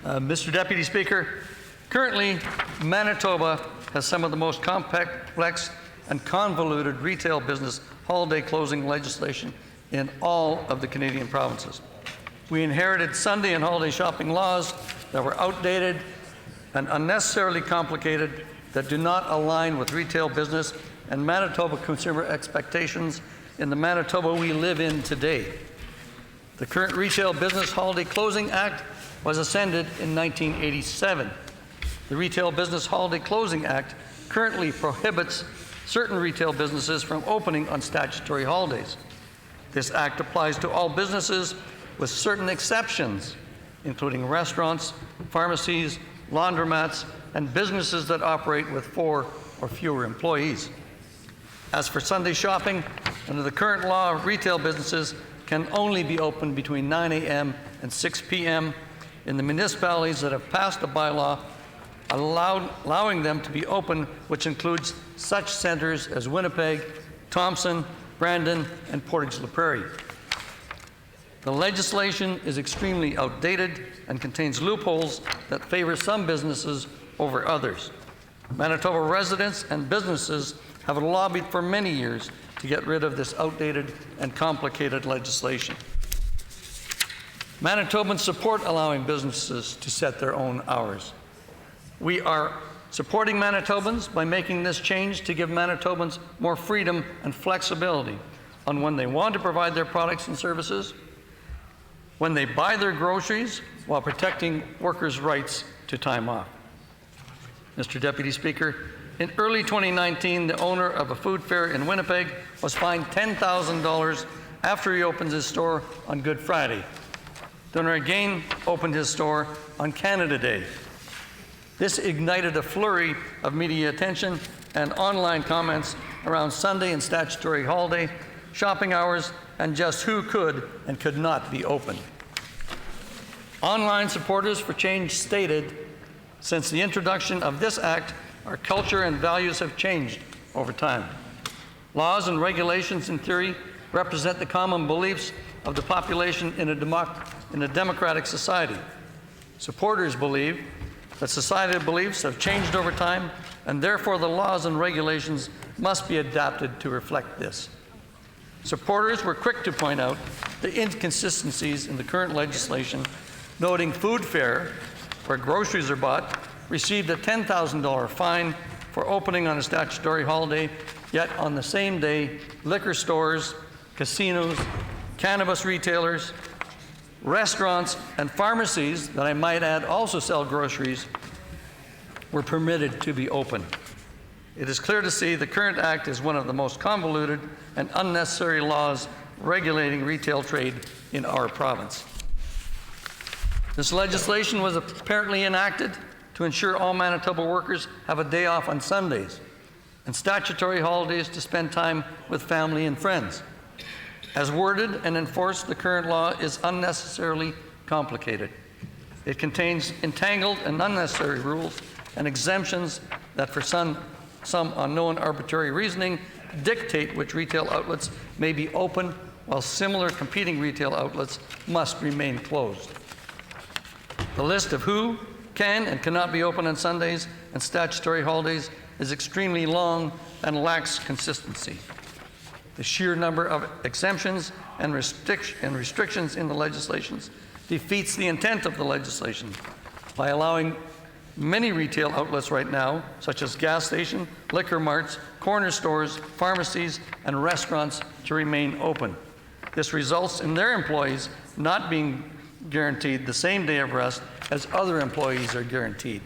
Mr. Deputy Speaker, currently Manitoba has some of the most complex and convoluted retail business holiday closing legislation in all of the Canadian provinces. We inherited Sunday and holiday shopping laws that were outdated and unnecessarily complicated, that do not align with retail business and Manitoba consumer expectations in the Manitoba we live in today. The current Retail Business Holiday Closing Act was ascended in 1987. The Retail Business Holiday Closing Act currently prohibits certain retail businesses from opening on statutory holidays. This act applies to all businesses with certain exceptions, including restaurants, pharmacies, laundromats, and businesses that operate with 4 or fewer employees. As for Sunday shopping, under the current law, retail businesses can only be open between 9 a.m. and 6 p.m. In the municipalities that have passed a bylaw allowing them to be open, which includes such centers as Winnipeg, Thompson, Brandon, and Portage la Prairie. The legislation is extremely outdated and contains loopholes that favor some businesses over others. Manitoba residents and businesses have lobbied for many years to get rid of this outdated and complicated legislation. Manitobans support allowing businesses to set their own hours. We are supporting Manitobans by making this change to give Manitobans more freedom and flexibility on when they want to provide their products and services, when they buy their groceries, while protecting workers' rights to time off. Mr. Deputy Speaker, in early 2019, the owner of a food fair in Winnipeg was fined $10,000 after he opened his store on Good Friday. The owner again opened his store on Canada Day. This ignited a flurry of media attention and online comments around Sunday and statutory holiday, shopping hours, and just who could and could not be open. Online supporters for change stated, since the introduction of this act, our culture and values have changed over time. Laws and regulations, in theory, represent the common beliefs of the population in a democratic society. Supporters believe that societal beliefs have changed over time, and therefore the laws and regulations must be adapted to reflect this. Supporters were quick to point out the inconsistencies in the current legislation, noting food fare, where groceries are bought, received a $10,000 fine for opening on a statutory holiday, yet on the same day, liquor stores, casinos, cannabis retailers, restaurants, and pharmacies, that I might add also sell groceries, were permitted to be open. It is clear to see the current act is one of the most convoluted and unnecessary laws regulating retail trade in our province. This legislation was apparently enacted to ensure all Manitoba workers have a day off on Sundays and statutory holidays to spend time with family and friends. As worded and enforced, the current law is unnecessarily complicated. It contains entangled and unnecessary rules and exemptions that, for some unknown arbitrary reasoning, dictate which retail outlets may be open, while similar competing retail outlets must remain closed. The list of who can and cannot be open on Sundays and statutory holidays is extremely long and lacks consistency. The sheer number of exemptions and restrictions in the legislation defeats the intent of the legislation by allowing many retail outlets right now, such as gas stations, liquor marts, corner stores, pharmacies, and restaurants, to remain open. This results in their employees not being guaranteed the same day of rest as other employees are guaranteed.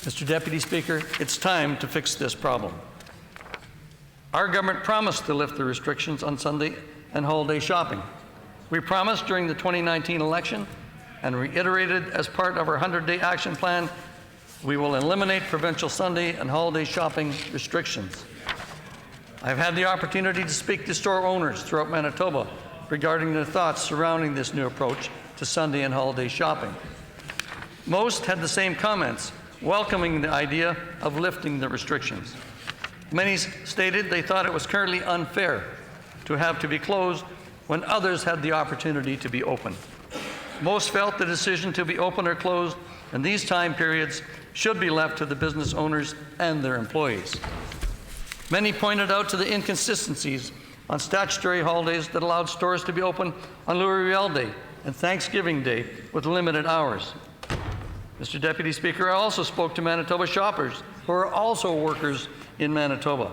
Mr. Deputy Speaker, it's time to fix this problem. Our government promised to lift the restrictions on Sunday and holiday shopping. We promised during the 2019 election and reiterated as part of our 100-day action plan, we will eliminate provincial Sunday and holiday shopping restrictions. I've had the opportunity to speak to store owners throughout Manitoba regarding their thoughts surrounding this new approach to Sunday and holiday shopping. Most had the same comments, welcoming the idea of lifting the restrictions. Many stated they thought it was currently unfair to have to be closed when others had the opportunity to be open. Most felt the decision to be open or closed in these time periods should be left to the business owners and their employees. Many pointed out to the inconsistencies on statutory holidays that allowed stores to be open on Louis Day and Thanksgiving Day with limited hours. Mr. Deputy Speaker, I also spoke to Manitoba shoppers who are also workers in Manitoba.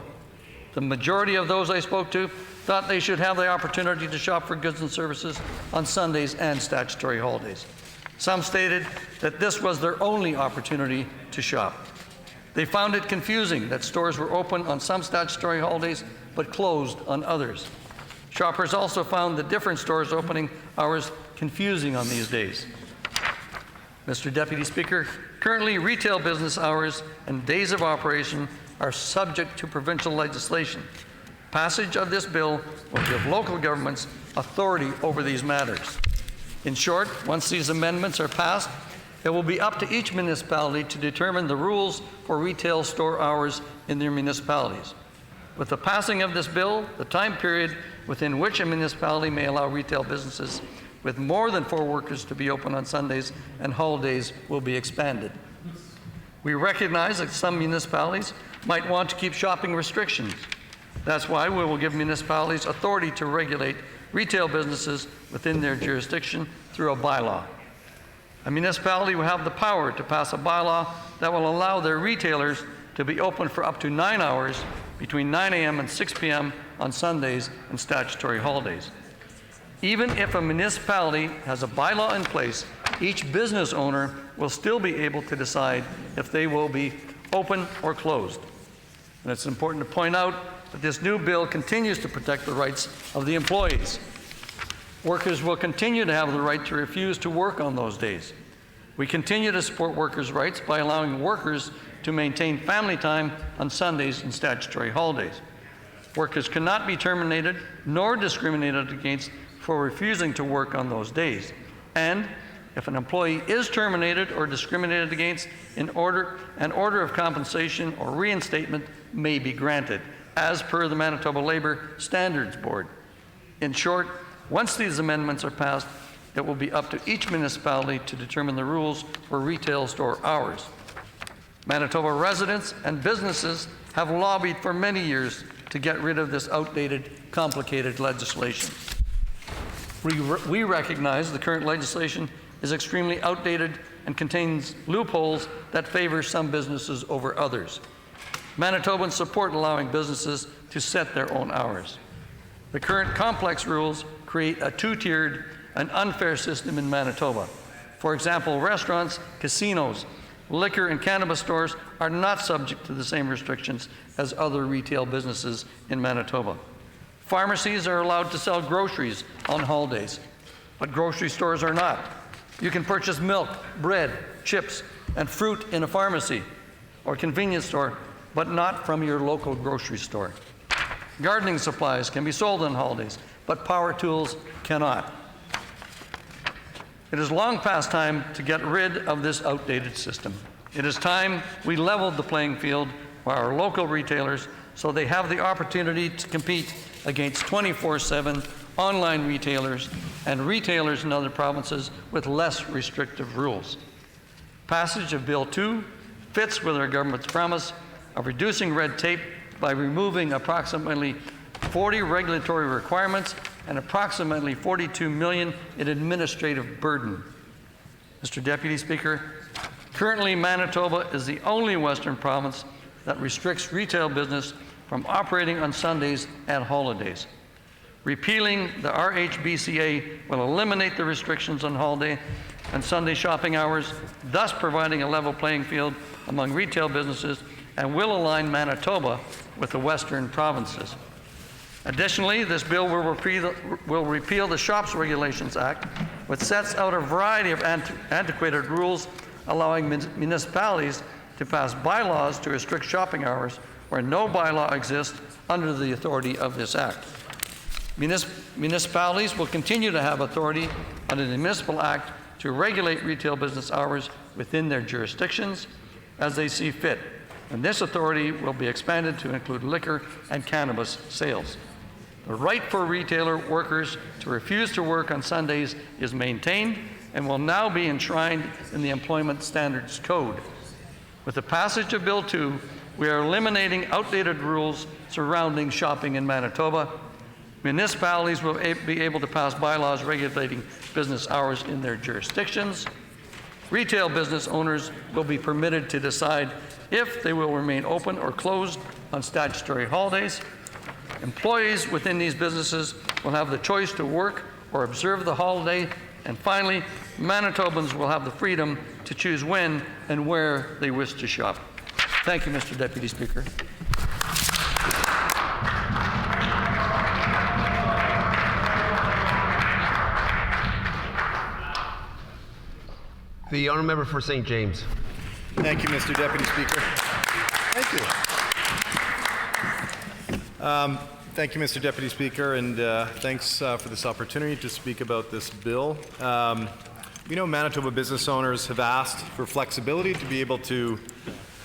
The majority of those I spoke to thought they should have the opportunity to shop for goods and services on Sundays and statutory holidays. Some stated that this was their only opportunity to shop. They found it confusing that stores were open on some statutory holidays but closed on others. Shoppers also found the different stores' opening hours confusing on these days. Mr. Deputy Speaker, currently retail business hours and days of operation are subject to provincial legislation. Passage of this bill will give local governments authority over these matters. In short, once these amendments are passed, It will be up to each municipality to determine the rules for retail store hours in their municipalities. With the passing of this bill, the time period within which a municipality may allow retail businesses with more than 4 workers to be open on Sundays and holidays will be expanded. We recognize that some municipalities might want to keep shopping restrictions. That's why we will give municipalities authority to regulate retail businesses within their jurisdiction through a bylaw. A municipality will have the power to pass a bylaw that will allow their retailers to be open for up to 9 hours between 9 a.m. and 6 p.m. on Sundays and statutory holidays. Even if a municipality has a bylaw in place, each business owner will still be able to decide if they will be open or closed. And it's important to point out that this new bill continues to protect the rights of the employees. Workers will continue to have the right to refuse to work on those days. We continue to support workers' rights by allowing workers to maintain family time on Sundays and statutory holidays. Workers cannot be terminated nor discriminated against for refusing to work on those days. And if an employee is terminated or discriminated against, an order of compensation or reinstatement may be granted, as per the Manitoba Labour Standards Board. In short, once these amendments are passed, it will be up to each municipality to determine the rules for retail store hours. Manitoba residents and businesses have lobbied for many years to get rid of this outdated, complicated legislation. We recognize the current legislation is extremely outdated and contains loopholes that favor some businesses over others. Manitobans support allowing businesses to set their own hours. The current complex rules create a two-tiered and unfair system in Manitoba. For example, restaurants, casinos, liquor and cannabis stores are not subject to the same restrictions as other retail businesses in Manitoba. Pharmacies are allowed to sell groceries on holidays, but grocery stores are not. You can purchase milk, bread, chips, and fruit in a pharmacy or convenience store, but not from your local grocery store. Gardening supplies can be sold on holidays, but power tools cannot. It is long past time to get rid of this outdated system. It is time we leveled the playing field for our local retailers so they have the opportunity to compete against 24/7 online retailers and retailers in other provinces with less restrictive rules. Passage of Bill 2 fits with our government's promise of reducing red tape by removing approximately 40 regulatory requirements and approximately $42 million in administrative burden. Mr. Deputy Speaker, currently Manitoba is the only Western province that restricts retail business from operating on Sundays and holidays. Repealing the RHBCA will eliminate the restrictions on holiday and Sunday shopping hours, thus providing a level playing field among retail businesses and will align Manitoba with the Western provinces. Additionally, this bill will repeal the Shops Regulations Act, which sets out a variety of antiquated rules allowing municipalities to pass bylaws to restrict shopping hours where no bylaw exists under the authority of this act. Municipalities will continue to have authority under the Municipal Act to regulate retail business hours within their jurisdictions as they see fit, and this authority will be expanded to include liquor and cannabis sales. The right for retailer workers to refuse to work on Sundays is maintained and will now be enshrined in the Employment Standards Code. With the passage of Bill 2, we are eliminating outdated rules surrounding shopping in Manitoba. Municipalities will be able to pass bylaws regulating business hours in their jurisdictions. Retail business owners will be permitted to decide if they will remain open or closed on statutory holidays. Employees within these businesses will have the choice to work or observe the holiday. And finally, Manitobans will have the freedom to choose when and where they wish to shop. Thank you, Mr. Deputy Speaker. The honourable member for St. James. Thank you, Mr. Deputy Speaker. Thank you. Thank you, Mr. Deputy Speaker, and thanks for this opportunity to speak about this bill. We know Manitoba business owners have asked for flexibility to be able to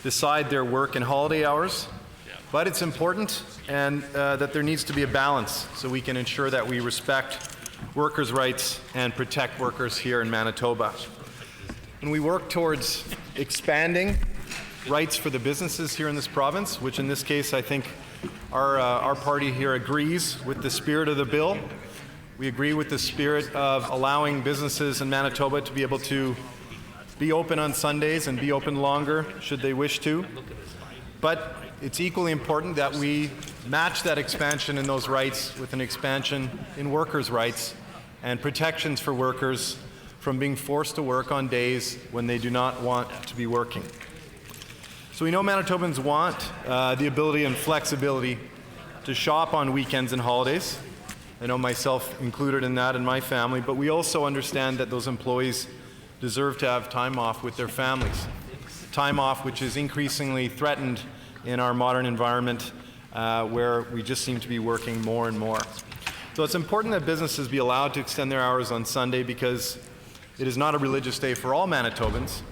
decide their work and holiday hours, but it's important and that there needs to be a balance so we can ensure that we respect workers' rights and protect workers here in Manitoba. When we work towards expanding rights for the businesses here in this province, which in this case I think our party here agrees with the spirit of the bill. We agree with the spirit of allowing businesses in Manitoba to be able to be open on Sundays and be open longer should they wish to. But it's equally important that we match that expansion in those rights with an expansion in workers' rights and protections for workers from being forced to work on days when they do not want to be working. So we know Manitobans want the ability and flexibility to shop on weekends and holidays. I know myself included in that and my family, but we also understand that those employees deserve to have time off with their families. Time off which is increasingly threatened in our modern environment where we just seem to be working more and more. So it's important that businesses be allowed to extend their hours on Sunday because it is not a religious day for all Manitobans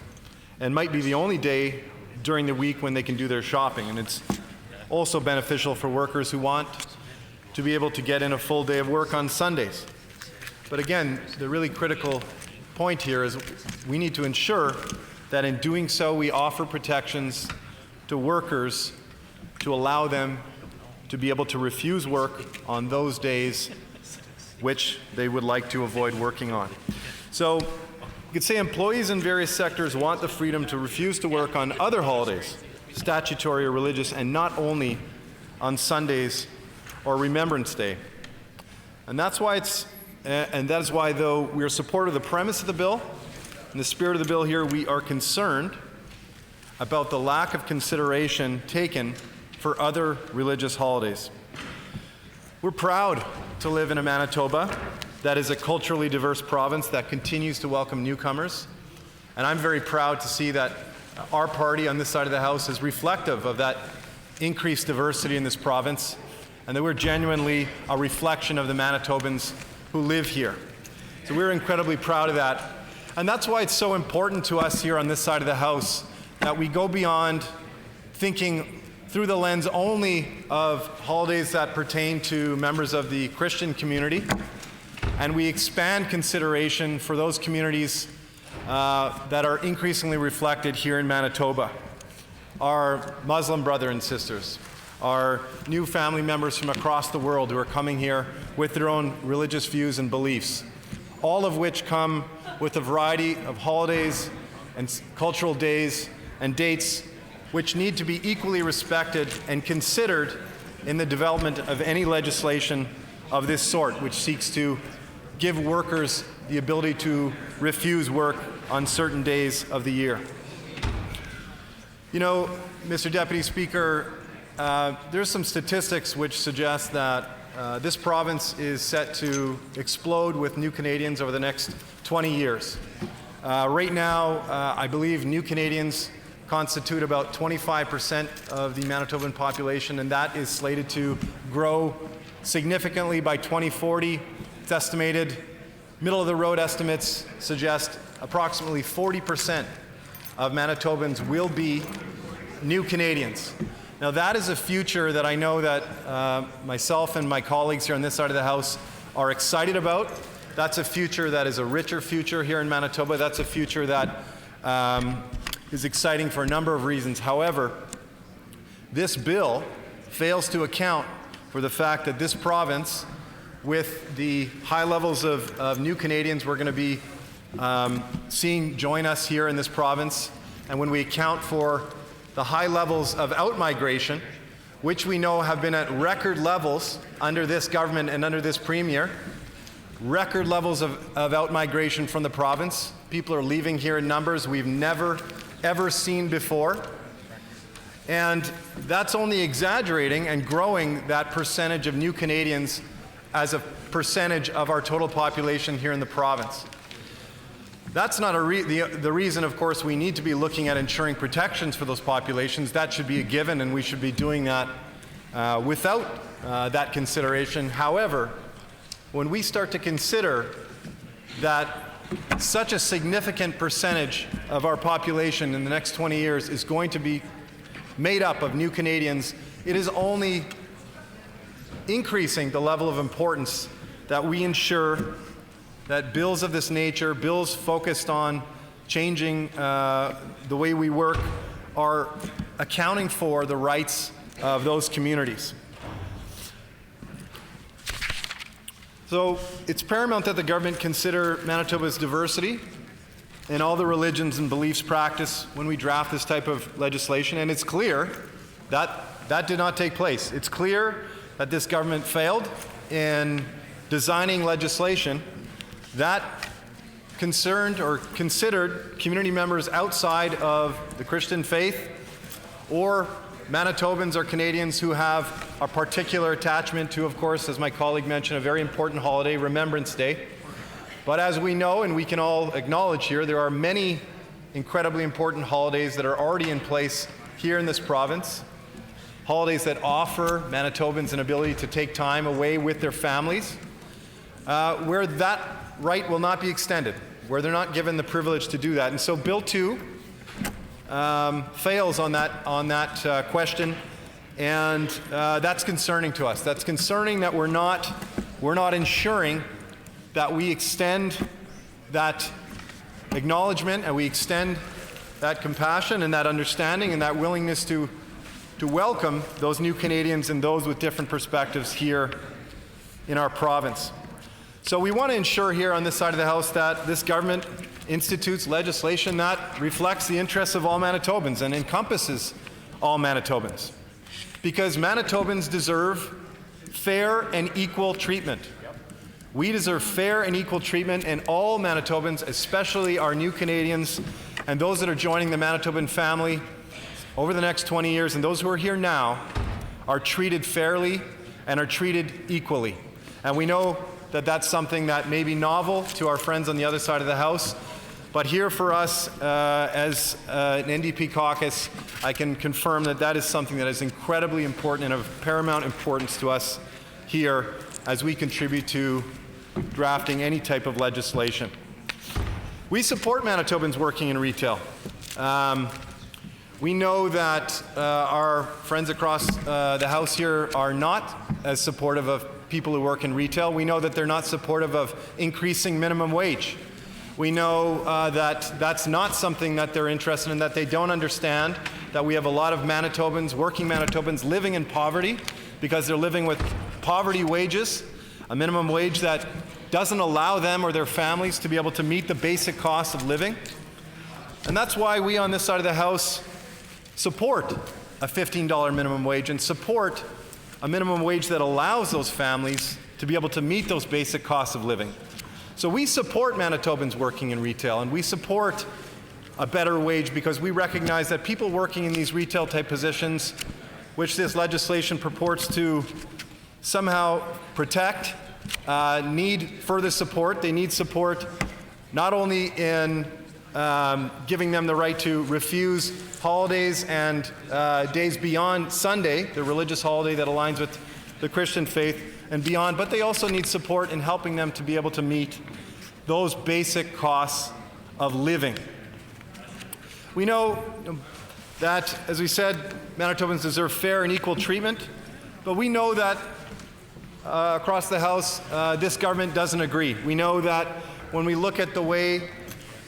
and might be the only day during the week when they can do their shopping. And it's also beneficial for workers who want to be able to get in a full day of work on Sundays. But again, the really critical point here is we need to ensure that in doing so we offer protections to workers to allow them to be able to refuse work on those days which they would like to avoid working on. So you could say employees in various sectors want the freedom to refuse to work on other holidays, statutory or religious, and not only on Sundays or Remembrance Day. And that's why though we are supportive of the premise of the bill, in the spirit of the bill here, we are concerned about the lack of consideration taken for other religious holidays. We're proud to live in a Manitoba that is a culturally diverse province that continues to welcome newcomers. And I'm very proud to see that our party on this side of the House is reflective of that increased diversity in this province, and that we're genuinely a reflection of the Manitobans who live here. So we're incredibly proud of that. And that's why it's so important to us here on this side of the House that we go beyond thinking through the lens only of holidays that pertain to members of the Christian community, and we expand consideration for those communities that are increasingly reflected here in Manitoba. Our Muslim brothers and sisters, our new family members from across the world who are coming here with their own religious views and beliefs, all of which come with a variety of holidays and cultural days and dates which need to be equally respected and considered in the development of any legislation of this sort, which seeks to give workers the ability to refuse work on certain days of the year. You know, Mr. Deputy Speaker, there's some statistics which suggest that this province is set to explode with new Canadians over the next 20 years. Right now, I believe new Canadians constitute about 25% of the Manitoban population, and that is slated to grow significantly by 2040. It's estimated, middle-of-the-road estimates suggest approximately 40% of Manitobans will be new Canadians. Now that is a future that I know that myself and my colleagues here on this side of the House are excited about. That's a future that is a richer future here in Manitoba. That's a future that is exciting for a number of reasons. However, this bill fails to account for the fact that this province, with the high levels of new Canadians we're going to be seeing join us here in this province, and when we account for the high levels of out-migration, which we know have been at record levels under this government and under this premier, record levels of out-migration from the province. People are leaving here in numbers we've never, ever seen before. And that's only exaggerating and growing that percentage of new Canadians as a percentage of our total population here in the province. That's not the reason, of course, we need to be looking at ensuring protections for those populations. That should be a given, and we should be doing that without that consideration. However, when we start to consider that such a significant percentage of our population in the next 20 years is going to be made up of new Canadians, it is only increasing the level of importance that we ensure that bills of this nature, bills focused on changing the way we work, are accounting for the rights of those communities. So it's paramount that the government consider Manitoba's diversity and all the religions and beliefs practiced when we draft this type of legislation, and it's clear that that did not take place. It's clear that this government failed in designing legislation that concerned or considered community members outside of the Christian faith, or Manitobans or Canadians who have a particular attachment to, of course, as my colleague mentioned, a very important holiday, Remembrance Day. But as we know, and we can all acknowledge here, there are many incredibly important holidays that are already in place here in this province. Holidays that offer Manitobans an ability to take time away with their families, where that right will not be extended, where they're not given the privilege to do that. And so Bill 2 fails on that question, and that's concerning to us. That's concerning that we're not ensuring that we extend that acknowledgement and we extend that compassion and that understanding and that willingness to welcome those new Canadians and those with different perspectives here in our province. So we want to ensure here on this side of the House that this government institutes legislation that reflects the interests of all Manitobans and encompasses all Manitobans. Because Manitobans deserve fair and equal treatment. We deserve fair and equal treatment, and all Manitobans, especially our new Canadians and those that are joining the Manitoban family over the next 20 years, and those who are here now, are treated fairly and are treated equally. And we know that that's something that may be novel to our friends on the other side of the House, but here for us as an NDP caucus, I can confirm that that is something that is incredibly important and of paramount importance to us here as we contribute to drafting any type of legislation. We support Manitobans working in retail. We know that our friends across the House here are not as supportive of people who work in retail. We know that they're not supportive of increasing minimum wage. We know that that's not something that they're interested in, that they don't understand that we have a lot of Manitobans, working Manitobans, living in poverty because they're living with poverty wages, a minimum wage that doesn't allow them or their families to be able to meet the basic cost of living. And that's why we on this side of the House support a $15 minimum wage and support a minimum wage that allows those families to be able to meet those basic costs of living. So we support Manitobans working in retail, and we support a better wage because we recognize that people working in these retail type positions, which this legislation purports to somehow protect, need further support. They need support not only in giving them the right to refuse holidays and days beyond Sunday, the religious holiday that aligns with the Christian faith and beyond, but they also need support in helping them to be able to meet those basic costs of living. We know that, as we said, Manitobans deserve fair and equal treatment, but we know that across the House, this government doesn't agree. We know that when we look at the way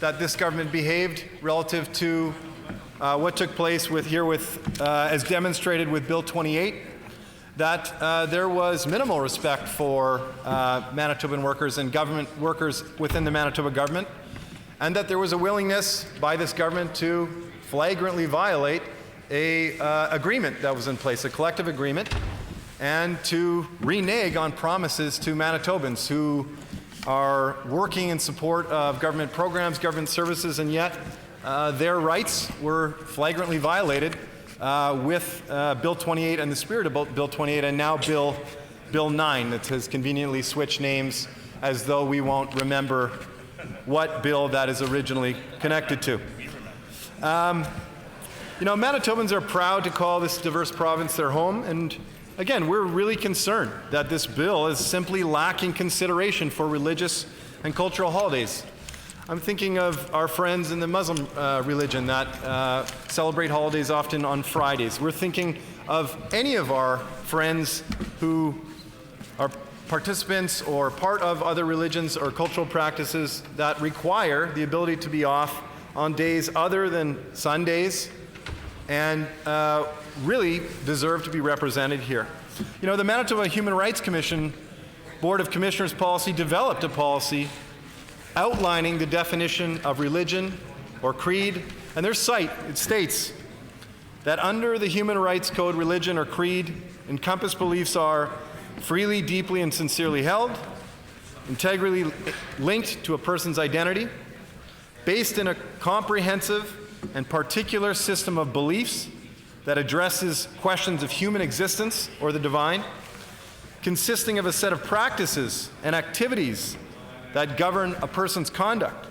that this government behaved relative to what took place as demonstrated with Bill 28, that there was minimal respect for Manitoban workers and government workers within the Manitoba government, and that there was a willingness by this government to flagrantly violate an agreement that was in place, a collective agreement, and to renege on promises to Manitobans who are working in support of government programs, government services, and yet their rights were flagrantly violated with Bill 28 and the spirit of Bill 28, and now Bill 9 that has conveniently switched names as though we won't remember what bill that is originally connected to. Manitobans are proud to call this diverse province their home, and again, we're really concerned that this bill is simply lacking consideration for religious and cultural holidays. I'm thinking of our friends in the Muslim religion that celebrate holidays often on Fridays. We're thinking of any of our friends who are participants or part of other religions or cultural practices that require the ability to be off on days other than Sundays and really deserve to be represented here. You know, the Manitoba Human Rights Commission Board of Commissioners policy developed a policy outlining the definition of religion or creed, and their site, it states that under the Human Rights Code, religion or creed encompass beliefs are freely, deeply, and sincerely held, integrally linked to a person's identity, based in a comprehensive and particular system of beliefs that addresses questions of human existence or the divine, consisting of a set of practices and activities that govern a person's conduct,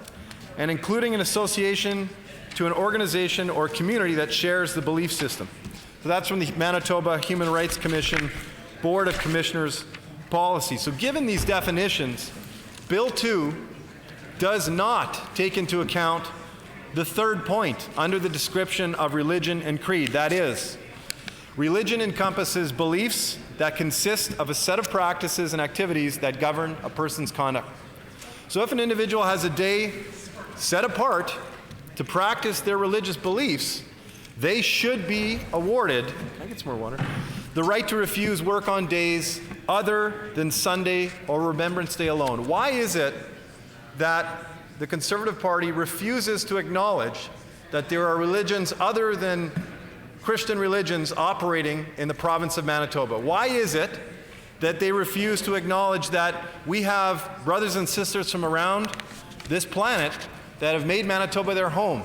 and including an association to an organization or community that shares the belief system. So that's from the Manitoba Human Rights Commission Board of Commissioners policy. So given these definitions, Bill 2 does not take into account the third point under the description of religion and creed. That is, religion encompasses beliefs that consist of a set of practices and activities that govern a person's conduct. So if an individual has a day set apart to practice their religious beliefs, they should be awarded, can I get some more water? The right to refuse work on days other than Sunday or Remembrance Day alone. Why is it that the Conservative Party refuses to acknowledge that there are religions other than Christian religions operating in the province of Manitoba? Why is it that they refuse to acknowledge that we have brothers and sisters from around this planet that have made Manitoba their home,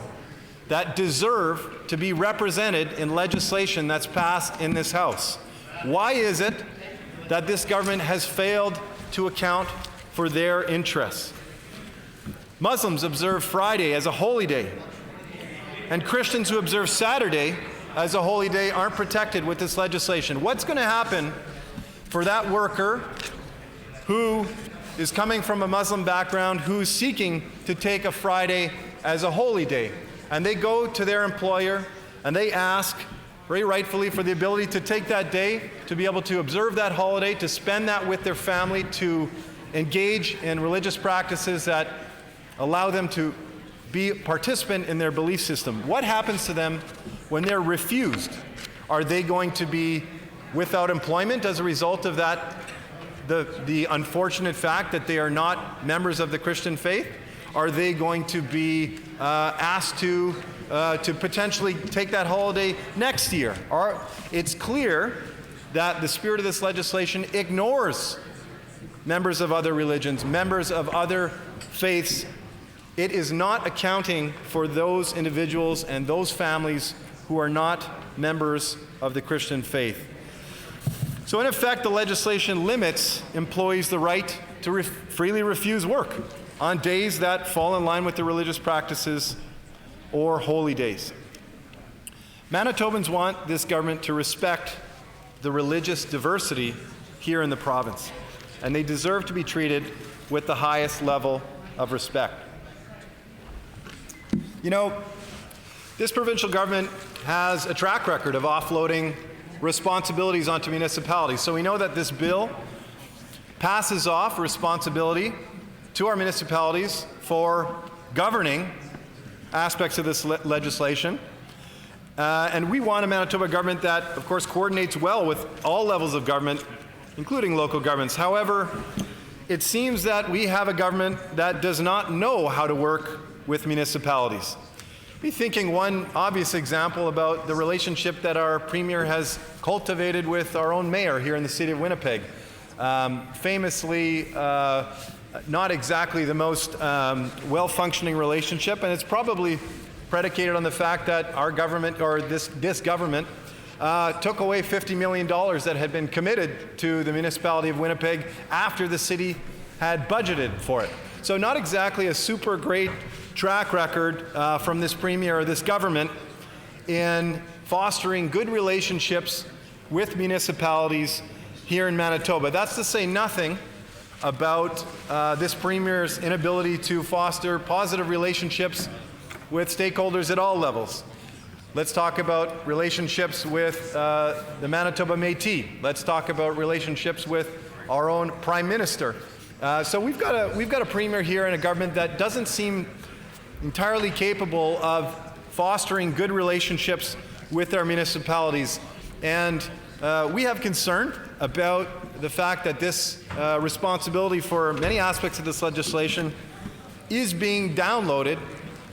that deserve to be represented in legislation that's passed in this House? Why is it that this government has failed to account for their interests? Muslims observe Friday as a holy day, and Christians who observe Saturday as a holy day aren't protected with this legislation. What's going to happen for that worker who is coming from a Muslim background, who's seeking to take a Friday as a holy day? And they go to their employer and they ask, very rightfully, for the ability to take that day, to be able to observe that holiday, to spend that with their family, to engage in religious practices that allow them to be a participant in their belief system. What happens to them when they're refused? Are they going to be without employment as a result of that, the unfortunate fact that they are not members of the Christian faith? Are they going to be asked to potentially take that holiday next year? It's clear that the spirit of this legislation ignores members of other religions, members of other faiths. It is not accounting for those individuals and those families who are not members of the Christian faith. So in effect, the legislation limits employees the right to freely refuse work on days that fall in line with their religious practices or holy days. Manitobans want this government to respect the religious diversity here in the province, and they deserve to be treated with the highest level of respect. You know, this provincial government has a track record of offloading responsibilities onto municipalities. So we know that this bill passes off responsibility to our municipalities for governing aspects of this legislation. And we want a Manitoba government that, of course, coordinates well with all levels of government, including local governments. However, it seems that we have a government that does not know how to work with municipalities. Be thinking one obvious example about the relationship that our Premier has cultivated with our own mayor here in the city of Winnipeg. Famously, not exactly the most well-functioning relationship, and it's probably predicated on the fact that our government, or this government, took away $50 million that had been committed to the municipality of Winnipeg after the city had budgeted for it. So not exactly a super great track record from this Premier or this government in fostering good relationships with municipalities here in Manitoba. That's to say nothing about this Premier's inability to foster positive relationships with stakeholders at all levels. Let's talk about relationships with the Manitoba Métis. Let's talk about relationships with our own Prime Minister. So we've got a Premier here and a government that doesn't seem entirely capable of fostering good relationships with our municipalities. And we have concern about the fact that this responsibility for many aspects of this legislation is being downloaded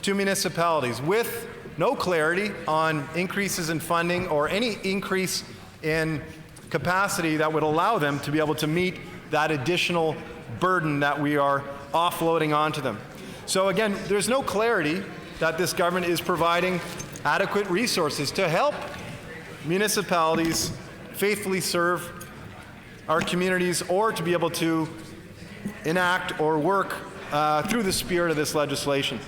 to municipalities with no clarity on increases in funding or any increase in capacity that would allow them to be able to meet that additional burden that we are offloading onto them. So again, there's no clarity that this government is providing adequate resources to help municipalities faithfully serve our communities or to be able to enact or work through the spirit of this legislation.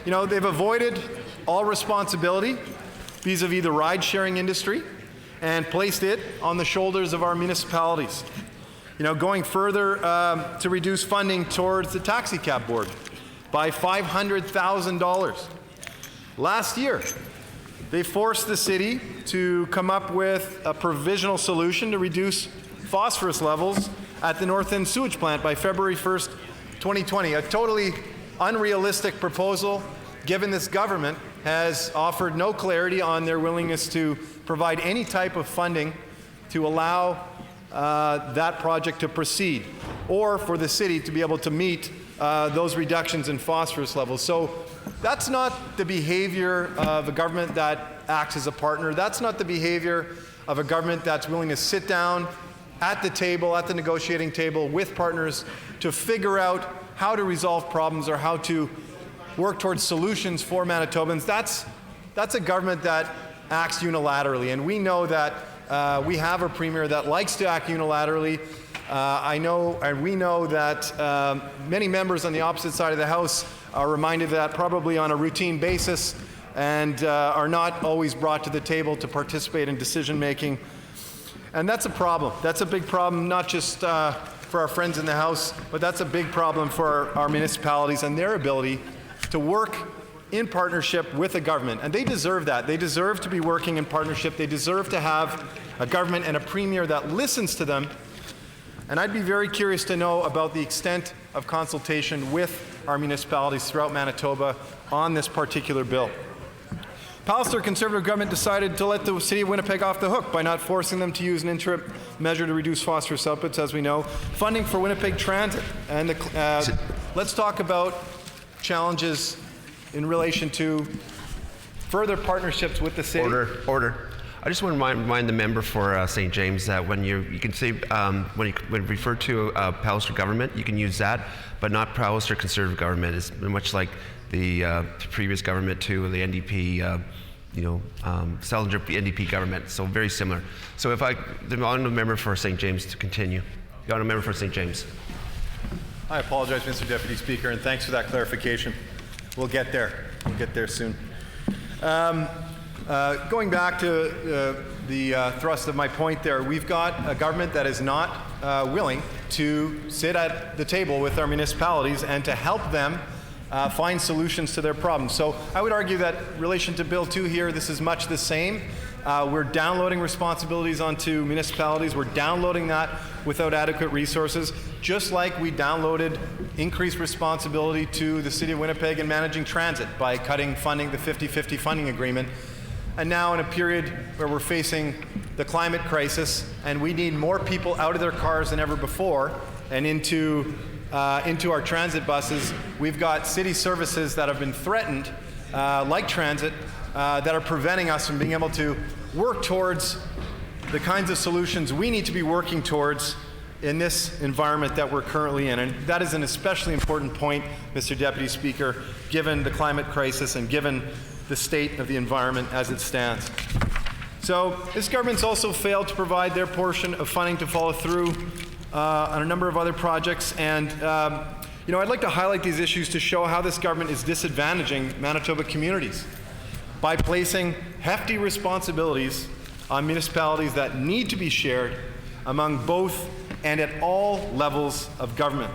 You know, they've avoided all responsibility vis-a-vis the ride-sharing industry and placed it on the shoulders of our municipalities. You know, going further to reduce funding towards the taxi cab board by $500,000. Last year, they forced the city to come up with a provisional solution to reduce phosphorus levels at the North End sewage plant by February 1st, 2020. A totally unrealistic proposal, given this government has offered no clarity on their willingness to provide any type of funding to allow that project to proceed, or for the city to be able to meet those reductions in phosphorus levels. So that's not the behavior of a government that acts as a partner. That's not the behavior of a government that's willing to sit down at the table, at the negotiating table with partners to figure out how to resolve problems or how to work towards solutions for Manitobans. That's a government that acts unilaterally, and we know that we have a Premier that likes to act unilaterally. I know, and we know that many members on the opposite side of the House are reminded of that probably on a routine basis and are not always brought to the table to participate in decision making. And that's a problem. That's a big problem, not just for our friends in the House, but that's a big problem for our municipalities and their ability to work in partnership with the government. And they deserve that. They deserve to be working in partnership. They deserve to have a government and a Premier that listens to them. And I'd be very curious to know about the extent of consultation with our municipalities throughout Manitoba on this particular bill. Pallister Conservative government decided to let the City of Winnipeg off the hook by not forcing them to use an interim measure to reduce phosphorus outputs, as we know. Funding for Winnipeg Transit. And let's talk about challenges in relation to further partnerships with the city. Order. I just want to remind the member for St. James that when you can say, when you refer to Pallister government, you can use that, but not Pallister Conservative government. It's much like the previous government to the NDP, Salinger NDP government, so very similar. So if the honourable member for St. James to continue. The honourable member for St. James. I apologize, Mr. Deputy Speaker, and thanks for that clarification. We'll get there. We'll get there soon. Going back to the thrust of my point there, we've got a government that is not willing to sit at the table with our municipalities and to help them find solutions to their problems. So I would argue that in relation to Bill 2 here, this is much the same. We're downloading responsibilities onto municipalities. We're downloading that without adequate resources, just like we downloaded increased responsibility to the City of Winnipeg in managing transit by cutting funding, the 50-50 funding agreement. And now in a period where we're facing the climate crisis and we need more people out of their cars than ever before and into our transit buses, we've got city services that have been threatened, like transit, that are preventing us from being able to work towards the kinds of solutions we need to be working towards in this environment that we're currently in. And that is an especially important point, Mr. Deputy Speaker, given the climate crisis and given the state of the environment as it stands. So this government's also failed to provide their portion of funding to follow through on a number of other projects. And I'd like to highlight these issues to show how this government is disadvantaging Manitoba communities by placing hefty responsibilities on municipalities that need to be shared among both and at all levels of government.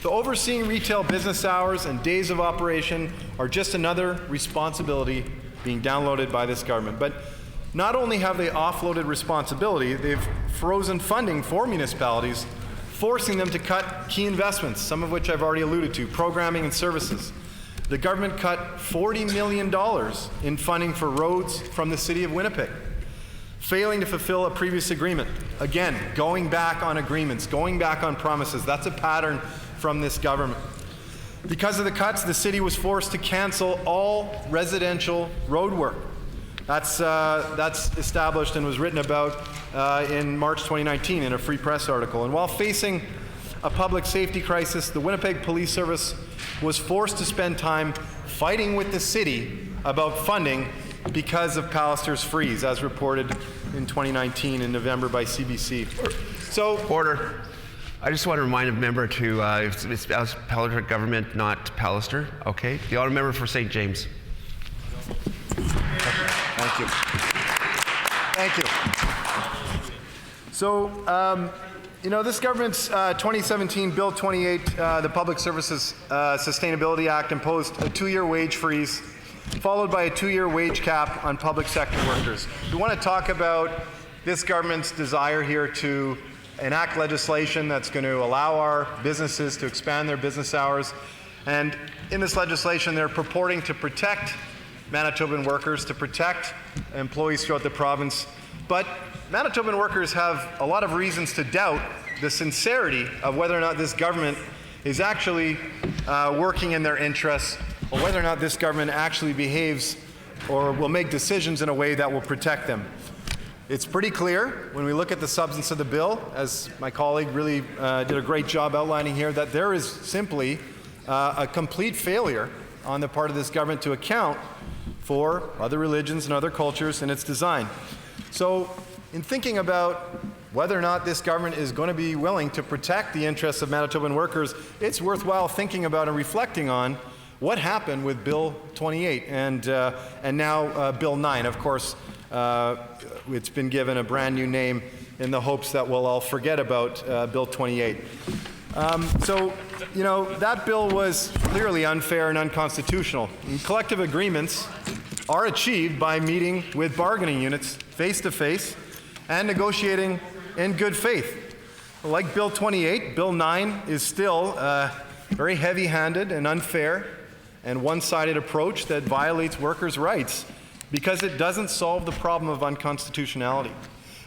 The overseeing retail business hours and days of operation are just another responsibility being downloaded by this government. But not only have they offloaded responsibility, they've frozen funding for municipalities, forcing them to cut key investments, some of which I've already alluded to, programming and services. The government cut $40 million in funding for roads from the City of Winnipeg, failing to fulfill a previous agreement. Again, going back on agreements, going back on promises. That's a pattern from this government. Because of the cuts, the city was forced to cancel all residential road work. That's established and was written about in March 2019 in a Free Press article. And while facing a public safety crisis, the Winnipeg Police Service was forced to spend time fighting with the city about funding because of Pallister's freeze, as reported in 2019 in November by CBC. So, order. I just want to remind a member to, it's Pallister government, not Pallister. Okay. The honourable member for St. James. Thank you. Thank you. So, you know, this government's 2017 Bill 28, the Public Services Sustainability Act, imposed a 2-year wage freeze, followed by a 2-year wage cap on public sector workers. We want to talk about this government's desire here to enact legislation that's going to allow our businesses to expand their business hours. And in this legislation, they're purporting to protect Manitoban workers, to protect employees throughout the province. But Manitoban workers have a lot of reasons to doubt the sincerity of whether or not this government is actually working in their interests, or whether or not this government actually behaves or will make decisions in a way that will protect them. It's pretty clear when we look at the substance of the bill, as my colleague really did a great job outlining here, that there is simply a complete failure on the part of this government to account for other religions and other cultures in its design. So, in thinking about whether or not this government is going to be willing to protect the interests of Manitoban workers, it's worthwhile thinking about and reflecting on what happened with Bill 28 and now Bill 9. Of course, it's been given a brand new name in the hopes that we'll all forget about Bill 28. So, you know, that bill was clearly unfair and unconstitutional. And collective agreements are achieved by meeting with bargaining units face-to-face and negotiating in good faith. Like Bill 28, Bill 9 is still a very heavy-handed and unfair and one-sided approach that violates workers' rights because it doesn't solve the problem of unconstitutionality.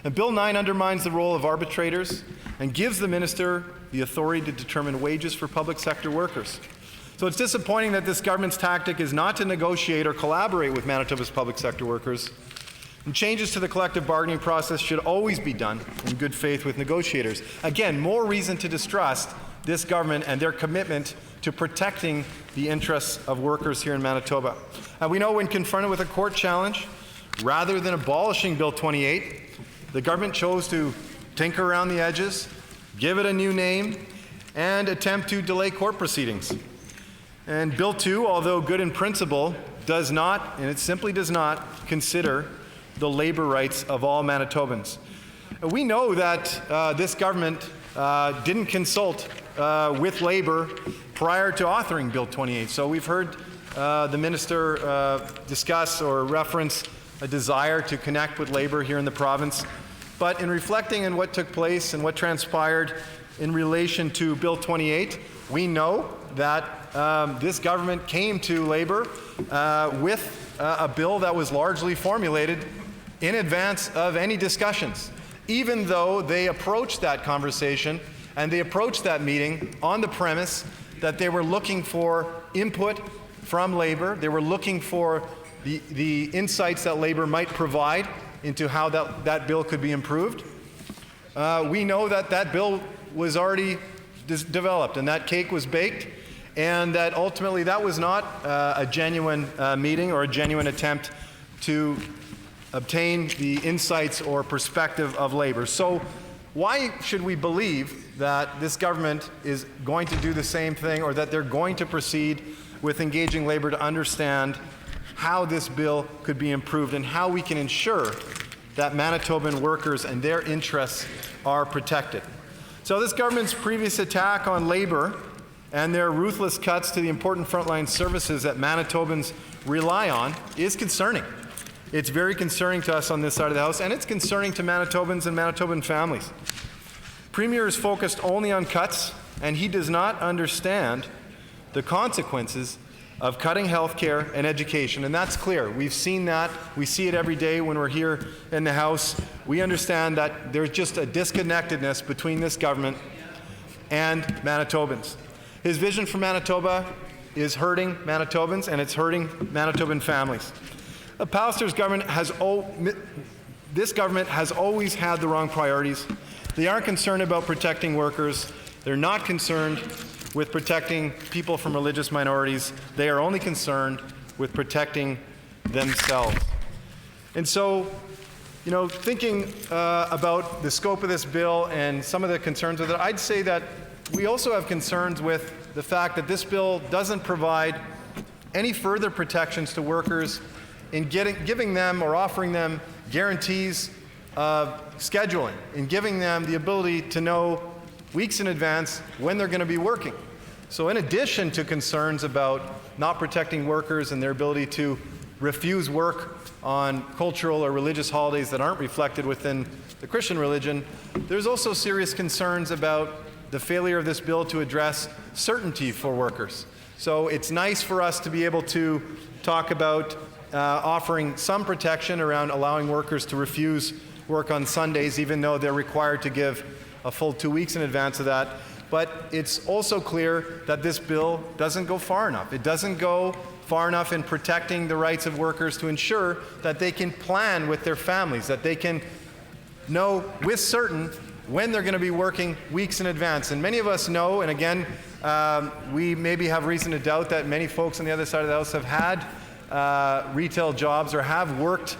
And Bill 9 undermines the role of arbitrators and gives the minister the authority to determine wages for public sector workers. So it's disappointing that this government's tactic is not to negotiate or collaborate with Manitoba's public sector workers. And changes to the collective bargaining process should always be done in good faith with negotiators. Again, more reason to distrust this government and their commitment to protecting the interests of workers here in Manitoba. And we know when confronted with a court challenge, rather than abolishing Bill 28, the government chose to tinker around the edges, give it a new name, and attempt to delay court proceedings. And Bill 2, although good in principle, does not, and it simply does not, consider the labor rights of all Manitobans. We know that this government didn't consult with labor prior to authoring Bill 28. So we've heard the minister discuss or reference a desire to connect with labor here in the province. But in reflecting on what took place and what transpired in relation to Bill 28, we know that this government came to labor with a bill that was largely formulated in advance of any discussions, even though they approached that conversation and they approached that meeting on the premise that they were looking for input from labor. They were looking for the insights that labor might provide into how that bill could be improved. We know that that bill was already developed and that cake was baked, and that ultimately that was not a genuine meeting or a genuine attempt to obtain the insights or perspective of labor. So why should we believe that this government is going to do the same thing, or that they're going to proceed with engaging labor to understand how this bill could be improved and how we can ensure that Manitoban workers and their interests are protected? So this government's previous attack on labor and their ruthless cuts to the important frontline services that Manitobans rely on is concerning. It's very concerning to us on this side of the House, and it's concerning to Manitobans and Manitoban families. Premier is focused only on cuts, and he does not understand the consequences of cutting health care and education, and that's clear. We've seen that. We see it every day when we're here in the House. We understand that there's just a disconnectedness between this government and Manitobans. His vision for Manitoba is hurting Manitobans, and it's hurting Manitoban families. Pallister's government this government has always had the wrong priorities. They aren't concerned about protecting workers. They're not concerned with protecting people from religious minorities. They are only concerned with protecting themselves. And so, you know, thinking about the scope of this bill and some of the concerns with it, I'd say that we also have concerns with the fact that this bill doesn't provide any further protections to workers in giving them or offering them guarantees of scheduling, in giving them the ability to know weeks in advance when they're going to be working. So in addition to concerns about not protecting workers and their ability to refuse work on cultural or religious holidays that aren't reflected within the Christian religion, there's also serious concerns about the failure of this bill to address certainty for workers. So it's nice for us to be able to talk about offering some protection around allowing workers to refuse work on Sundays, even though they're required to give a full 2 weeks in advance of that. But it's also clear that this bill doesn't go far enough. It doesn't go far enough in protecting the rights of workers to ensure that they can plan with their families, that they can know with certain when they're going to be working weeks in advance. And many of us know, and again, we maybe have reason to doubt that many folks on the other side of the House have had retail jobs or have worked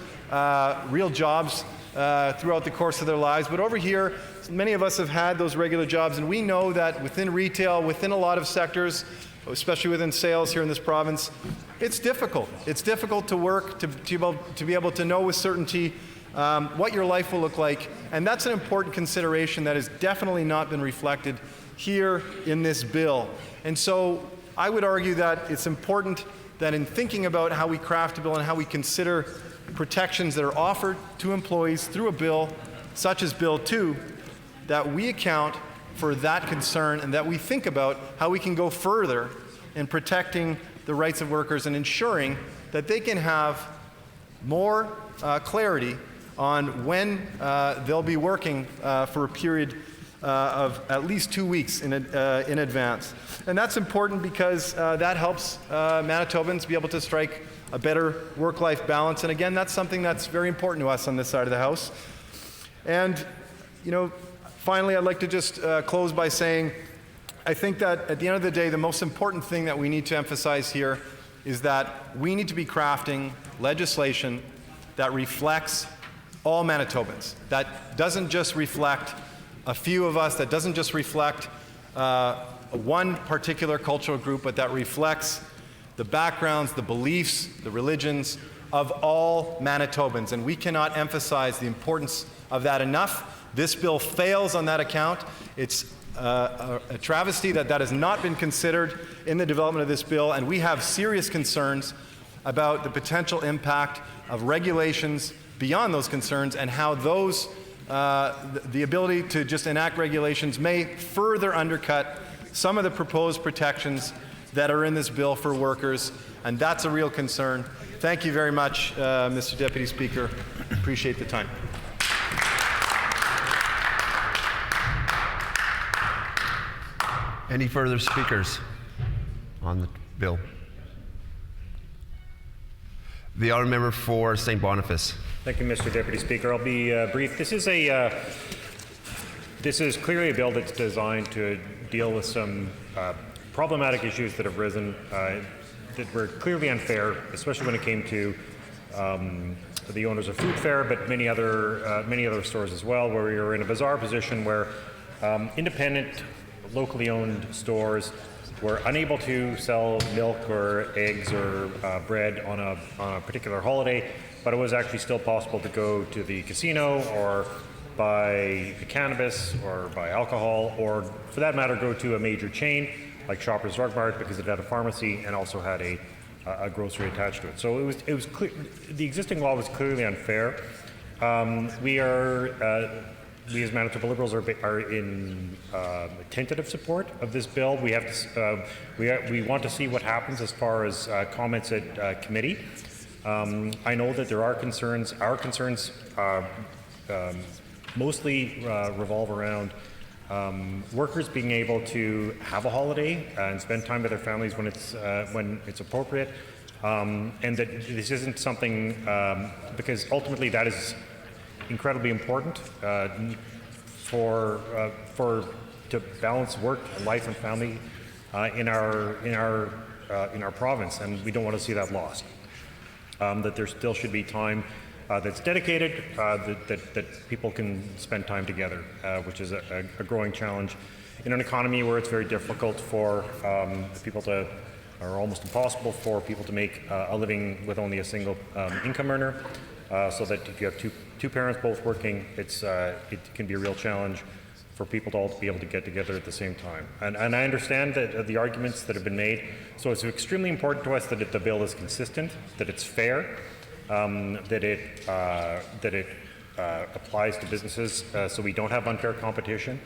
real jobs throughout the course of their lives. But over here, many of us have had those regular jobs, and we know that within retail, within a lot of sectors, especially within sales here in this province, it's difficult. It's difficult to work, to be able to know with certainty what your life will look like. And that's an important consideration that has definitely not been reflected here in this bill. And so I would argue that it's important that in thinking about how we craft a bill and how we consider protections that are offered to employees through a bill such as Bill 2, that we account for that concern and that we think about how we can go further in protecting the rights of workers and ensuring that they can have more clarity on when they'll be working for a period of at least 2 weeks in advance. And that's important because that helps Manitobans be able to strike a better work-life balance. And again, that's something that's very important to us on this side of the House. And, you know, finally, I'd like to just close by saying, I think that at the end of the day, the most important thing that we need to emphasize here is that we need to be crafting legislation that reflects all Manitobans, that doesn't just reflect a few of us, that doesn't just reflect one particular cultural group, but that reflects the backgrounds, the beliefs, the religions of all Manitobans. And we cannot emphasize the importance of that enough. This bill fails on that account. It's a travesty that that has not been considered in the development of this bill, and we have serious concerns about the potential impact of regulations beyond those concerns and how those the ability to just enact regulations may further undercut some of the proposed protections that are in this bill for workers, and that's a real concern. Thank you very much, Mr. Deputy Speaker. Appreciate the time. Any further speakers on the bill? The honourable member for St. Boniface. Thank you, Mr. Deputy Speaker. I'll be brief. This is clearly a bill that's designed to deal with some problematic issues that have risen that were clearly unfair, especially when it came to the owners of Food Fair, but many other stores as well, where we were in a bizarre position where independent, locally owned stores were unable to sell milk or eggs or bread on a particular holiday, but it was actually still possible to go to the casino or buy cannabis or buy alcohol, or for that matter, go to a major chain like Shoppers Drug Mart because it had a pharmacy and also had a grocery attached to it. So it was clear, the existing law was clearly unfair. We as Manitoba Liberals are in tentative support of this bill. We have to, we want to see what happens as far as comments at committee. I know that there are concerns. Our concerns mostly revolve around workers being able to have a holiday and spend time with their families when it's appropriate, and that this isn't something because ultimately that is incredibly important to balance work, life, and family in our province, and we don't want to see that lost. That there still should be time that's dedicated, that people can spend time together, which is a growing challenge in an economy where it's very difficult for people to, or almost impossible for people to make a living with only a single income earner. So that if you have two parents both working, it can be a real challenge for people to all be able to get together at the same time. And I understand that the arguments that have been made. So it's extremely important to us that the bill is consistent, that it's fair, that it applies to businesses so we don't have unfair competition.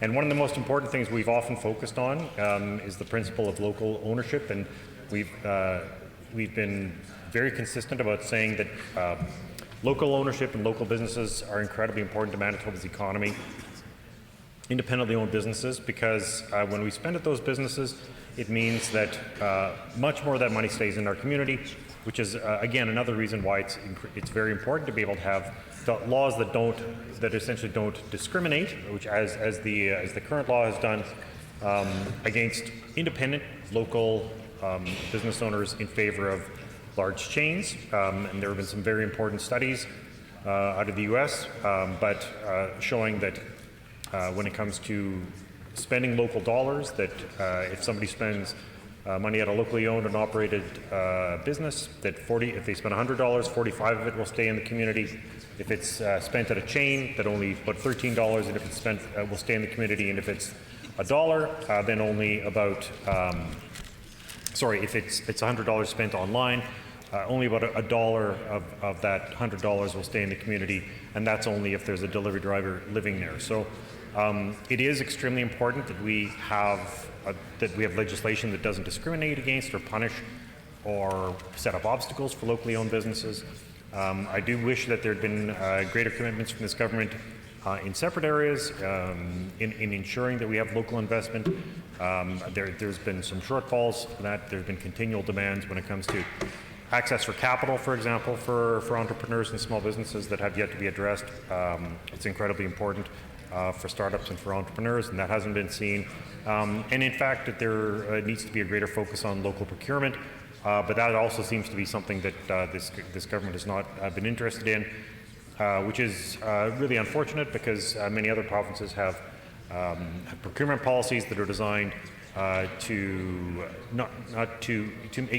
And one of the most important things we've often focused on is the principle of local ownership, and we've been very consistent about saying that local ownership and local businesses are incredibly important to Manitoba's economy. Independently owned businesses, because when we spend at those businesses, it means that much more of that money stays in our community, which is again another reason why it's very important to be able to have laws that essentially don't discriminate, which as the current law has done against independent local business owners in favor of large chains. And there have been some very important studies out of the U.S., but showing that when it comes to spending local dollars, that if somebody spends money at a locally owned and operated business, that if they spend $100, 45 of it will stay in the community. If it's spent at a chain, that only about $13, and if it's spent will stay in the community. And if it's $1, then only about if it's $100 spent online, only about $1 of that $100 will stay in the community, and that's only if there's a delivery driver living there. So it is extremely important that we have legislation that doesn't discriminate against or punish or set up obstacles for locally owned businesses. I do wish that there had been greater commitments from this government in separate areas in ensuring that we have local investment. There's been some shortfalls for that. There's been continual demands when it comes to access for capital, for example, for entrepreneurs and small businesses that have yet to be addressed. It's incredibly important for startups and for entrepreneurs, and that hasn't been seen. And in fact, that there needs to be a greater focus on local procurement, but that also seems to be something that this government has not been interested in, which is really unfortunate, because many other provinces have procurement policies that are designed to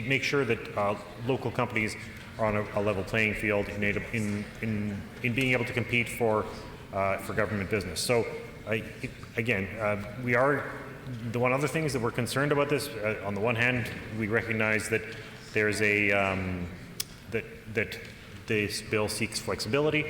make sure that local companies are on a level playing field in being able to compete for government business. So again, we are. The one other thing is that we're concerned about this. On the one hand, we recognize that there's that this bill seeks flexibility,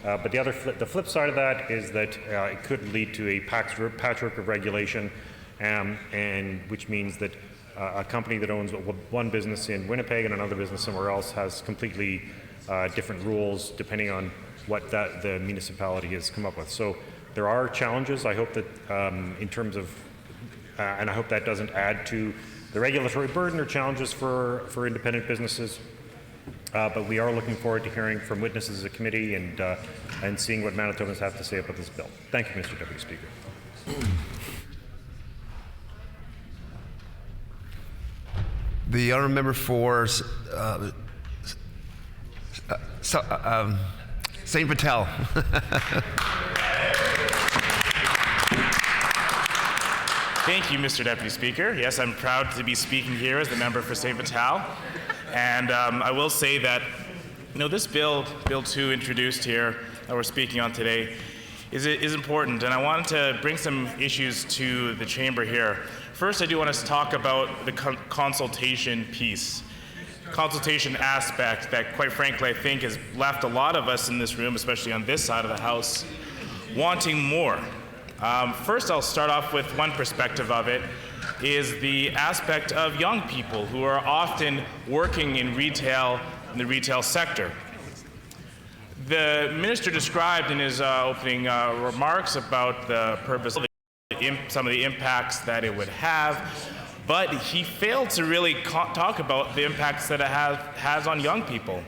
but the flip side of that is that it could lead to a patchwork of regulation, and which means that a company that owns one business in Winnipeg and another business somewhere else has completely different rules depending on what the municipality has come up with. So there are challenges. I hope that in terms of, and I hope that doesn't add to the regulatory burden or challenges for independent businesses. But we are looking forward to hearing from witnesses of the committee and seeing what Manitobans have to say about this bill. Thank you, Mr. Deputy Speaker. The honourable member for St. Patel. Thank you, Mr. Deputy Speaker. Yes, I'm proud to be speaking here as the member for St. Patel. And I will say that, this Bill 2 introduced here that we're speaking on today, is important, and I wanted to bring some issues to the chamber here. First, I do want to talk about the consultation piece, consultation aspect that, quite frankly, I think has left a lot of us in this room, especially on this side of the House, wanting more. First, I'll start off with one perspective of it, is the aspect of young people who are often working in the retail sector. The minister described in his opening remarks about the purpose of some of the impacts that it would have, but he failed to really talk about the impacts that it has on young people.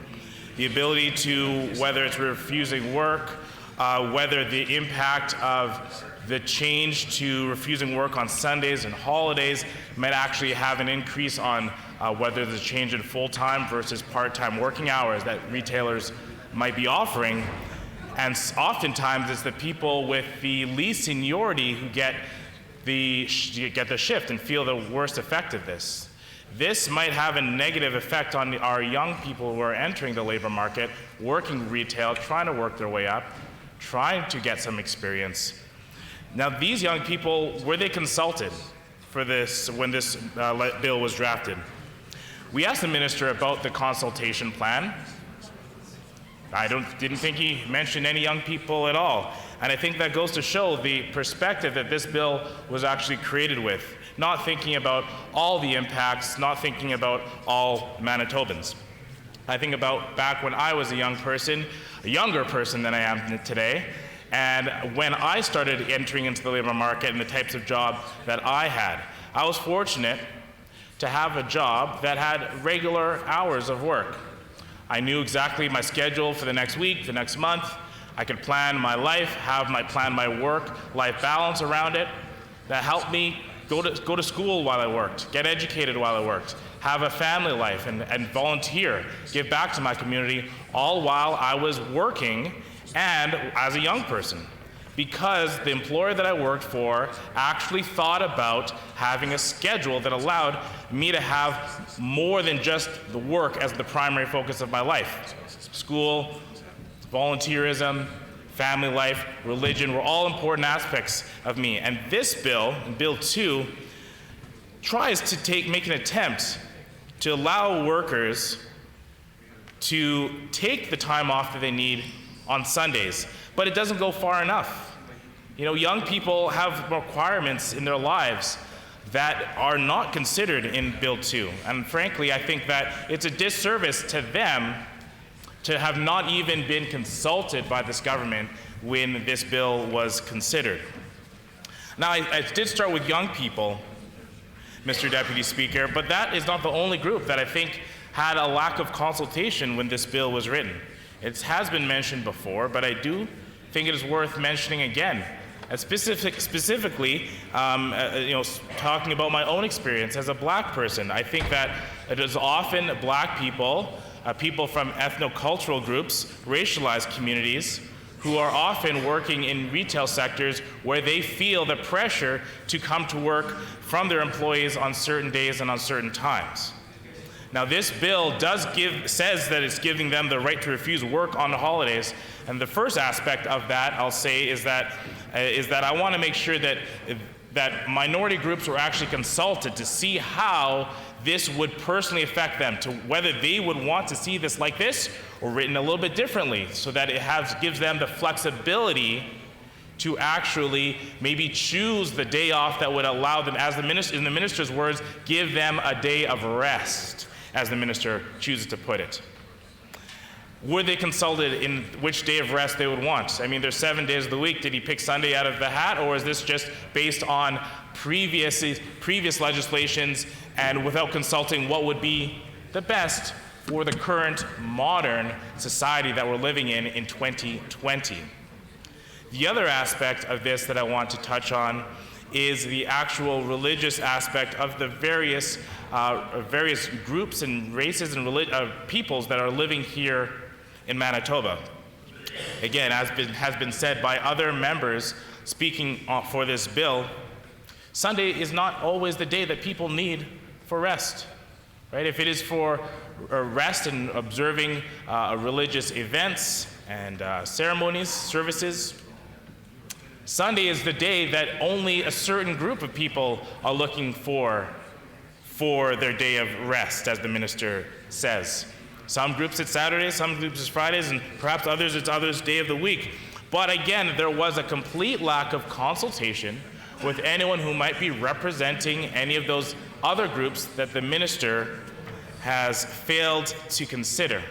The ability to, whether it's refusing work, whether the impact of the change to refusing work on Sundays and holidays might actually have an increase on whether there's a change in full-time versus part-time working hours that retailers might be offering. And oftentimes it's the people with the least seniority who get the shift and feel the worst effect of this. This might have a negative effect on our young people who are entering the labor market, working retail, trying to work their way up, trying to get some experience. Now, these young people, were they consulted for this when this bill was drafted? We asked the minister about the consultation plan. I didn't think he mentioned any young people at all. And I think that goes to show the perspective that this bill was actually created with, not thinking about all the impacts, not thinking about all Manitobans. I think about back when I was a young person, a younger person than I am today, and when I started entering into the labor market and the types of job that I had. I was fortunate to have a job that had regular hours of work. I knew exactly my schedule for the next week, the next month. I could plan my life, plan my work-life balance around it. That helped me go to school while I worked, get educated while I worked, have a family life and volunteer, give back to my community, all while I was working and as a young person. Because the employer that I worked for actually thought about having a schedule that allowed me to have more than just the work as the primary focus of my life. School, volunteerism, family life, religion were all important aspects of me. And this bill, Bill 2, tries to make an attempt to allow workers to take the time off that they need on Sundays, but it doesn't go far enough. You know, young people have requirements in their lives that are not considered in Bill 2. And frankly, I think that it's a disservice to them to have not even been consulted by this government when this bill was considered. Now, I did start with young people, Mr. Deputy Speaker, but that is not the only group that I think had a lack of consultation when this bill was written. It has been mentioned before, but I do think it is worth mentioning again. Specifically, talking about my own experience as a black person, I think that it is often black people, people from ethnocultural groups, racialized communities, who are often working in retail sectors where they feel the pressure to come to work from their employees on certain days and on certain times. Now, this bill says that it's giving them the right to refuse work on the holidays, and the first aspect of that, I'll say, is that I want to make sure that minority groups were actually consulted to see how this would personally affect them, to whether they would want to see this like this or written a little bit differently, so that it gives them the flexibility to actually maybe choose the day off that would allow them, as in the minister's words, give them a day of rest, as the minister chooses to put it. Were they consulted in which day of rest they would want? I mean, there's 7 days of the week. Did he pick Sunday out of the hat, or is this just based on previous legislations and without consulting what would be the best for the current modern society that we're living in 2020? The other aspect of this that I want to touch on is the actual religious aspect of the various groups and races and peoples that are living here in Manitoba. Again, as has been said by other members speaking for this bill, Sunday is not always the day that people need for rest, right? If it is for rest and observing religious events and ceremonies, services, Sunday is the day that only a certain group of people are looking for their day of rest, as the minister says. Some groups it's Saturdays, some groups it's Fridays, and perhaps others it's others' day of the week. But again, there was a complete lack of consultation with anyone who might be representing any of those other groups that the minister has failed to consider.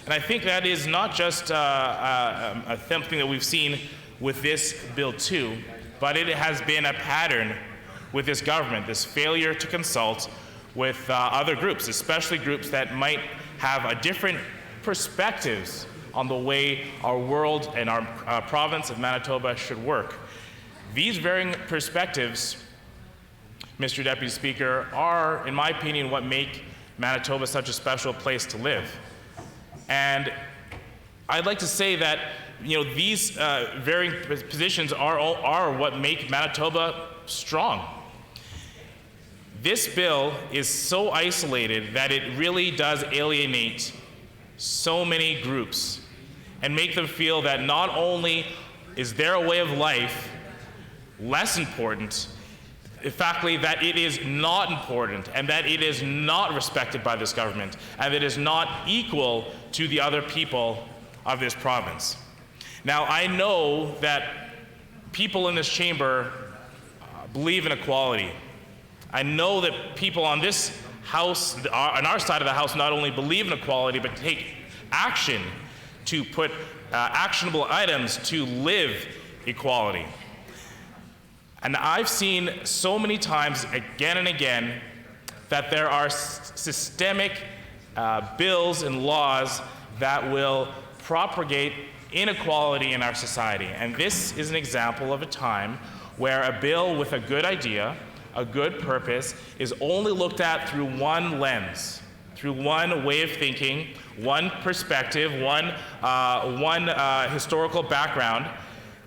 And I think that is not just something that we've seen with this bill too, but it has been a pattern with this government, this failure to consult with other groups, especially groups that might have a different perspectives on the way our world and our province of Manitoba should work. These varying perspectives, Mr. Deputy Speaker, are, in my opinion, what make Manitoba such a special place to live. And I'd like to say that these varying positions are what make Manitoba strong. This bill is so isolated that it really does alienate so many groups and make them feel that not only is their way of life less important, in fact, that it is not important and that it is not respected by this government and that it is not equal to the other people of this province. Now, I know that people in this chamber believe in equality. I know that people on this house, on our side of the house, not only believe in equality, but take action to put actionable items to live equality. And I've seen so many times, again and again, that there are systemic bills and laws that will propagate inequality in our society. And this is an example of a time where a bill with a good idea, a good purpose, is only looked at through one lens, through one way of thinking, one perspective, one historical background.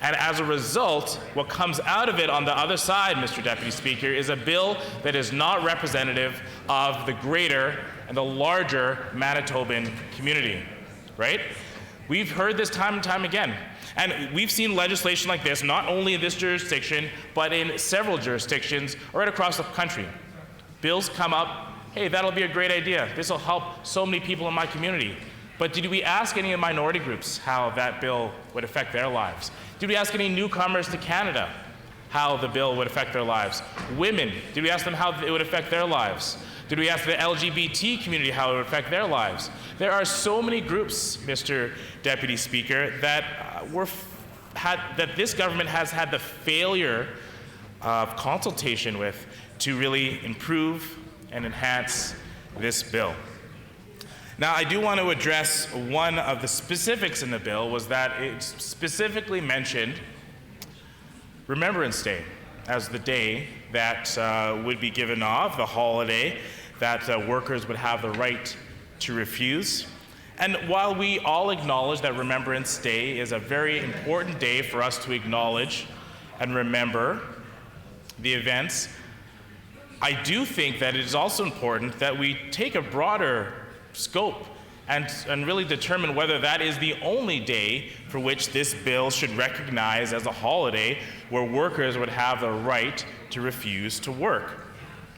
And as a result, what comes out of it on the other side, Mr. Deputy Speaker, is a bill that is not representative of the greater and the larger Manitoban community, right? We've heard this time and time again. And we've seen legislation like this, not only in this jurisdiction, but in several jurisdictions right across the country. Bills come up, hey, that'll be a great idea. This will help so many people in my community. But did we ask any minority groups how that bill would affect their lives? Did we ask any newcomers to Canada how the bill would affect their lives? Women, did we ask them how it would affect their lives? Did we ask the LGBT community how it would affect their lives? There are so many groups, Mr. Deputy Speaker, that that this government has had the failure of consultation with to really improve and enhance this bill. Now, I do want to address one of the specifics in the bill, was that it specifically mentioned Remembrance Day as the day that would be given off, the holiday that workers would have the right to refuse. And while we all acknowledge that Remembrance Day is a very important day for us to acknowledge and remember the events, I do think that it is also important that we take a broader scope and really determine whether that is the only day for which this bill should recognize as a holiday where workers would have the right to refuse to work.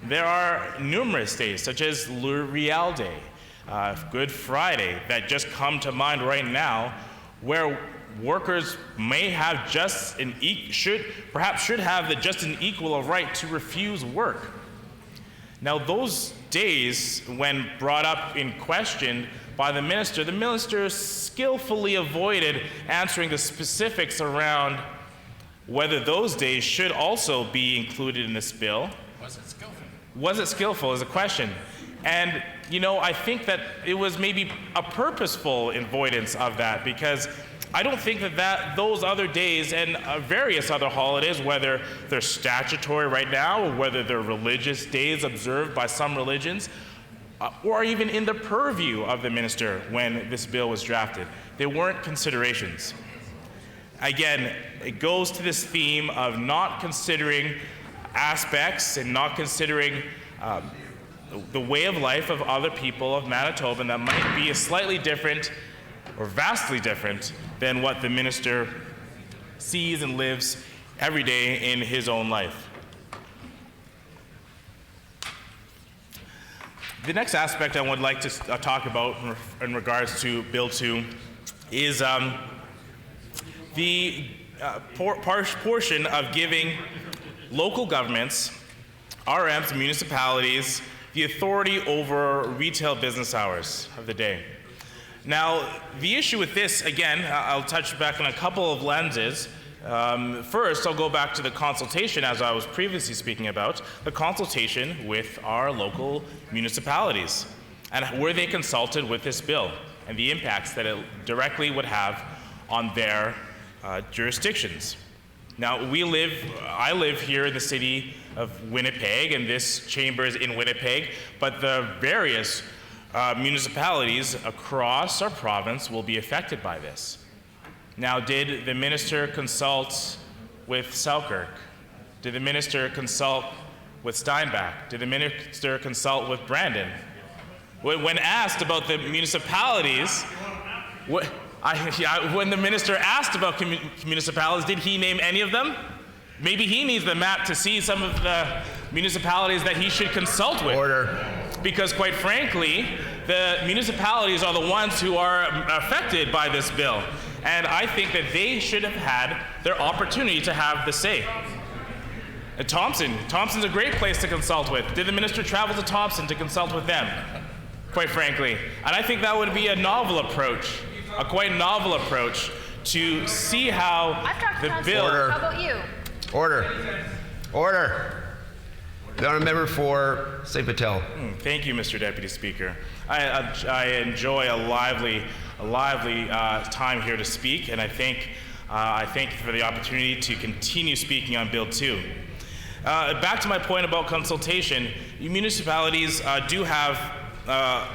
There are numerous days, such as Le Riel Day, Good Friday, that just come to mind right now, where workers may have should have just an equal right to refuse work. Now, those days, when brought up in question by the minister skillfully avoided answering the specifics around whether those days should also be included in this bill. Was it skillful? Was it skillful is a question. And, I think that it was maybe a purposeful avoidance of that, because I don't think that those other days and various other holidays, whether they're statutory right now or whether they're religious days observed by some religions, or even in the purview of the minister when this bill was drafted, they weren't considerations. Again, it goes to this theme of not considering aspects and not considering the way of life of other people of Manitoba that might be slightly different or vastly different than what the minister sees and lives every day in his own life. The next aspect I would like to talk about in regards to Bill 2 is the portion of giving local governments, RMs, municipalities, the authority over retail business hours of the day. Now, the issue with this, again, I'll touch back on a couple of lenses. First, I'll go back to the consultation, as I was previously speaking about, the consultation with our local municipalities, and were they consulted with this bill and the impacts that it directly would have on their jurisdictions. Now, I live here in the city of Winnipeg, and this chamber is in Winnipeg, but the various municipalities across our province will be affected by this. Now, did the minister consult with Selkirk? Did the minister consult with Steinbach? Did the minister consult with Brandon? When asked about the municipalities, when the minister asked about municipalities, did he name any of them? Maybe he needs the map to see some of the municipalities that he should consult with. Order. Because quite frankly, the municipalities are the ones who are affected by this bill. And I think that they should have had their opportunity to have the say. Thompson's a great place to consult with. Did the minister travel to Thompson to consult with them? Quite frankly. And I think that would be a novel approach, a quite novel approach to see how the bill... Order. How about you? Order. The honourable member for St. Patel. Thank you, Mr. Deputy Speaker. I enjoy a lively time here to speak, and I thank you for the opportunity to continue speaking on Bill 2. Back to my point about consultation, municipalities do have bear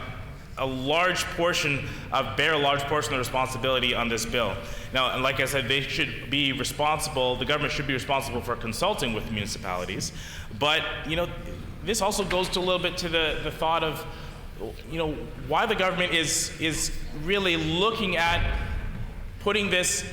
a large portion of the responsibility on this bill. Now, like I said, they should be responsible, the government should be responsible for consulting with municipalities, but, this also goes to a little bit to the thought of, why the government is really looking at putting this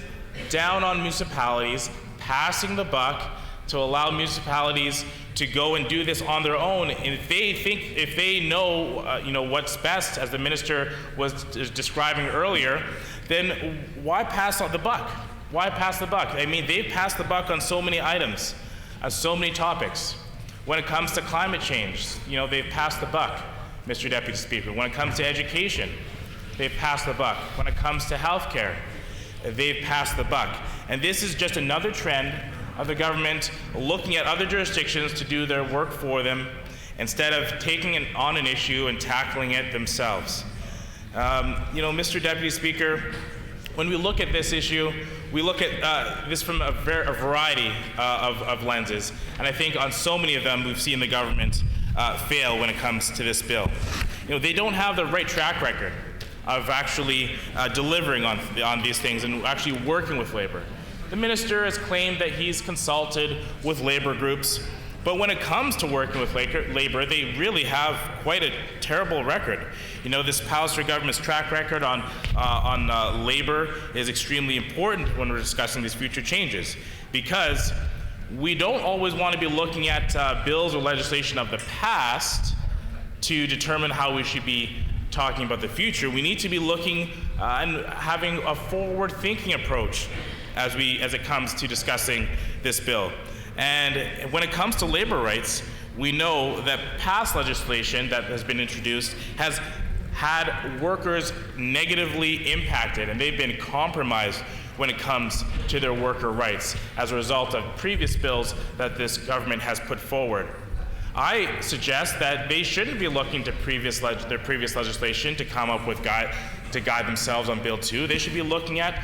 down on municipalities, passing the buck to allow municipalities to go and do this on their own. And if they know, what's best, as the minister was describing earlier, then why pass on the buck? Why pass the buck? I mean, they've passed the buck on so many items, on so many topics. When it comes to climate change, they've passed the buck, Mr. Deputy Speaker. When it comes to education, they've passed the buck. When it comes to healthcare, they've passed the buck. And this is just another trend of the government looking at other jurisdictions to do their work for them instead of taking on an issue and tackling it themselves. Mr. Deputy Speaker, when we look at this issue, we look at this from a variety of lenses, and I think on so many of them we've seen the government fail when it comes to this bill. They don't have the right track record of actually delivering on these things and actually working with labor. The minister has claimed that he's consulted with labor groups, but when it comes to working with labor, they really have quite a terrible record. This Palliser government's track record on labor is extremely important when we're discussing these future changes, because we don't always want to be looking at bills or legislation of the past to determine how we should be talking about the future. We need to be looking and having a forward-thinking approach as it comes to discussing this bill. And when it comes to labor rights, we know that past legislation that has been introduced has had workers negatively impacted, and they've been compromised when it comes to their worker rights as a result of previous bills that this government has put forward. I suggest that they shouldn't be looking to their previous legislation to come up with to guide themselves on Bill 2. They should be looking at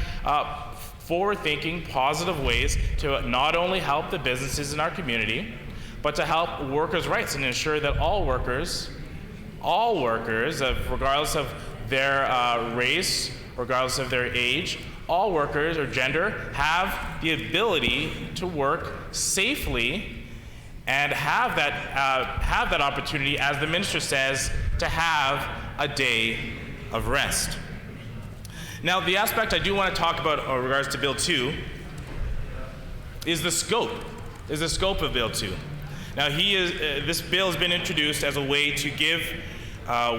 forward-thinking, positive ways to not only help the businesses in our community, but to help workers' rights and ensure that all workers, regardless of their race, regardless of their age, all workers or gender have the ability to work safely and have that opportunity, as the minister says, to have a day of rest. Now, the aspect I do want to talk about in regards to Bill 2 is the scope of Bill 2. Now, this bill has been introduced as a way to give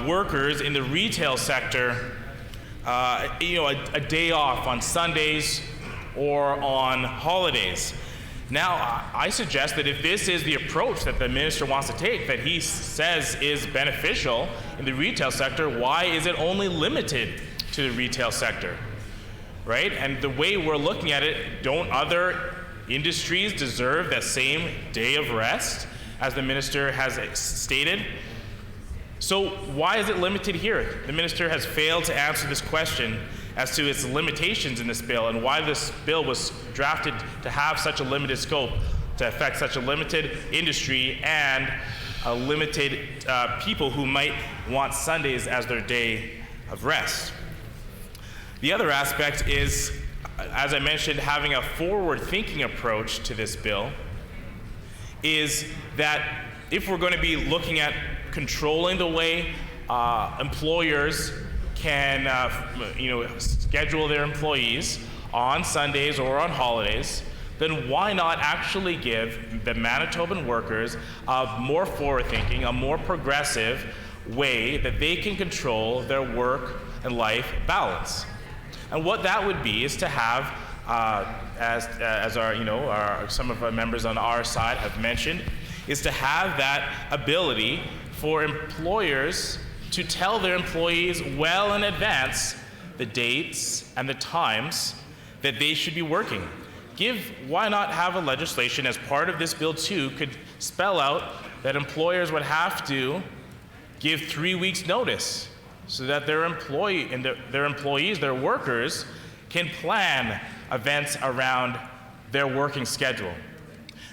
workers in the retail sector, a day off on Sundays or on holidays. Now, I suggest that if this is the approach that the minister wants to take, that he says is beneficial in the retail sector, why is it only limited to the retail sector, right? And the way we're looking at it, don't other industries deserve that same day of rest, as the minister has stated? So why is it limited here? The minister has failed to answer this question as to its limitations in this bill and why this bill was drafted to have such a limited scope, to affect such a limited industry and a limited people who might want Sundays as their day of rest. The other aspect is, as I mentioned, having a forward-thinking approach to this bill is that if we're going to be looking at controlling the way employers can schedule their employees on Sundays or on holidays, then why not actually give the Manitoban workers a more forward-thinking, a more progressive way that they can control their work and life balance? And what that would be is to have, as our some of our members on our side have mentioned, is to have that ability for employers to tell their employees well in advance the dates and the times that they should be working. Why not have a legislation as part of this bill too could spell out that employers would have to give 3 weeks notice so that their employees, their workers, can plan events around their working schedule.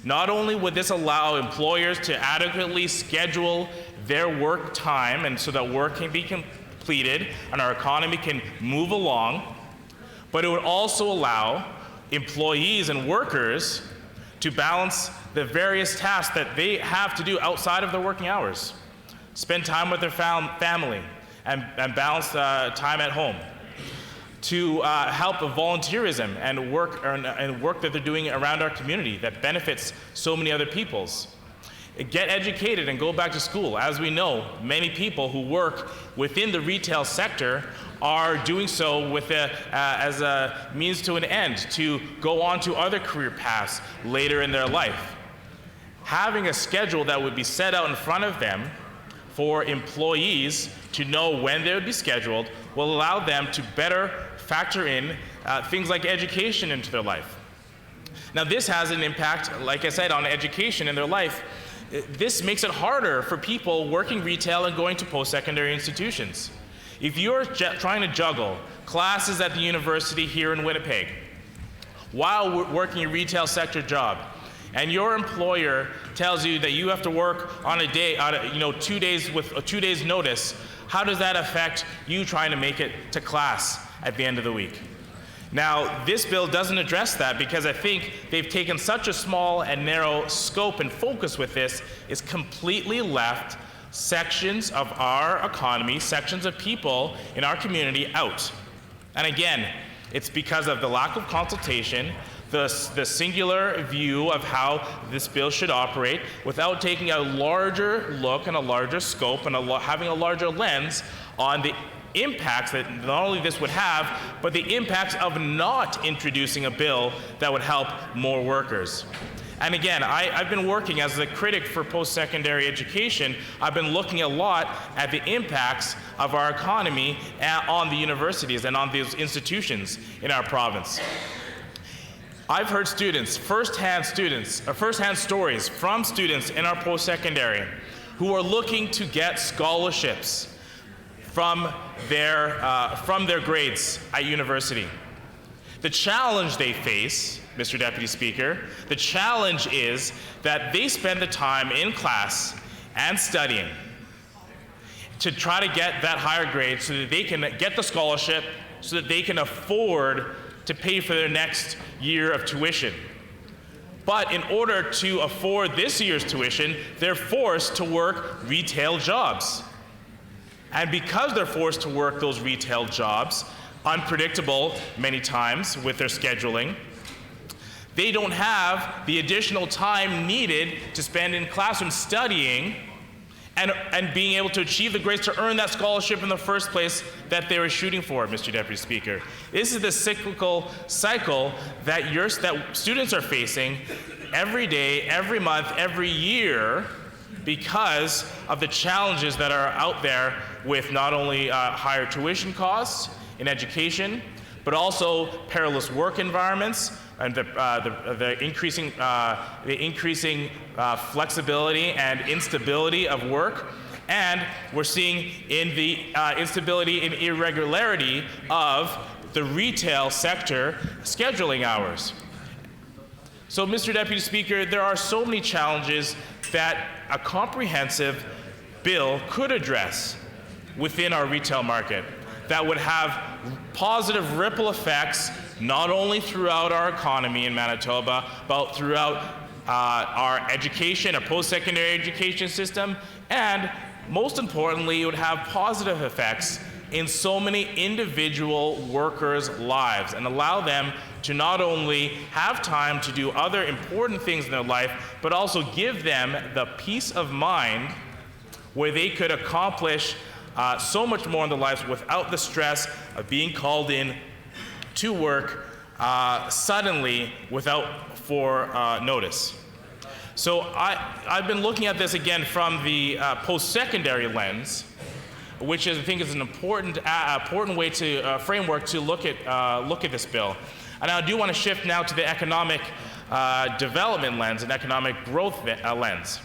Not only would this allow employers to adequately schedule their work time and so that work can be completed and our economy can move along, but it would also allow employees and workers to balance the various tasks that they have to do outside of their working hours. Spend time with their family and balance time at home. To help with volunteerism and work that they're doing around our community that benefits so many other peoples. Get educated and go back to school. As we know, many people who work within the retail sector are doing so as a means to an end, to go on to other career paths later in their life. Having a schedule that would be set out in front of them for employees to know when they would be scheduled will allow them to better factor in things like education into their life. Now, this has an impact, like I said, on education in their life. This makes it harder for people working retail and going to post-secondary institutions. If you're trying to juggle classes at the university here in Winnipeg while working a retail sector job, and your employer tells you that you have to work on a day, 2 days with a 2 days notice, how does that affect you trying to make it to class at the end of the week? Now, this bill doesn't address that because I think they've taken such a small and narrow scope and focus with this, it's completely left sections of our economy, sections of people in our community out. And again, it's because of the lack of consultation, the singular view of how this bill should operate without taking a larger look and a larger scope and having a larger lens on the impacts that not only this would have, but the impacts of not introducing a bill that would help more workers. And again, I've been working as a critic for post-secondary education. I've been looking a lot at the impacts of our economy on the universities and on these institutions in our province. I've heard first-hand stories from students in our post-secondary who are looking to get scholarships from their grades at university. The challenge they face, Mr. Deputy Speaker, the challenge is that they spend the time in class and studying to try to get that higher grade so that they can get the scholarship so that they can afford to pay for their next year of tuition. But in order to afford this year's tuition, they're forced to work retail jobs. And because they're forced to work those retail jobs, unpredictable many times with their scheduling, They don't have the additional time needed to spend in classroom studying and being able to achieve the grades to earn that scholarship in the first place that they were shooting for, Mr. Deputy Speaker. This is the cyclical cycle that students are facing every day, every month, every year, because of the challenges that are out there with not only higher tuition costs in education, but also perilous work environments, and the increasing flexibility and instability of work. And we're seeing in the instability and irregularity of the retail sector scheduling hours. So, Mr. Deputy Speaker, there are so many challenges that a comprehensive bill could address within our retail market that would have positive ripple effects not only throughout our economy in Manitoba, but throughout our education, our post-secondary education system, and most importantly, it would have positive effects in so many individual workers' lives and allow them to not only have time to do other important things in their life, but also give them the peace of mind where they could accomplish so much more in their lives without the stress of being called in to work suddenly without notice. So I've been looking at this again from the post-secondary lens, which I think is an important way to framework to look at this bill. And I do want to shift now to the economic development lens and economic growth lens.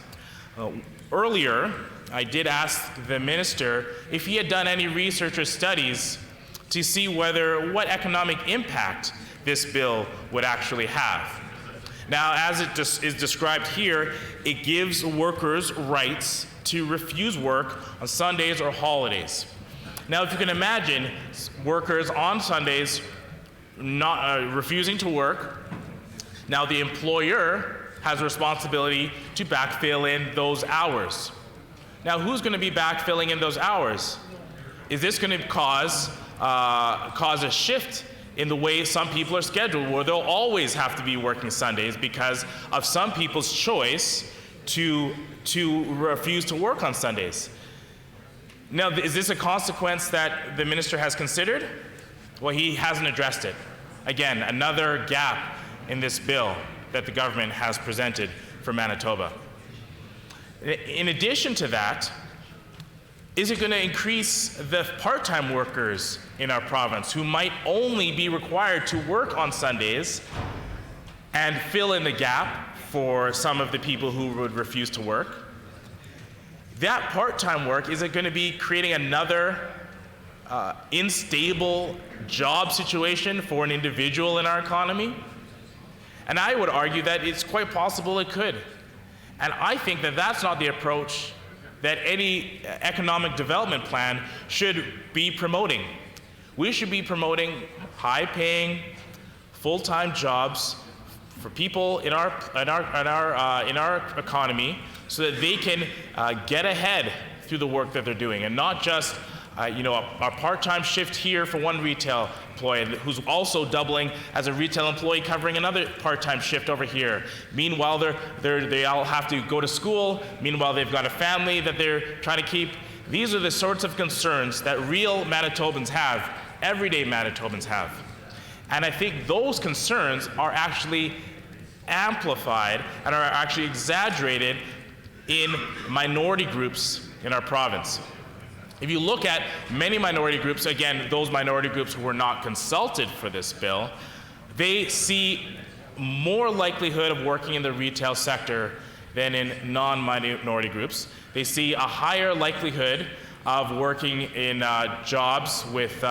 Earlier, I did ask the minister if he had done any research or studies to see what economic impact this bill would actually have. Now, as it is described here, it gives workers rights to refuse work on Sundays or holidays. Now, if you can imagine workers on Sundays not refusing to work, now the employer has a responsibility to backfill in those hours. Now, who's going to be backfilling in those hours? Is this going to cause a shift in the way some people are scheduled, where they'll always have to be working Sundays because of some people's choice to refuse to work on Sundays? Now, is this a consequence that the minister has considered? Well, he hasn't addressed it. Again, another gap in this bill that the government has presented for Manitoba. In addition to that, is it going to increase the part-time workers in our province who might only be required to work on Sundays and fill in the gap for some of the people who would refuse to work? That part-time work, is it going to be creating another unstable job situation for an individual in our economy? And I would argue that it's quite possible it could. And I think that that's not the approach that any economic development plan should be promoting. We should be promoting high-paying, full-time jobs for people in our economy, so that they can get ahead through the work that they're doing, and not just a part-time shift here for one retail employee who's also doubling as a retail employee covering another part-time shift over here. Meanwhile, they all have to go to school. Meanwhile, they've got a family that they're trying to keep. These are the sorts of concerns that real Manitobans have, everyday Manitobans have. And I think those concerns are actually amplified and are actually exaggerated in minority groups in our province. If you look at many minority groups, again, those minority groups who were not consulted for this bill, they see more likelihood of working in the retail sector than in non-minority groups. They see a higher likelihood of working in jobs with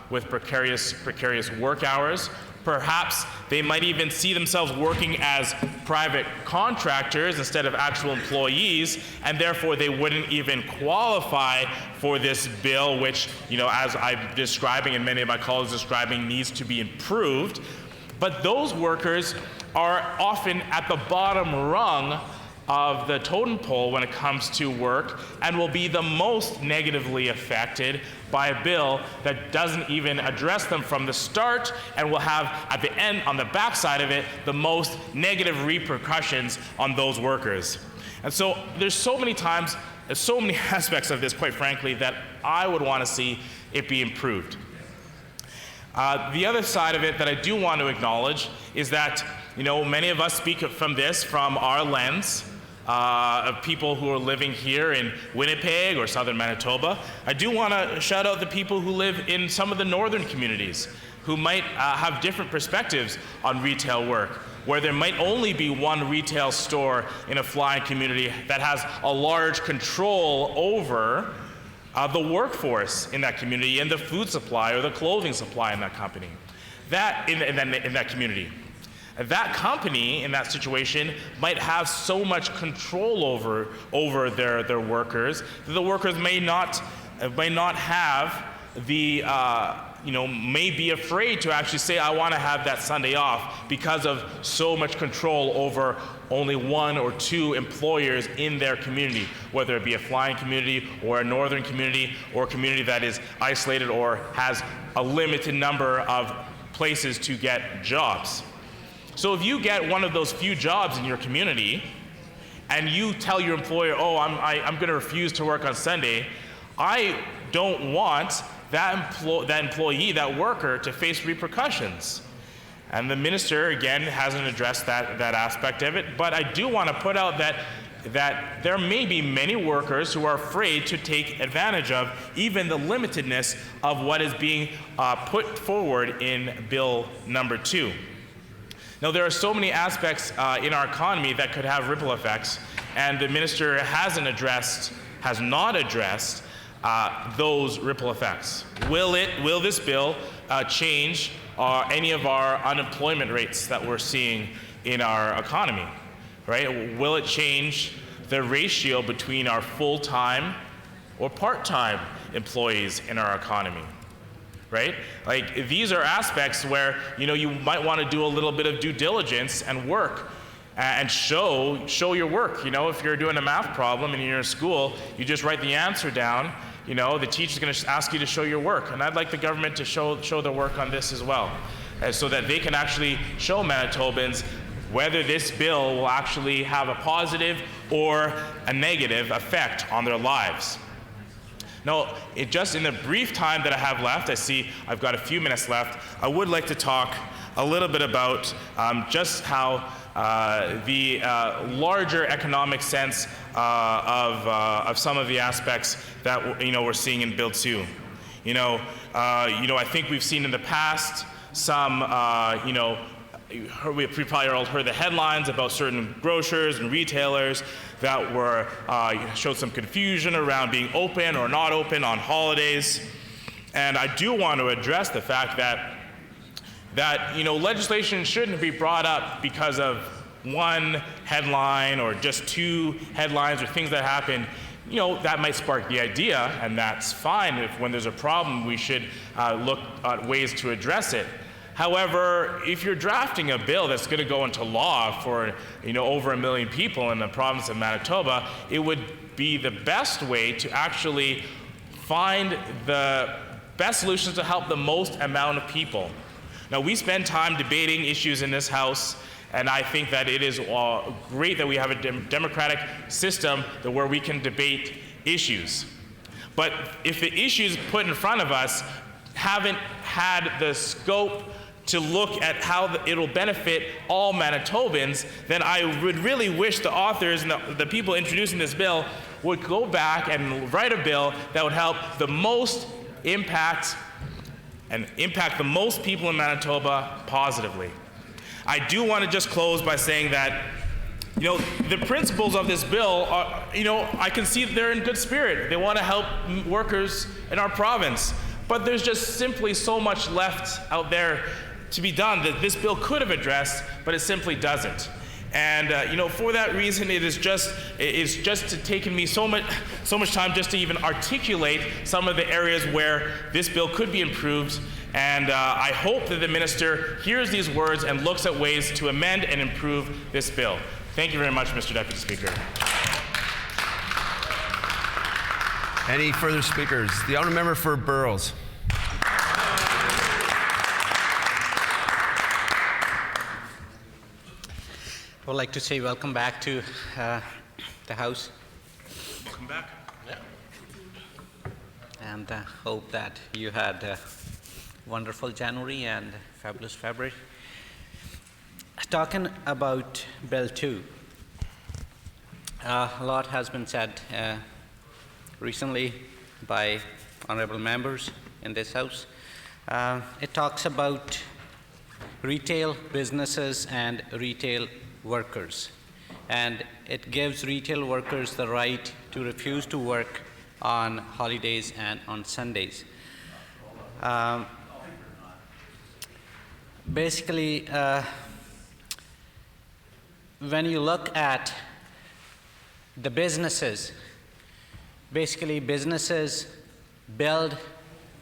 precarious work hours. Perhaps they might even see themselves working as private contractors instead of actual employees, and therefore they wouldn't even qualify for this bill, which, as I'm describing and many of my colleagues are describing, needs to be improved. But those workers are often at the bottom rung of the totem pole when it comes to work and will be the most negatively affected by a bill that doesn't even address them from the start and will have at the end, on the backside of it, the most negative repercussions on those workers. And so there's so many times, so many aspects of this, quite frankly, that I would want to see it be improved. The other side of it that I do want to acknowledge is that, many of us speak from our lens of people who are living here in Winnipeg or southern Manitoba. I do want to shout out the people who live in some of the northern communities who might have different perspectives on retail work, where there might only be one retail store in a flying community that has a large control over the workforce in that community and the food supply or the clothing supply in that company. In that community. That company in that situation might have so much control over their workers that the workers may not have the may be afraid to actually say, I want to have that Sunday off because of so much control over only one or two employers in their community, whether it be a flying community or a northern community or a community that is isolated or has a limited number of places to get jobs. So if you get one of those few jobs in your community and you tell your employer, I'm going to refuse to work on Sunday, I don't want that employee, that worker, to face repercussions. And the minister, again, hasn't addressed that aspect of it, but I do want to put out that there may be many workers who are afraid to take advantage of even the limitedness of what is being put forward in Bill number 2. Now, there are so many aspects in our economy that could have ripple effects, and the minister has not addressed those ripple effects. Will this bill change any of our unemployment rates that we're seeing in our economy? Right? Will it change the ratio between our full-time or part-time employees in our economy? Right? Like, these are aspects where, you might want to do a little bit of due diligence and work and show your work. If you're doing a math problem and you're in school, you just write the answer down. The teacher's going to ask you to show your work. And I'd like the government to show their work on this as well, so that they can actually show Manitobans whether this bill will actually have a positive or a negative effect on their lives. Now, just in the brief time that I have left, I see I've got a few minutes left, I would like to talk a little bit about just how the larger economic sense of some of the aspects that we're seeing in Bill 2. I think we've seen in the past some we probably all heard the headlines about certain grocers and retailers that were showed some confusion around being open or not open on holidays. And I do want to address the fact that legislation shouldn't be brought up because of one headline or just two headlines or things that happen. That might spark the idea, and that's fine. When there's a problem, we should look at ways to address it. However, if you're drafting a bill that's going to go into law for over 1 million people in the province of Manitoba, it would be the best way to actually find the best solutions to help the most amount of people. Now, we spend time debating issues in this House, and I think that it is great that we have a democratic system where we can debate issues. But if the issues put in front of us haven't had the scope to look at how it'll benefit all Manitobans, then I would really wish the authors and the people introducing this bill would go back and write a bill that would help the most impact the most people in Manitoba positively. I do want to just close by saying that the principles of this bill are, I can see that they're in good spirit. They want to help workers in our province, but there's just simply so much left out there to be done that this bill could have addressed, but it simply doesn't. And for that reason, it's just taken me so much time just to even articulate some of the areas where this bill could be improved. And I hope that the minister hears these words and looks at ways to amend and improve this bill. Thank you very much, Mr. Deputy Speaker. Any further speakers? The honourable member for Burroughs. I would like to say welcome back to the House. Welcome back. And hope that you had a wonderful January and fabulous February. Talking about Bill 2, a lot has been said recently by honourable members in this House. It talks about retail businesses and retail workers, and it gives retail workers the right to refuse to work on holidays and on Sundays. Basically, when you look at the businesses, basically businesses build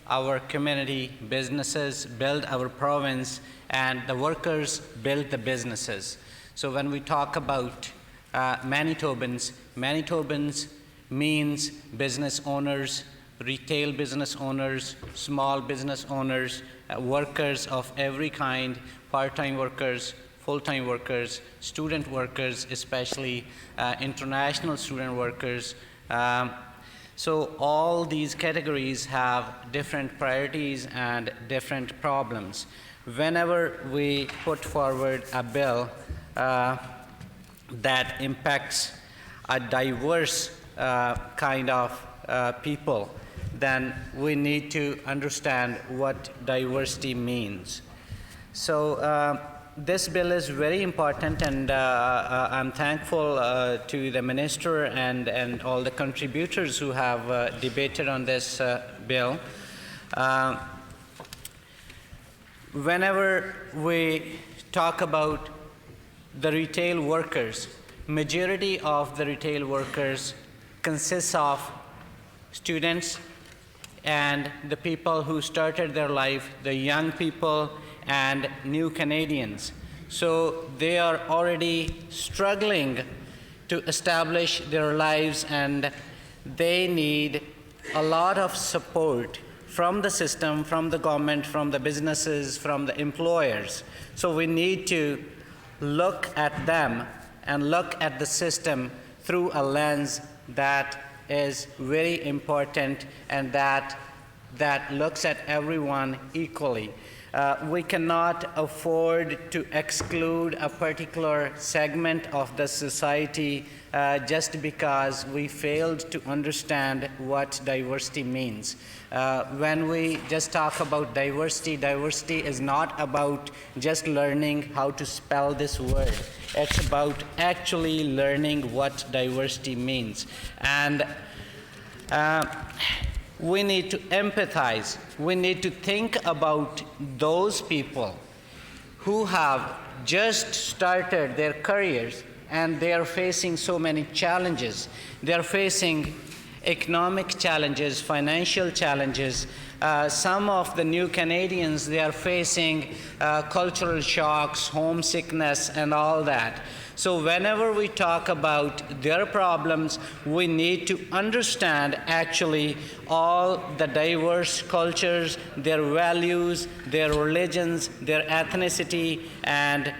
our community, businesses build our province, and the workers build the businesses. So when we talk about Manitobans, Manitobans means business owners, retail business owners, small business owners, workers of every kind, part-time workers, full-time workers, student workers, especially international student workers. So all these categories have different priorities and different problems. Whenever we put forward a bill that impacts a diverse kind of people, then we need to understand what diversity means. So this bill is very important, and I'm thankful to the minister and all the contributors who have debated on this bill. Whenever we talk about the retail workers, majority of the retail workers consists of students and the people who started their life, the young people and new Canadians. So they are already struggling to establish their lives, and they need a lot of support from the system, from the government, from the businesses, from the employers. So we need to look at them and look at the system through a lens that is very important and that looks at everyone equally. We cannot afford to exclude a particular segment of the society just because we failed to understand what diversity means. When we just talk about diversity, diversity is not about just learning how to spell this word. It's about actually learning what diversity means. And we need to empathize. We need to think about those people who have just started their careers and they are facing so many challenges. They are facing economic challenges, financial challenges. Some of the new Canadians, they are facing cultural shocks, homesickness, and all that. So whenever we talk about their problems, we need to understand actually all the diverse cultures, their values, their religions, their ethnicity, and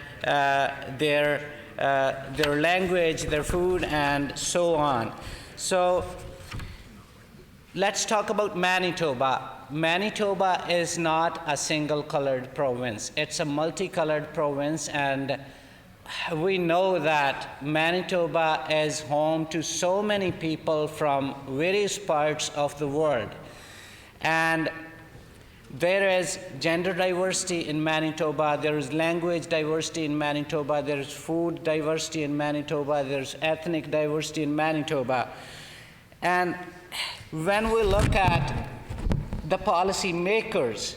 their language, their food, and so on. So let's talk about Manitoba. Manitoba is not a single-colored province. It's a multicolored province, and we know that Manitoba is home to so many people from various parts of the world. And there is gender diversity in Manitoba, there is language diversity in Manitoba, there is food diversity in Manitoba, there's ethnic diversity in Manitoba. And when we look at the policy makers,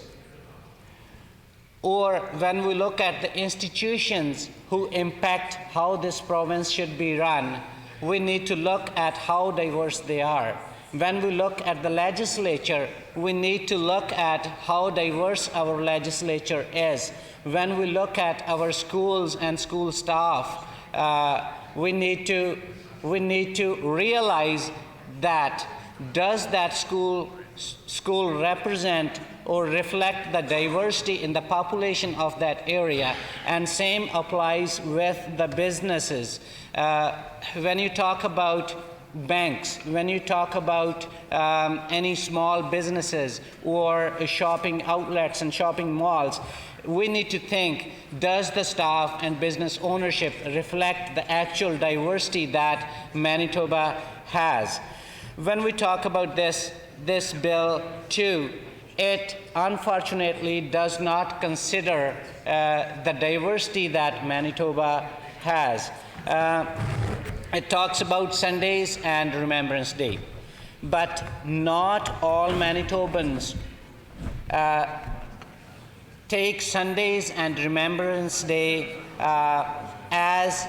or when we look at the institutions who impact how this province should be run, we need to look at how diverse they are. When we look at the legislature, we need to look at how diverse our legislature is. When we look at our schools and school staff, we need to realize that does that school represent or reflect the diversity in the population of that area, and same applies with the businesses. When you talk about banks, when you talk about any small businesses or shopping outlets and shopping malls, we need to think, does the staff and business ownership reflect the actual diversity that Manitoba has? When we talk about this bill too, it unfortunately does not consider the diversity that Manitoba has. It talks about Sundays and Remembrance Day, but not all Manitobans take Sundays and Remembrance Day as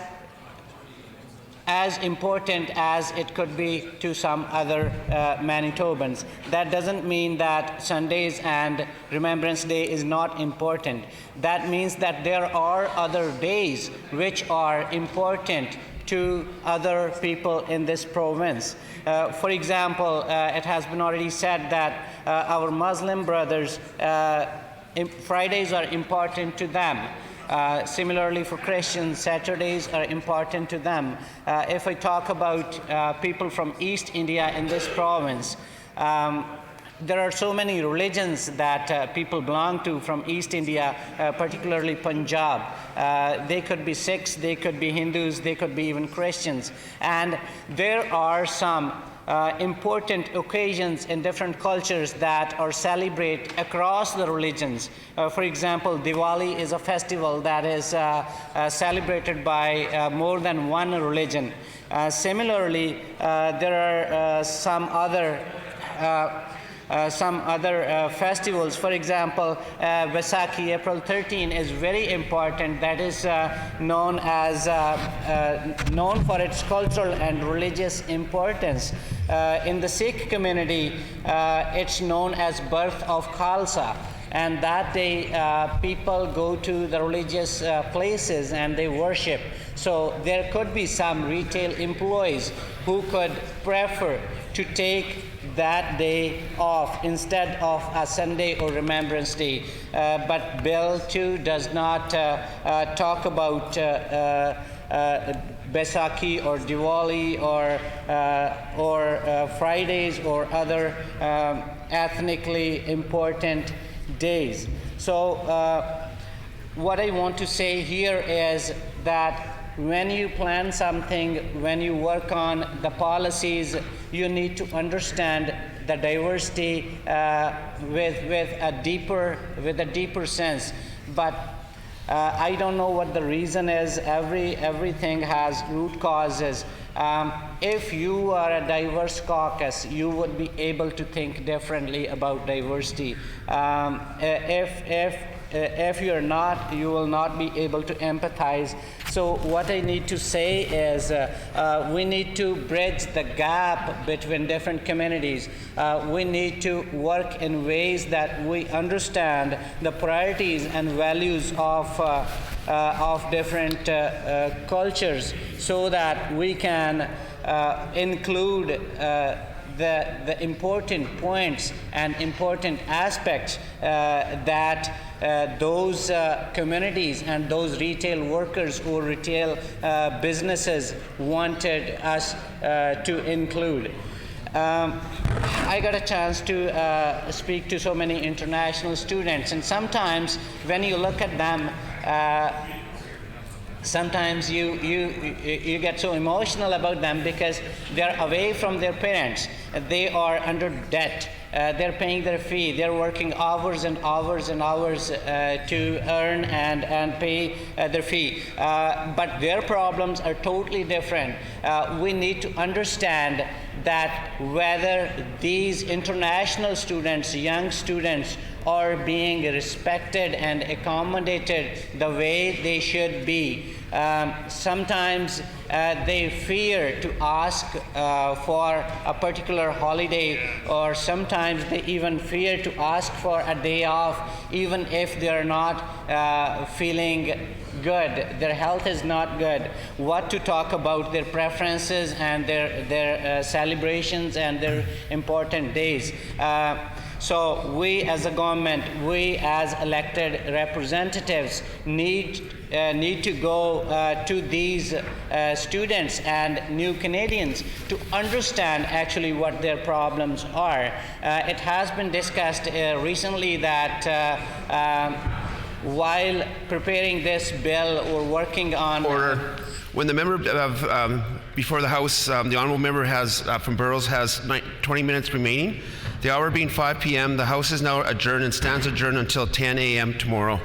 important as it could be to some other Manitobans. That doesn't mean that Sundays and Remembrance Day is not important. That means that there are other days which are important to other people in this province. For example, it has been already said that our Muslim brothers, Fridays are important to them. Similarly for Christians, Saturdays are important to them. If I talk about people from East India in this province, there are so many religions that people belong to from East India, particularly Punjab. They could be Sikhs, they could be Hindus, they could be even Christians. And there are some important occasions in different cultures that are celebrated across the religions. For example, Diwali is a festival that is celebrated by more than one religion. Similarly, there are some other festivals. For example, Vaisakhi, April 13, is very important. That is known for its cultural and religious importance. In the Sikh community, it's known as Birth of Khalsa. And that day, people go to the religious places and they worship. So there could be some retail employees who could prefer to take that day off instead of a Sunday or Remembrance Day. But Bill 2 does not talk about Baisakhi or Diwali or Fridays or other ethnically important days. So what I want to say here is that when you plan something, when you work on the policies, you need to understand the diversity with a deeper sense. But I don't know what the reason is. Everything has root causes. If you are a diverse caucus, you would be able to think differently about diversity. If you're not, you will not be able to empathize. So what I need to say is we need to bridge the gap between different communities. We need to work in ways that we understand the priorities and values of different cultures so that we can include the important points and important aspects that those communities and those retail workers or retail businesses wanted us to include. I got a chance to speak to so many international students, and sometimes when you look at them, sometimes you get so emotional about them because they're away from their parents. They are under debt. They're paying their fee. They're working hours and hours and hours to earn and pay their fee. But their problems are totally different. We need to understand that whether these international students, young students, are being respected and accommodated the way they should be. Sometimes they fear to ask for a particular holiday, or sometimes they even fear to ask for a day off, even if they're not feeling good. Their health is not good. What to talk about their preferences and their celebrations and their important days. So we as a government, we as elected representatives need to go to these students and new Canadians to understand actually what their problems are. It has been discussed recently that while preparing this bill, we're working on... Order. When the member before the House, the honourable member has from Burroughs has 20 minutes remaining. The hour being 5 p.m., the House is now adjourned and stands adjourned until 10 a.m. tomorrow.